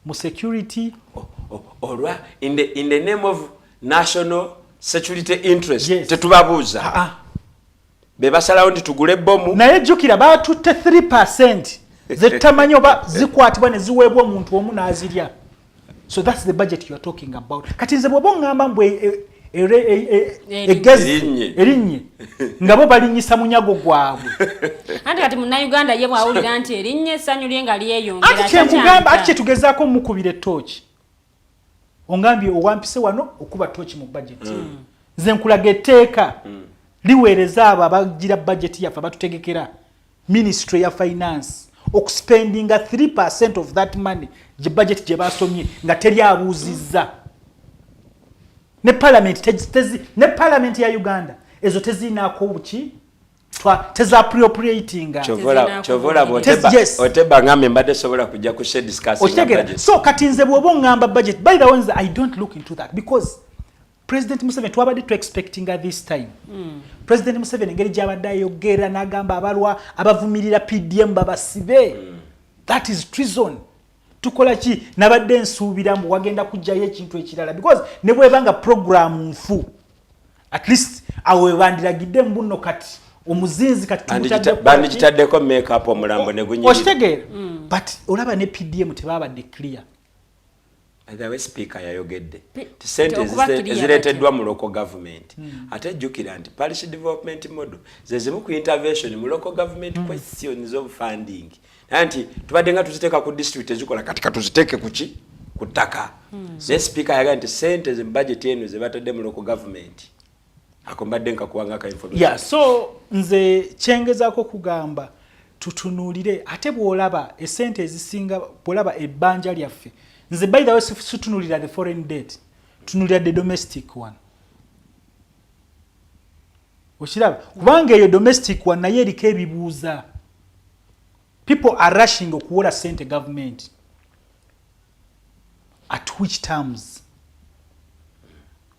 mu security olwa in the name of national security interest. Yes. Tetubabuuza be basalawo nti tugule bomu naye jjukira batutte 3% zetamanyi oba zikwatibwa ne ziweebwa omuntu omu n'azirya. So that's the budget you are talking about. Kati nze bw'oba ngamba mbwe erinye nga bo balinyisa munyago gwabwe. Ate kati munnayuganda ye bw'awulira nti erinye essanyu lye nga lyeyongera. Ati kye tugezaako mukubira ettooki. Ongambye owampise wano okuba ttooki mu budget. Nze nkulaga etteeka liweereza abo abagira budget yaffe abatutegekera ministry ya finance okuspendinga 3% of that money gye budget gye basomye nga teri abuuzizza. Ne parliament ya Uganda ezo tezinaako buki appropriating chovola oteba ngambe mbadde sobola kujja ku share discussing budget. So kati nze bwobo ngamba budget, by the way I don't look into that because President Museveni twabadde to expecting at this time. President Museveni engeri gyabadde ayogera n'agamba abalwa abavumirira PDM babasibe. That is treason. Tukola ki nabadde nsuubira mbu wagenda kujjayo ekintu ekirala because ne bwebanga program nfu at least awe bandiragidde mbuno kati omuzinzi kati bandikitaddeko make up omulambo ne gunyiri. Ostegera but olaba ne PDM tebabadde clear. The speaker yayogedde sente ezireeteddwa mu local government ate jjukira nti parish development model zezimu ku intervention mu local government questions of funding anti tubadde nga tuziteeka ku district ezikola katika tuziteeke kuki ku ttaka. Ne speaker yaga nti sente ze budget eno ze batadde mu local government akombadde nkakuwanga ka information. So nze kyengezaako kugamba tutunuulire ate bw'olaba esente ezisinga bw'olaba ebbanja lyaffe nze by the way situnulira the foreign debt tunulira the domestic one. Okiraba kubanga eyo domestic one naye eriko ebibuuza. People are rushing okuwola sente government at which terms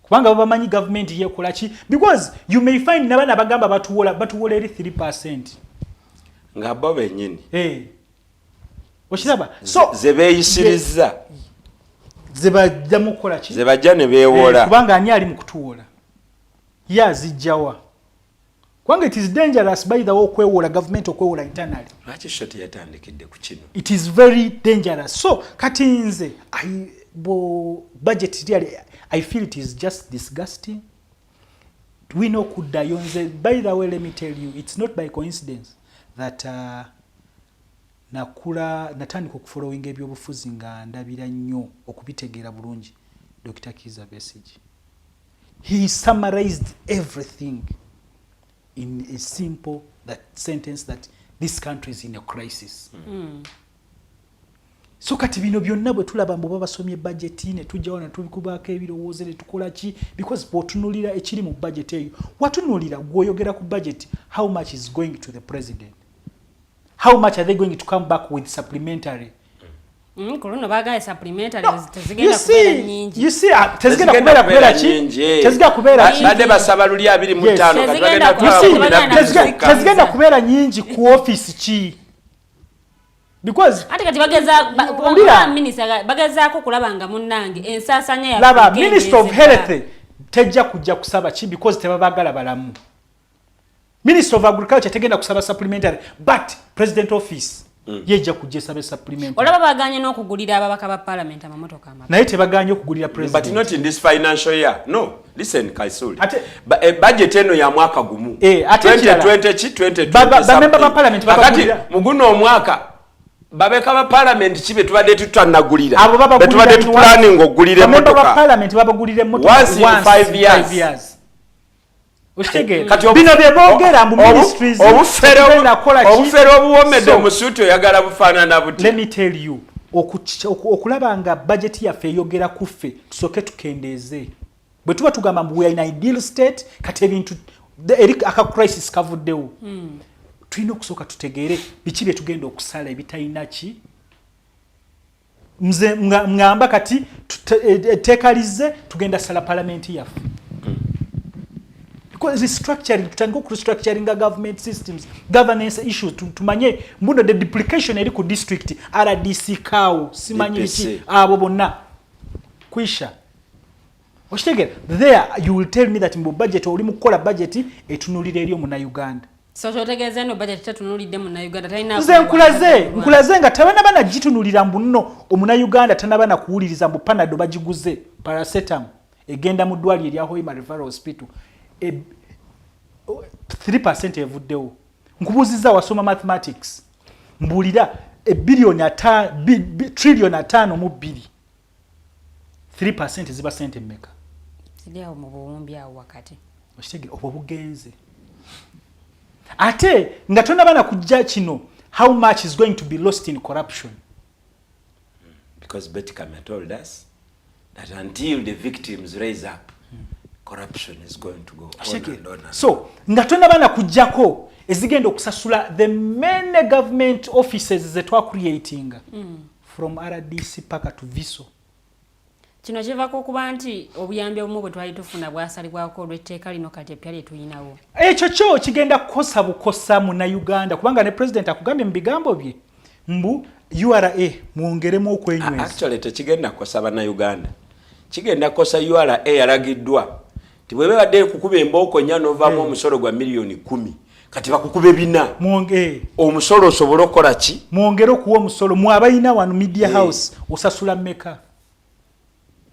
kubanga bamanyi government yekola ki because you may find nabana bagamba batuwola eri 3% nga bo benyini okiraba so zebeyisiriza zebajja mukola ki zebajja ne beewola kubanga ani ali mu kutuwola yazijjawa kubanga it is dangerous by the way okwewola government okwewola internally. Lwaki shoti yatandikidde ku kino? It is very dangerous. So kati nze budget really I feel it is just disgusting. We know kuddayo nze by the way let me tell you it's not by coincidence that nakula natandika okufollowing ebyobufuzi nga ndabira nnyo okubitegeera bulungi Dr. Kizza Besigye. He summarized everything in a simple sentence that this country is in a crisis. So kati bino byonna bwe tulaba mbu babasomye budget ne tujjawo ne tubikubaako ebirowoozo ne tukola ki because bw'otunuulira ekiri mu budget eyo watunuulira gw'oyogera ku budget how much is going to the president, how much are they going to come back with supplementary. Kuruno bagaye supplementary tezigenda kubeera nyingi. You see tezigenda kubeera ki tezigenda kubeera ki bade basaba luli 25 tezigenda kubeera nyingi ku office ki because ate kati bageza minister bagezaako kulabanga munnange ensasanya ya laba Minister of Health tejja kujja kusaba ki because tebabagala balamu. Minister of Agriculture tegenda kusaba supplementary but President Office yejja kujja saba supplementary. Olaba baganye n'okugulira ababaka ba parliament amamotoka amapya. Naye tebaganye okugulira president. But not in this financial year. No, listen Kasule. Budget eno ya mwaka gumu. 2020 chi 2020. Bamemba ba parliament bakagulira. Muguno omwaka babeka ba parliament chibe tubadde tutanagulira. Abo baba tubadde planning ogulire motoka. Bamemba ba parliament babagulire motoka once in 5 years. Kati bino byebogera mu ministries obufere obuwomedde omusuuti oyagala bufaanana buti. Let me tell you okulaba nga budget yaffe eyogera kuffe tusooke tukendeeze bwe tuba tugamba mbu we are in ideal state kati ebintu aka crisis kavuddewo tulina okusooka tutegeere biki bye tugenda okusala ebitalina ki nze ngamba kati teekalize tugenda sala palamenti yaffe because restructuring tutandika ku restructuring government systems governance issues tumanye mbuno the duplication eri ku district RDC kawo simanyi biki abo bonna kwisha oshitegera there you will tell me that mbo budget oli mukola budget etunulira eri mu Uganda. So chotegeze no budget tetunulidde mu Uganda talina nze nkulaze nga tabana bana gitunulira mbu nno omu Uganda tanabana kuwuliriza mbu panado bagiguze paracetamol egenda mu ddwali erya Hoima Referral Hospital 3% evuddewo. Nkubuuziza wasoma mathematics mbulira trillion 5 3% ziba sente mmeka siliawo mu buwumbi awo wakati okitegere obwo bugenze ate nga tonabana kujja kino how much is going to be lost in corruption because Betty Kame told us that until the victims raise up corruption is going to go on and on. So nga tonabana kujjako ezigenda okusasula the main government offices ze twa creating from RDC paka to Viso. Kino kivako kuba nti obuyambi obumu bwe twali tufuna bwasalibwako olw'etteeka lino kati epya lye tulinawo. Ekyo kyo kigenda kukosa bukosa munnaUganda kubanga ne president akugambye mu bigambo bye mbu URA mwongeremu okwenyweza. Actually tekigenda kukosa bannaUganda. Kigenda kukosa URA yalagiddwa ti bwe badde kukuba embooko nnya novaamu omusolo gwa milioni 10 kati bakukube bina omusolo osobola okukola ki mwongere okuwa omusolo mwabayina wano media house osasula mmeka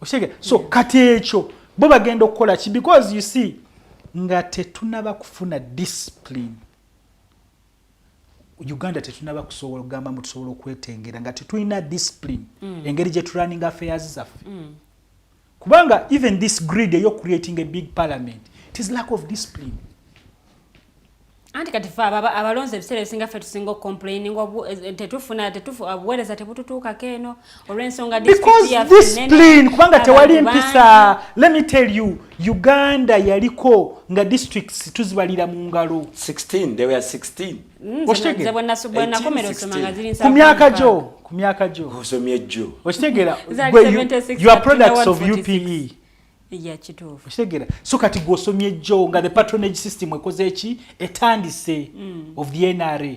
oshege so kati ekyo bo bagenda okukola ki because you see nga tetunaba kufuna discipline Uganda tetunaba kusobola okugamba mu tusobola okwetengera nga tetulina discipline engeri gye turunning affairs zaffe kubanga even this greed you're creating a big parliament it is lack of discipline. Anti kati fa abalonze ebisere singa fe tusingo complaining tetufuna abuwereza tebututuuka keno olw'ensonga discipline kubanga tewali empisa. Let me tell you Uganda yaliko nga districts tuzibalira mu ngalo 16 they were 16 kumyaka jo osomye jo oshitegera you are products of UPE kituufu oshitegera so kati gwosomye jo nga the patronage system ekoze eki etandise of the NRA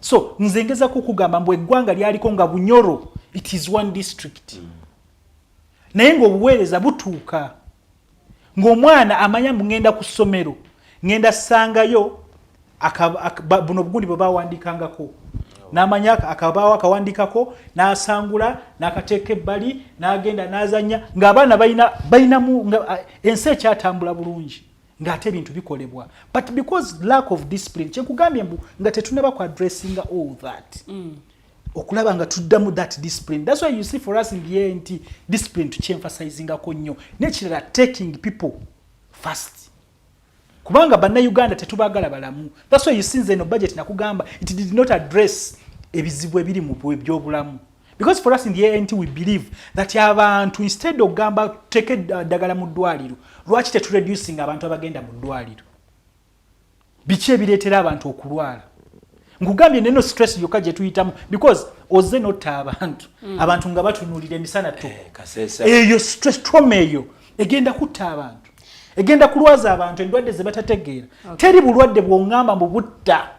so nzengeza kukugamba mbwe eggwanga lyaliko nga Bunyoro it is one district naye ng'obuweereza butuuka ng'omwana amanya ngenda ku ssomero ngenda sangayo buno bugundi bwe bawandikangako n'amanya akabawo akawandikako n'asangula n'akateeka ebbali n'agenda n'azanya ng'abaana bayinamu ensi ekyatambula bulungi ng'ate ebintu bikolebwa but because lack of discipline kyekugambye mbu nga tetunaba ku addressinga all that okulaba nga tuddamu that discipline. That's why you see for us in the ANT discipline tukyemphasizingako nnyo n'ekirala taking people first kubanga bannaUganda tetubagala balamu. That's why you see zeno budget nakugamba it did not address ebizibu ebiri mu byobulamu because for us in the ANT we believe that abantu instead of gamba take dagala mu ddwaliro lwaki tetureducing abantu abagenda mu ddwaliro biki ebireetera abantu okulwala nkugambye neno stress yokka gye tuyitamu because oze notta abantu nga batunulira emisana to eyo stress trauma eyo egenda kutta abantu egenda kulwaza abantu endwadde ze batategeera teri bulwadde bw'ongamba mu butta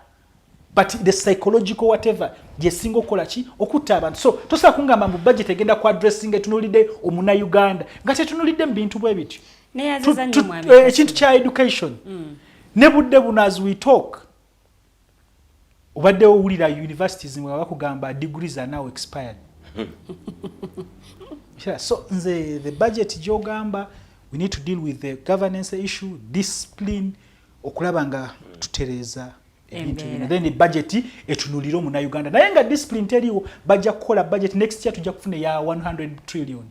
but the psychological whatever yesingo kola ki okutta abantu so tosa kungamba mu budget egenda ku addressing etunulide omunnaUganda nga tetunulidde mu bintu bwe bityo ekintu kya education ne budde buno as we talk obadde owulira universities mwe bakugamba degrees are now expired so the budget gyogamba we need to deal with the governance issue discipline okulaba nga tutereza ebintu bino then the budget etunulira omunnaUganda naye nga discipline teriwo bajja kukola budget next year tujja kufuna ya 100 trillion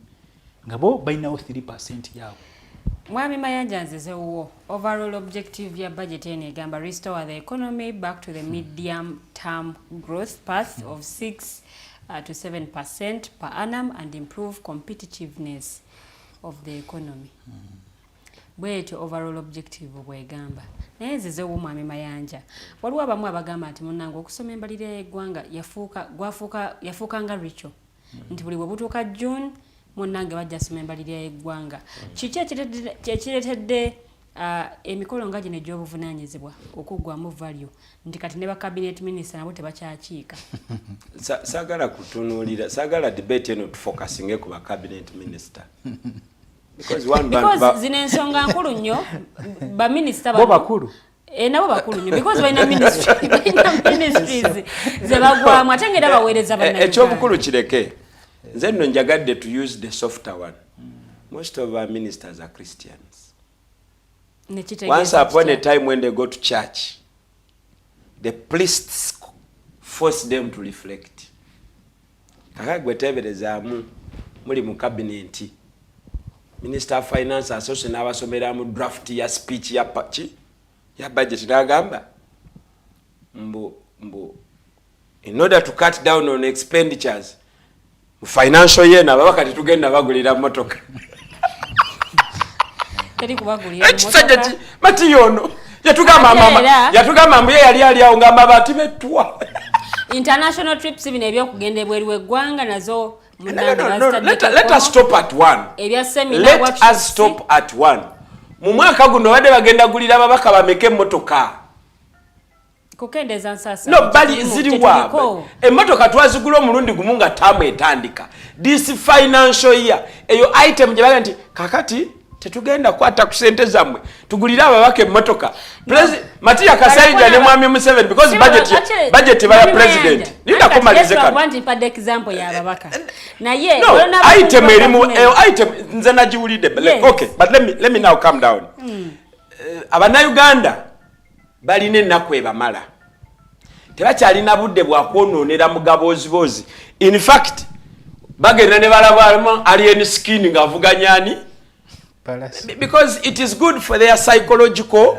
ngabo bayinawo 3% yawo. Mwami Mayanja nzezewo overall objective ya budget ene egamba restore the economy back to the medium term growth path of 6 to 7% per annum and improve competitiveness of the economy. Bwetyo overall objective bwegamba naye nzezewo Mwami Mayanja waliwo abamu abagamba nti munnange okusoma embalirira y'eggwanga yafuuka nga ritual nti buli bwe butuuka June munnange bajja soma embalirira y'eggwanga kiki ekireetedde emikolo nga gino egy'obuvunaanyizibwa okuggwamu value nti kati ne ba cabinet minister nabo tebakyakiika saagala kutunuulira saagala debate eno tufokasinge ku ba cabinet minister because zino ensonga nkulu nnyo baminisita bo bakulu nabo bakulu nnyo because balina ministries ze bagwamu ate ngera baweereza bannayuganda ekyobukulu kireke nze nno njagadde to use the softer one most of our ministers are Christians. Once upon a time when they go to church the priests force them to reflect kakagwe teberezaamu muli mu cabinet Minister of Finance association n'abasomera mu draft ya speech ya budget n'agamba mbu in order to cut down on expenditures financial year nababaka tetugenda bagulira motoka teri kubagulira motoka mati yono yatugamba mbuye yali awo ngamba bati betwa international trips bino ebyokugenda ebweru w'eggwanga nazo let us stop at one. Let us stop at one. Mu mwaka guno wadde bagenda gulira ababaka bameke emmotoka. Kukendeza nsasa. No, bali ziriwa. Emmotoka twazigula omulundi gumu nga tamu etandika. This financial year eyo item gye baga nti kakati tetugenda kwata ku sente zammwe tugulira ababaka emmotoka. Matiya Kasaija ne mwami Museveni because budget baya president. Ninda kumalize kati. I want to pad example ya ababaka. Na ye item erimu item nze nagiwulidde. Okay, but let me now calm down. Abanna-Uganda balina ennaku ebamala. Tebakyalina budde bwa kwonoonera mugabozibozi. In fact, bagenda ne balaba alien skin ng'avuganyani. Because it is good for their psychological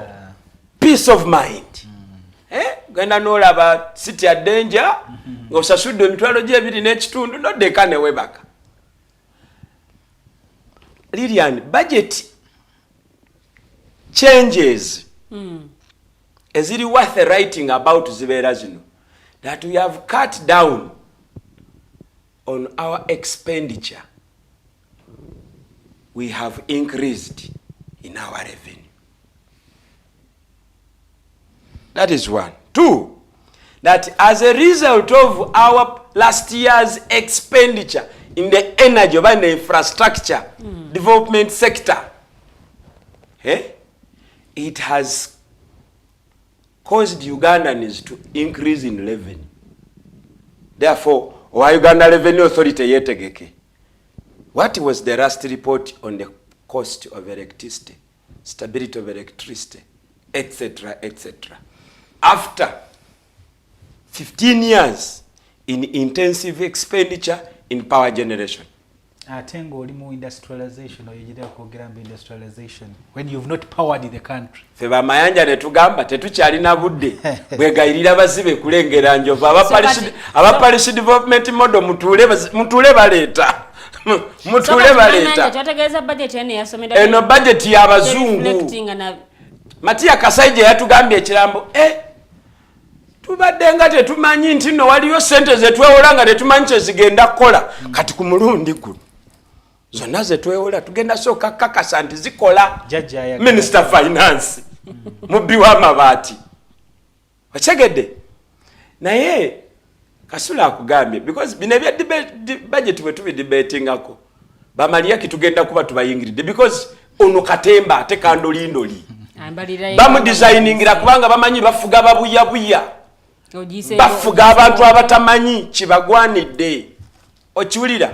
peace of mind. Genda n'olaba city ya danger ng'osasudde emitwalo gy'ebiri n'ekitundu n'oddeeka ne webaka. Lilian, budget changes. Is it worth writing about zibeera zino that we have cut down on our expenditure, we have increased in our revenue. That is one. Two, that as a result of our last year's expenditure in the energy and the infrastructure development sector, it has caused Ugandans to increase in revenue. Therefore, Uganda Revenue Authority yetegeke. What was the last report on the cost of electricity, stability of electricity, etc., etc.? After 15 years in intensive expenditure in power generation. Atengo olimu industrialization oyegera kwogera mbi industrialization when you've not powered the country. Feba mayanja ne tugamba tetukyalina budde bwegayirira bazibe kulengera njovu Parish development model mutule baleta mutule baleta twategeeza budget ene yasomera eno budget y'abazungu. Matiya Kasaija yatugambye ekirambo tubadde nga tetumanyi nti no waliyo sente zetwewola nga tetumanyi kyezigenda kukola kati ku mulundi guno zonna zetwewola tugenda sooka kakasa nti zikola. Minister Finance mubbi w'amabaati okyegedde naye Kasule akugambye because bino ebya budget bwe tubidebatingako bamaliyaki tugenda kuba tubayingiridde because ono katemba ate kandolindoli bamudesigningira kubanga bamanyi bafuga babuyabuya bafuga abantu abatamanyi kibagwanidde. Okiwulira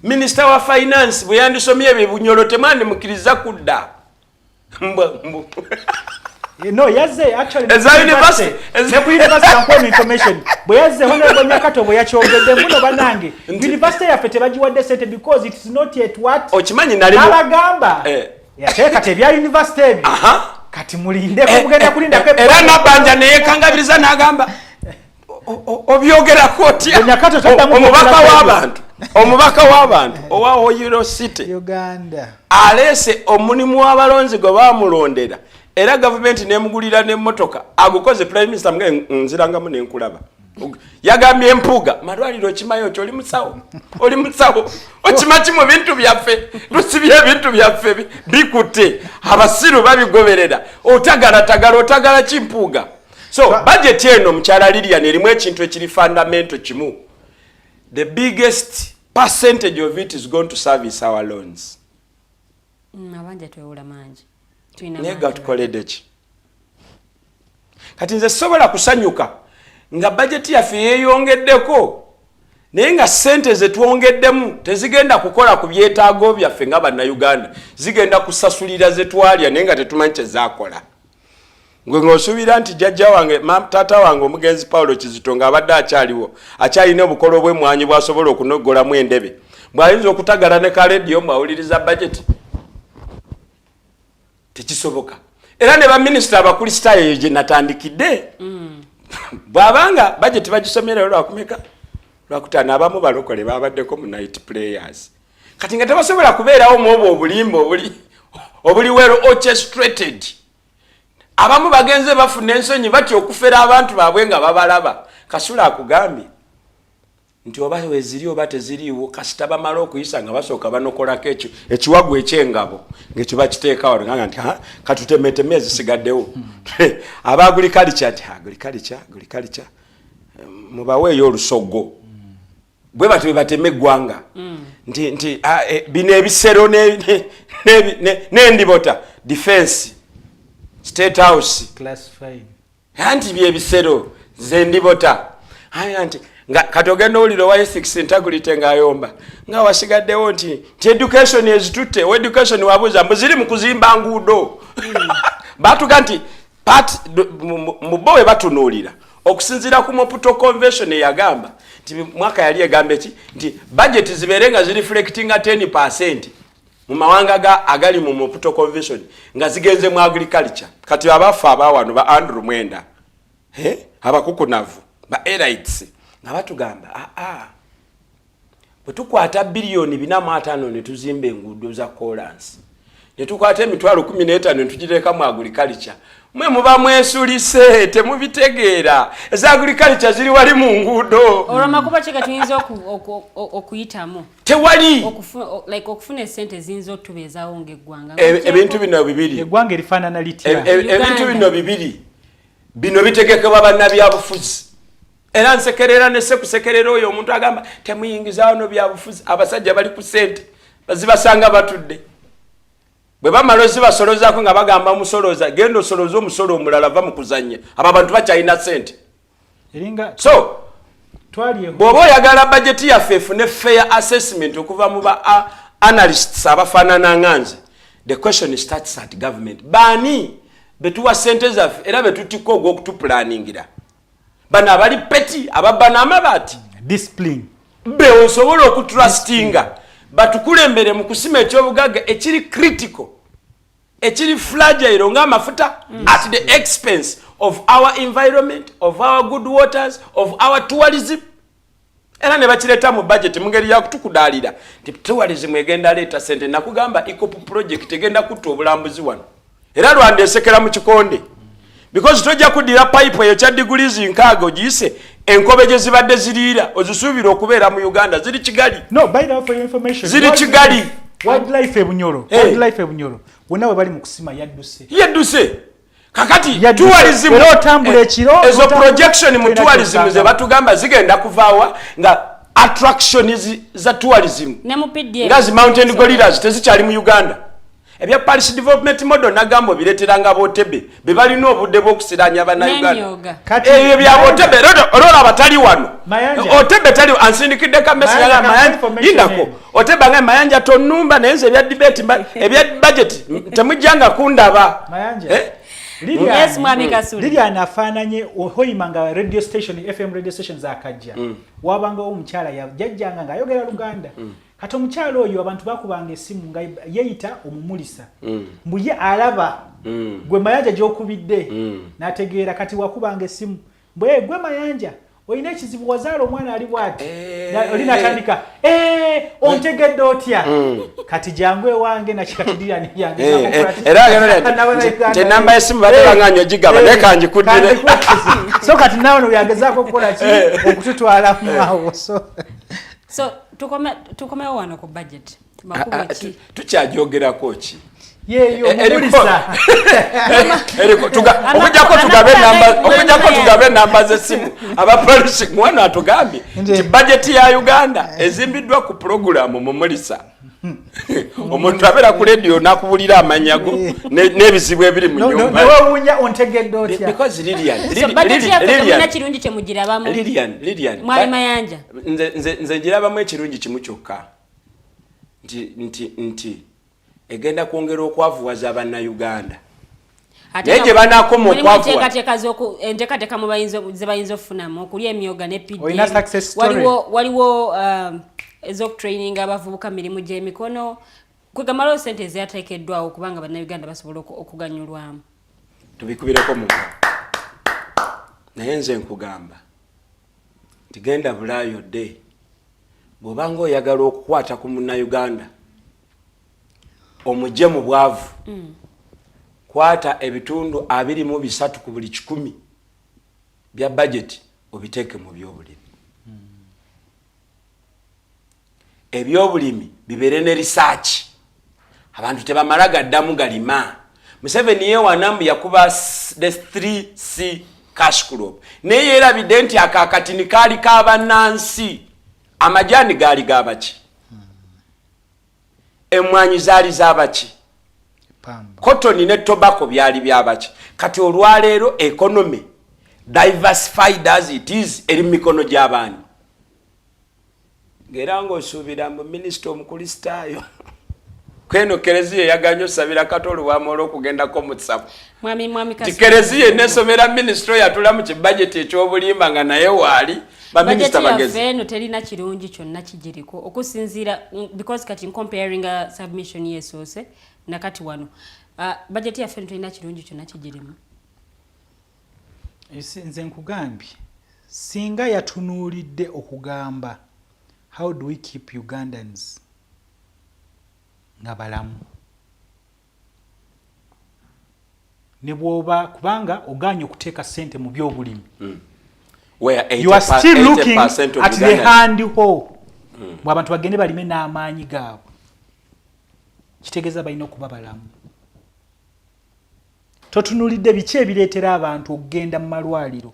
Minister wa Finance bwe yandisomye ebibunyolo temani mukiriza kudda no yazze actually university ankoni information bwe yazze honorable Nyakato bwe yakyogedde muno banange university yaffe tebagiwadde sente because it is not yet what okimanyi nali abagamba yateeka tebya university ebi kati mulinde kugenda kulinda ko era nabanja naye kangabiriza n'agamba obyogerako otya omubaka w'abantu owa Oyiro City Uganda alese omulimu w'abalonzi gwe bamulondera era government nemugulira n'emmotoka agukoze prime minister mge nzirangamu nenkulaba yagambye empuga malwaliro kimayo kyo oli musawo okimaki mu bintu byaffe tusibye ebintu byaffe bikute abasiru babigoberera otagala kimpuga. So budget eno mchala Lilian erimu ekintu ekiri fundamental kimu. The biggest percentage of it is going to service our loans. Abanje tweula manji. Nega tukolede ki. Kati nze sobola kusanyuka nga budget yaffe yeeyongeddeko naye nga sente zetwongeddemu tezigenda kukola ku byetaago byaffe nga bannaUganda zigenda kusasulira zetwalya naye nga tetumanyi kyezaakola. Gwe ng'osuubira nti jjajja wange taata wange omugenzi Paulo Kizito ng'abadde akyaliwo akyalina obukolo bw'emmwanyi bw'asobola okunoggolamu endebe bw'ayinza okutagala ne kalediyo mwawuliriza budget tekisoboka. Era ne baminisita abakristaayo eyo gye natandikidde bw'abanga budget bagisomera lwakumeka lwakutaano abamu balokole babaddeko mu night players kati nga tebasobola kubeerawo mu obwo obulimba obuli well orchestrated abamu bagenze bafuna ensonyi batya okufera abantu baabwe nga babalaba. Kasule akugambye nti oba weziri oba teziriiwo kasita bamala okuyisa nga basooka banokolako ekiwagu ekyengabo ng'ekyo bakiteeka wano nga nti katutemeteme ezisigaddewo. Abagulikalikya nti agulikalikya mubaweeyo olusogo bwe batyo bwe batema eggwanga nti bino ebisero n'endibota defense state house classified anti byebisero zendibota nti nga katogenda oliro wa ethics integrity ngayomba nga wasigaddewo nti education ezitutte education wabuza mbuziri mu kuzimba nguudo batuga nti mubowe batunuulira okusinzira ku Maputo convention eyagamba nti mwaka yali egamba eki nti budget ziberenga zireflectinga 10% mu mawanga agali mu Maputo convention nga zigenze mu agriculture. Kati abafa abawano ba Andrew Mwenda abakukunavu ba elites nga batugamba bwe tukwata bilioni 4.5 ne tuzimba enguudo za kolansi ne tukwata emitwalo 15 ne tugiteeka mu agriculture mwe muba mwesulise temubitegeera eza agriculture ziri wali mu nguudo olwamakuba kika tuyinza okuyitamu tewali okufuna esente ziyinza otubeezaawo ng'eggwanga ebintu bino bibiri eggwanga erifaanana litya ebintu bino bibiri bino bitegekebwa bannabyabufuzi era nsekerera ne sekusekerera oyo omuntu agamba temuyingizaawo no byabufuzi abasajja bali ku sente bazibasanga batudde bwe bamala zibasolozaako nga bagamba omusoloza genda osoloza omusolo omulala va mu kuzannya abo abantu bakyalina sente so bw'oba oyagala bajeti yaffe efune fair assessment okuva mu ba analysts abafaanana nganze the question starts at government baani betuwa sente zaffe era betutikko ogw'okutupulaningira bano abali peti ababana amabaati discipline be osobola okutrustinga batukulembere mu kusima ekyobugagga ekiri critical ekiri fragile ng'amafuta at the expense of our environment, of our good waters, of our tourism. Era ne bakireta mu budget mu ngeri ya kutukudalira nti tourism egenda leta sente nakugamba ikopu project egenda kutta obulambuzi wano era lwandesekera mu kikonde because tojja kudira pipe eyo kya degrees nkago giyise enkobe gye zibadde ziriira ozisuubira okubeera mu Uganda ziri Kigali. No, by the way, for your information, ziri Kigali. Wildlife ebunyoro, wildlife ebunyoro wonna we bali mu kusima yadduse kakati tourism ezo projection mu tourism ze batugamba zigenda kuvaawa nga attractions za tourism ngazi mountain gorillas tezikyali mu Uganda. Ebya Paris development model nagambo bireteranga botebe be balina obudde bw'okusiranya bannayuganda ebyo bya botebe olola abatali wano otebe tali ansindikidde kamesi yanga Mayanja indako otebe nga Mayanja tonumba nayenze ebya debate ebya budget temujjanga kundaba Mayanja Yes, Mwami Kasule. Lidia anafananye ohoimanga radio station, FM radio station za Kajja. Wabanga omukyala yajjanga nga ayogera Luganda. Kati omukyala oyo abantu bakubanga esimu nga yeyita omumulisa. Mbuye alaba gwe Mayanja gy'okubidde n'ategeera kati wakubanga esimu. Mbwe gwe Mayanja oyina ekizibu wazaala omwana ali bwati olinatandika ontegedde otya kati jangu ewange nakikatidira niyange era namba y'essimu batebanganyo gigaba naye kanjikuddire so kati nawe noyagezaako okukola ki okututwalamu awo so tukomewo wano ku budget tukyajogerako ki yeyo omulisa okujjako tugabe namba z'essimu abapolisi mwana atugambye nti bajeti ya Uganda ezimbiddwa ku programu mumulisa omuntu abeera ku radio nakubulira amanyago n'ebizibu ebiri mu nyumba newewuunya ontegedde otya because kirungi kyemugirabamu Lilian Mwami Mayanja nze ngirabamu ekirungi kimu kyokka nti egenda kwongera okwavuwaza bannayuganda naye gye banaakoma enteekateeka ze bayinza okufunamu okulya emyoga ne PD waliwo ez'okutraininga abavubuka mirimu gy'emikono kwegamalawo sente ezateekeddwawo kubanga bannayuganda basobola okuganyulwamu tubikubireko mu naye nze nkugamba nti genda bulaayo dde bw'obanga oyagala okukwata ku munnayuganda omujje mu bwavu kwata ebitundu 23 ku buli 100 bya budget obiteeke mu byobulimi. Ebyobulimi bibere ne research. Abantu tebamala gaddamu galima. Museveni ye wanambu yakuba the 3C cash crop. Naye era evidenti akakatini kali k'abannansi. Amajani gali gabaki. Emwanyi zaali zabaki. Cotton ne tobacco byali byabaki. Kati olwaleero economy diversified as it is eri mikono gy'abaani. Ngera ng'osuubira mu minisita omukristaayo. Kweno kereziya yaganyo sabira katolo wamolo okugendako mu tsapu. Mwami kereziya nesomera ministro yatula mu budget ekyobulimba nga naye waali ba minister bagezi. Budget ya terina kirungi kyonna kijiriko okusinzira because kati comparing a submission yesose nakati wano. Budget ya terina kirungi kyonna kijirimu. Nze nkugambye singa yatunuulidde okugamba how do we keep Ugandans nga balamu ne bwoba kubanga oganye okuteeka ssente mu byobulimi you are still looking at the hand ho abantu bagende balime n'amaanyi gaabwe kitegeeza balina okuba balamu. Totunulidde biki ebireetera abantu okugenda mu malwaliro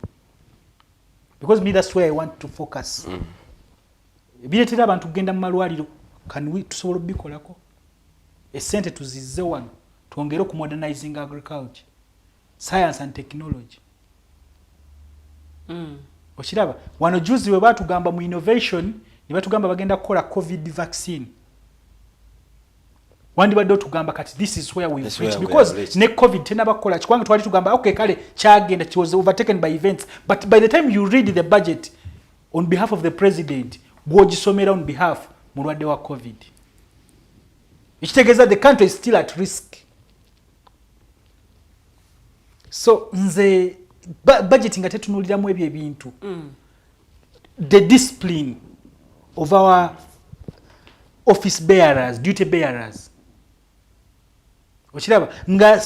because me that's where I want to focus. Ebireetera abantu okugenda mu malwaliro tusobola obikolako essente tuzizze wano twongere ku modernizing agriculture, science and technology. Okiraba wano juzi we batugamba mu innovation ne batugamba bagenda kukola covid vaccine. Wandibadde otugamba kati this is where we've reached because ne covid tenabakola kikwanga twali tugamba okay kale kyagenda it was overtaken by events but by the time you read the budget on behalf of the president bwogisomera on behalf mulwadde wa covid ekitegeeza the country is still at risk. So nze budget nga tetunuliramu ebyo ebintu the discipline of our office bearers, duty bearers. Okiraba nga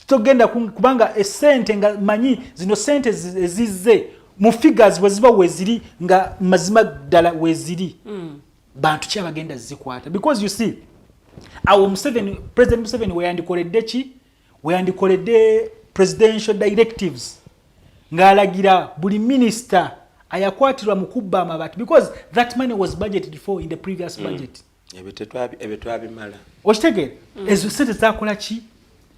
togenda kubanga essente nga manyi zino sente ezizze mu figures weziba weziri nga mazima ddala weziri bantu ki abagenda zikwata because you see President Museveni weyandikoledde ki weyandikoledde presidential directives ng'alagira buli minister ayakwatirwa mu kubba amabati because that money was budgeted for in the previous budget. Ebitwabimala okitegere ezo sente zakola ki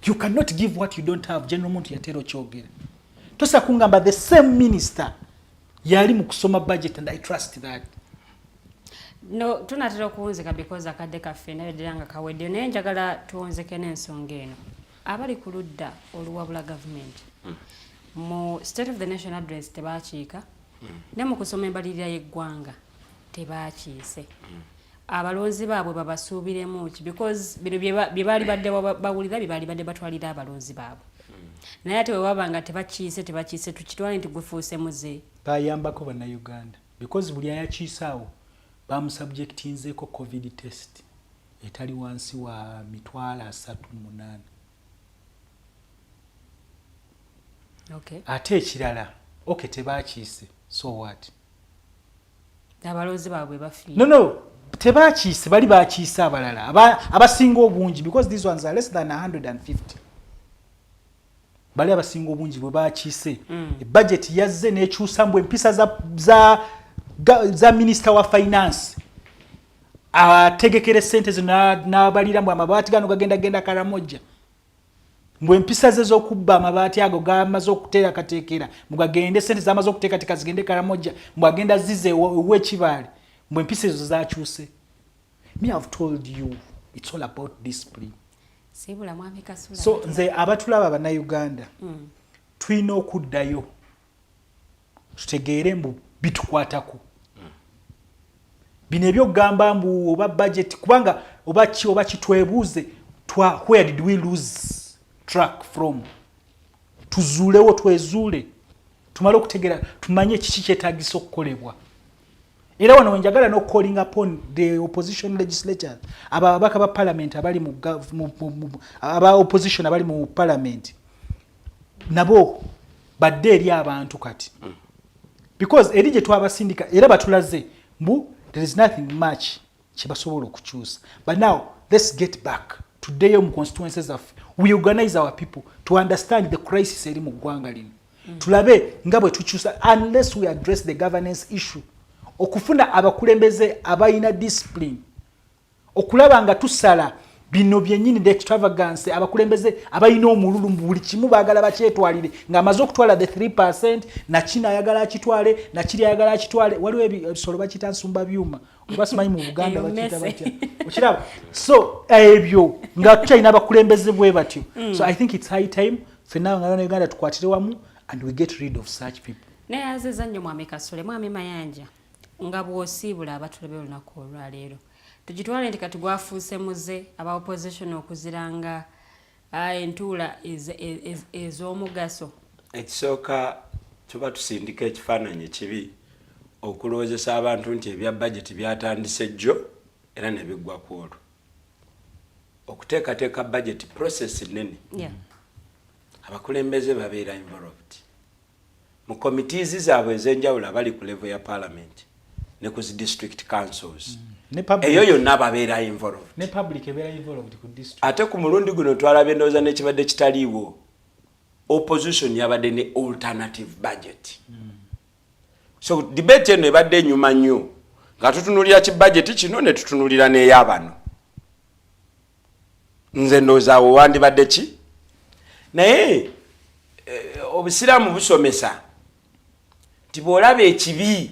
you cannot give what you don't have. General muntu yatero kyogera tosa kungamba the same minister yali mu kusoma budget and I trust that. No tunatera kuwunzika because akadde kaffe nayo diranga kawedde naye njagala tuwunzike n'ensonga eno abali ku ludda oluwabula government mu state of the nation address tebakiika ne mu kusoma embalirira y'eggwanga tebakiise abalonzi baabwe babasuubiremu ki because bino bye baali badde bawulira bye baali badde batwalira abalonzi baabwe naye ate webabanga tebakiise tukitwale nti gwefuuse muze bayambako bannaUganda because buli ayakiisaawo bamusubjectinzeeko covid test etali wansi wa 38. Okay. Ate ekirala okay tebakiise so what abalonzi baabwe bafi no tebakiise bali bakiise abalala abasinga obungi because these ones are less than 150 bali abasinga obungi bwe bakiise budget yazze n'ekyusa mbwe empisa za minister wa finance ategekere sente n'abalira mbwe amabaati gano gagenda Karamoja mbwe empisa ze z'okubba amabaati ago gamaze okuteera kateekera mugagende sente zamaze okuteekateeka zigende Karamoja mbwe agenda zize w'ekibaale mbwe empisa ezo zakyuse. Me have told you it's all about discipline. Sibula mwami Kasule. So nze abatulaba bannaUganda tulina okuddayo tutegeere mbu bitukwatako bino ebyokugamba mbu oba budget kubanga oba kitwebuuze where did we lose track from tuzuulewo twezuule tumale okutegeera tumanye kiki kyetaagisa okukolebwa era wano wenjagala no calling upon the opposition legislature ababaka ba parliament abali mu aba opposition abali mu parliament nabo badde eri abantu kati because erije twabasindika era batulaze mbu there is nothing much kibasobola okukyusa. But now let's get back today mu constituencies of we organize our people to understand the crisis eri mu ggwanga lino. Tulabe nga bwe tukyusa unless we address the governance issue. Okufuna abakulembeze abayina discipline. Okulaba nga tusala bino byennyini the extravagance abakulembeze abayina omululu buli kimu baagala bakyetwalire ng'amaze okutwala the 3% na kina ayagala akitwale na kiri ayagala akitwale. Waliwo ebisolo bakita nsumba byuma oba simanyi mu Buganda bakita batya okiraba. So ebyo nga tukyalina abakulembeze bwe batyo. So I think it's high time fenna nga Uganda tukwatire wamu and we get rid of such people. Naye azeza nnyo mwami Kasule, mwami Mayanja nga bw'osiibula abatulabe olunaku olwaleero tugitwale nti kati gwafuuse muze aba opposition okuziranga entuula ez'omugaso. Ekisooka tuba tusindika ekifaananyi kibi okulowoozesa abantu nti ebya budget byatandise jjo era ne biggwa ku olwo. Okuteekateeka budget process nnene. Abakulembeze babeera involved mu committees zaabwe ez'enjawulo abali ku level ya parliament ne ku district councils. Eyo yonna babeera involved. Ne public ebeera involved ku district. Ate ku mulundi guno twalabye ndowooza n'ekibadde kitaliiwo opposition yabadde ne alternative budget. So debate eno ebadde enyuma nnyo nga tutunulira ki budget kino ne tutunulira n'eyabano. Nze ndowooza awo wandibadde ki? Naye obusiraamu busomesa nti bw'olaba ekibi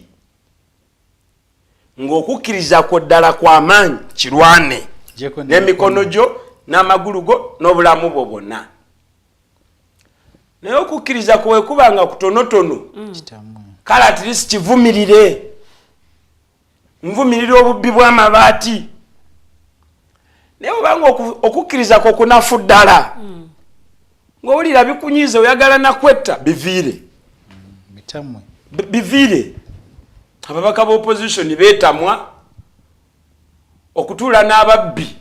ng'okukkiriza kwo ddala kw'amaanyi kirwane n'emikono gyo n'amagulu go n'obulamu bwo bwonna. Naye okukkiriza kwo bwe kuba nga kutonotono kale at least kivumirire. Nvumirira obubbi bw'amabaati. Naye obanga okukkiriza kwo kunafu ddala ng'owulira bikunyiize oyagala nakwetta biviire. Biviire. Ababaka ba opposition beetamwa okutuula n'ababbi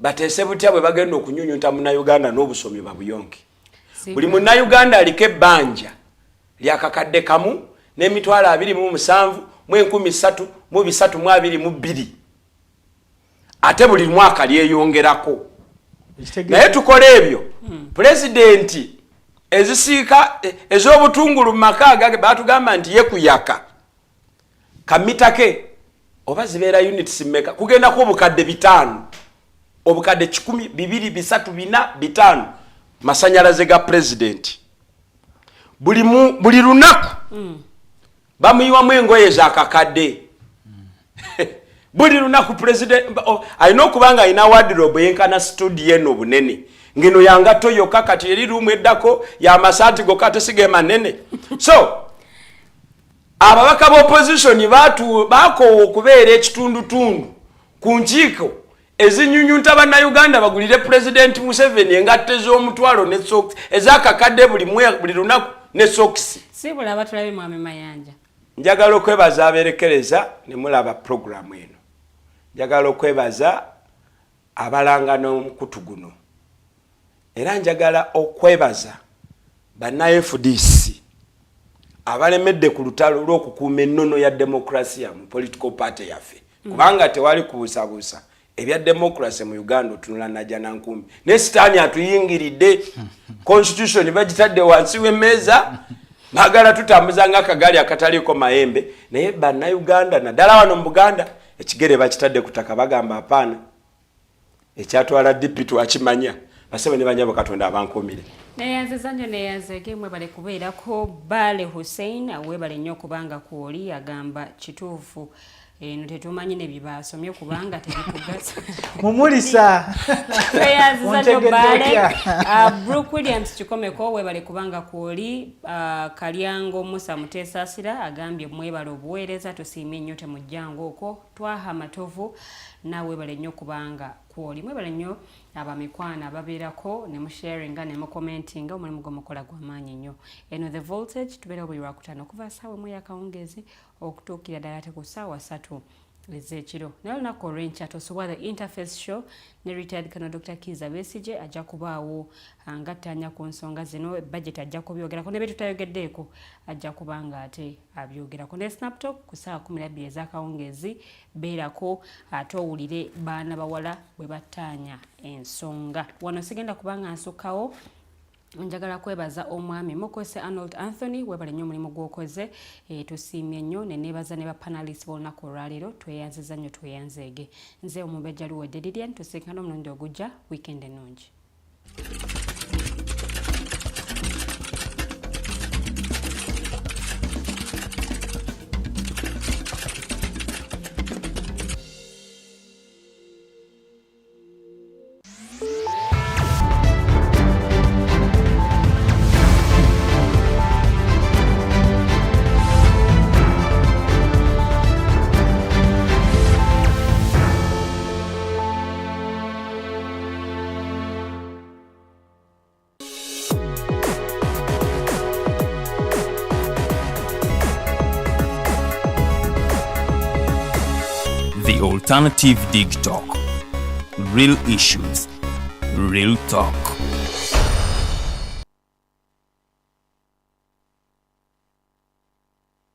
bateese butya bwe bagenda okunyunyunta munnaUganda n'obusomi babuyonke. Buli munnaUganda aliko ebbanja lyakakadde kamu n'emitwalo 27 mu 1322 ate buli mwaka lyeyongerako. Naye tukole ebyo pulezidenti ezisiika ez'obutungulu mu maka agage batugamba nti ye kuyaka kamitake oba zibeera units mmeka kugendako obukadde 5 obukadde 10 2 3 4 5 masanyalaze ga pulezidenti buli lunaku bamuyiwamu engoye zakakadde. Buli lunaku president alina okubanga alina wardrobe yenkana studio eno bunene ngeno yanga toyoka kati eri room eddako ya masaati go kate sige manene. So ababaka ba opposition baako okubeera ekitundutundu ku nkiiko ezinyunyunta bannaUganda bagulire president Museveni engatte z'omutwalo ne socks ezakakadde buli lunaku ne socks. Sibula abatulabe mwami Mayanja. Njagala okwebaza aberekereza ne mulaba program eno. Njagala okwebaza abalanga n'omukutu guno. Era njagala okwebaza banna FDC abalemedde ku lutalo lw'okukuuma ennono ya demokrasiya mu political party yaffe. Kubanga tewali kubuusabuusa ebya demokrasi mu Uganda otunula najja nankumi. Ne sitaani atuyingiridde constitution bagitadde wansi w'emmeeza bagala tutambuza ng'akagaali akataliko mayembe. Naye bannaUganda naddala wano mu Buganda ekigere bakitadde ku ttaka bagamba apaana ekyatwala DP twakimanya basebe ne banyabo Katonda abankomire. Neyanziza nnyo neyanzege mwebale kubeerako Bale Hussein awebale nnyo kubanga kwoli agamba kituufu eno tetumanyi ne bibasomye kubanga tebikugasa mumulisa. Neyanziza nnyo Bale Brooke Williams kikomeko webale kubanga kwoli Kalyango Musa Mutesasira agambye mwebale obuweereza tusiimye nnyo temujjango okwo twaha amatovu naawe bale nnyo kubanga kwoli mwebale nnyo abamikwana ababeerako ne musharinga ne mukomentinga omulimu gwomukola gw'amaanyi nnyo. Eno The Voltage tubeera buli lwakutaano okuva ssaawa emu ey'akawungeezi okutuukira ddala ate ku ssaawa 3 ez'ekiro. Naye olunaku olw'enkya tosobwa The Interface Show ne retired Colonel Dr. Kiza Besigye ajja kubaawo ngattanya ku nsonga zino, budget ajja kubyogerako ne betutayogeddeeko ajja kubanga ate abyogerako. Ne Snaptalk ku ssaawa 12 ez'akawungeezi beerako ate owulire baana bawala bwe battaanya ensonga. Wano sigenda kubanga nsukkawo. Njagala kwebaza omwami Mukose Arnold Anthony webale nnyo omulimu gw'okoze, tusiimye nnyo ne neebaza ne bapanalist b'olunaku olwaleero, tweyanziza nnyo tweyanzeege. Nze omubejja Luwedde Lilian, tusinkana omulundi ogujja, weekend ennungi. The Alternative Digitalk. Real issues, real talk.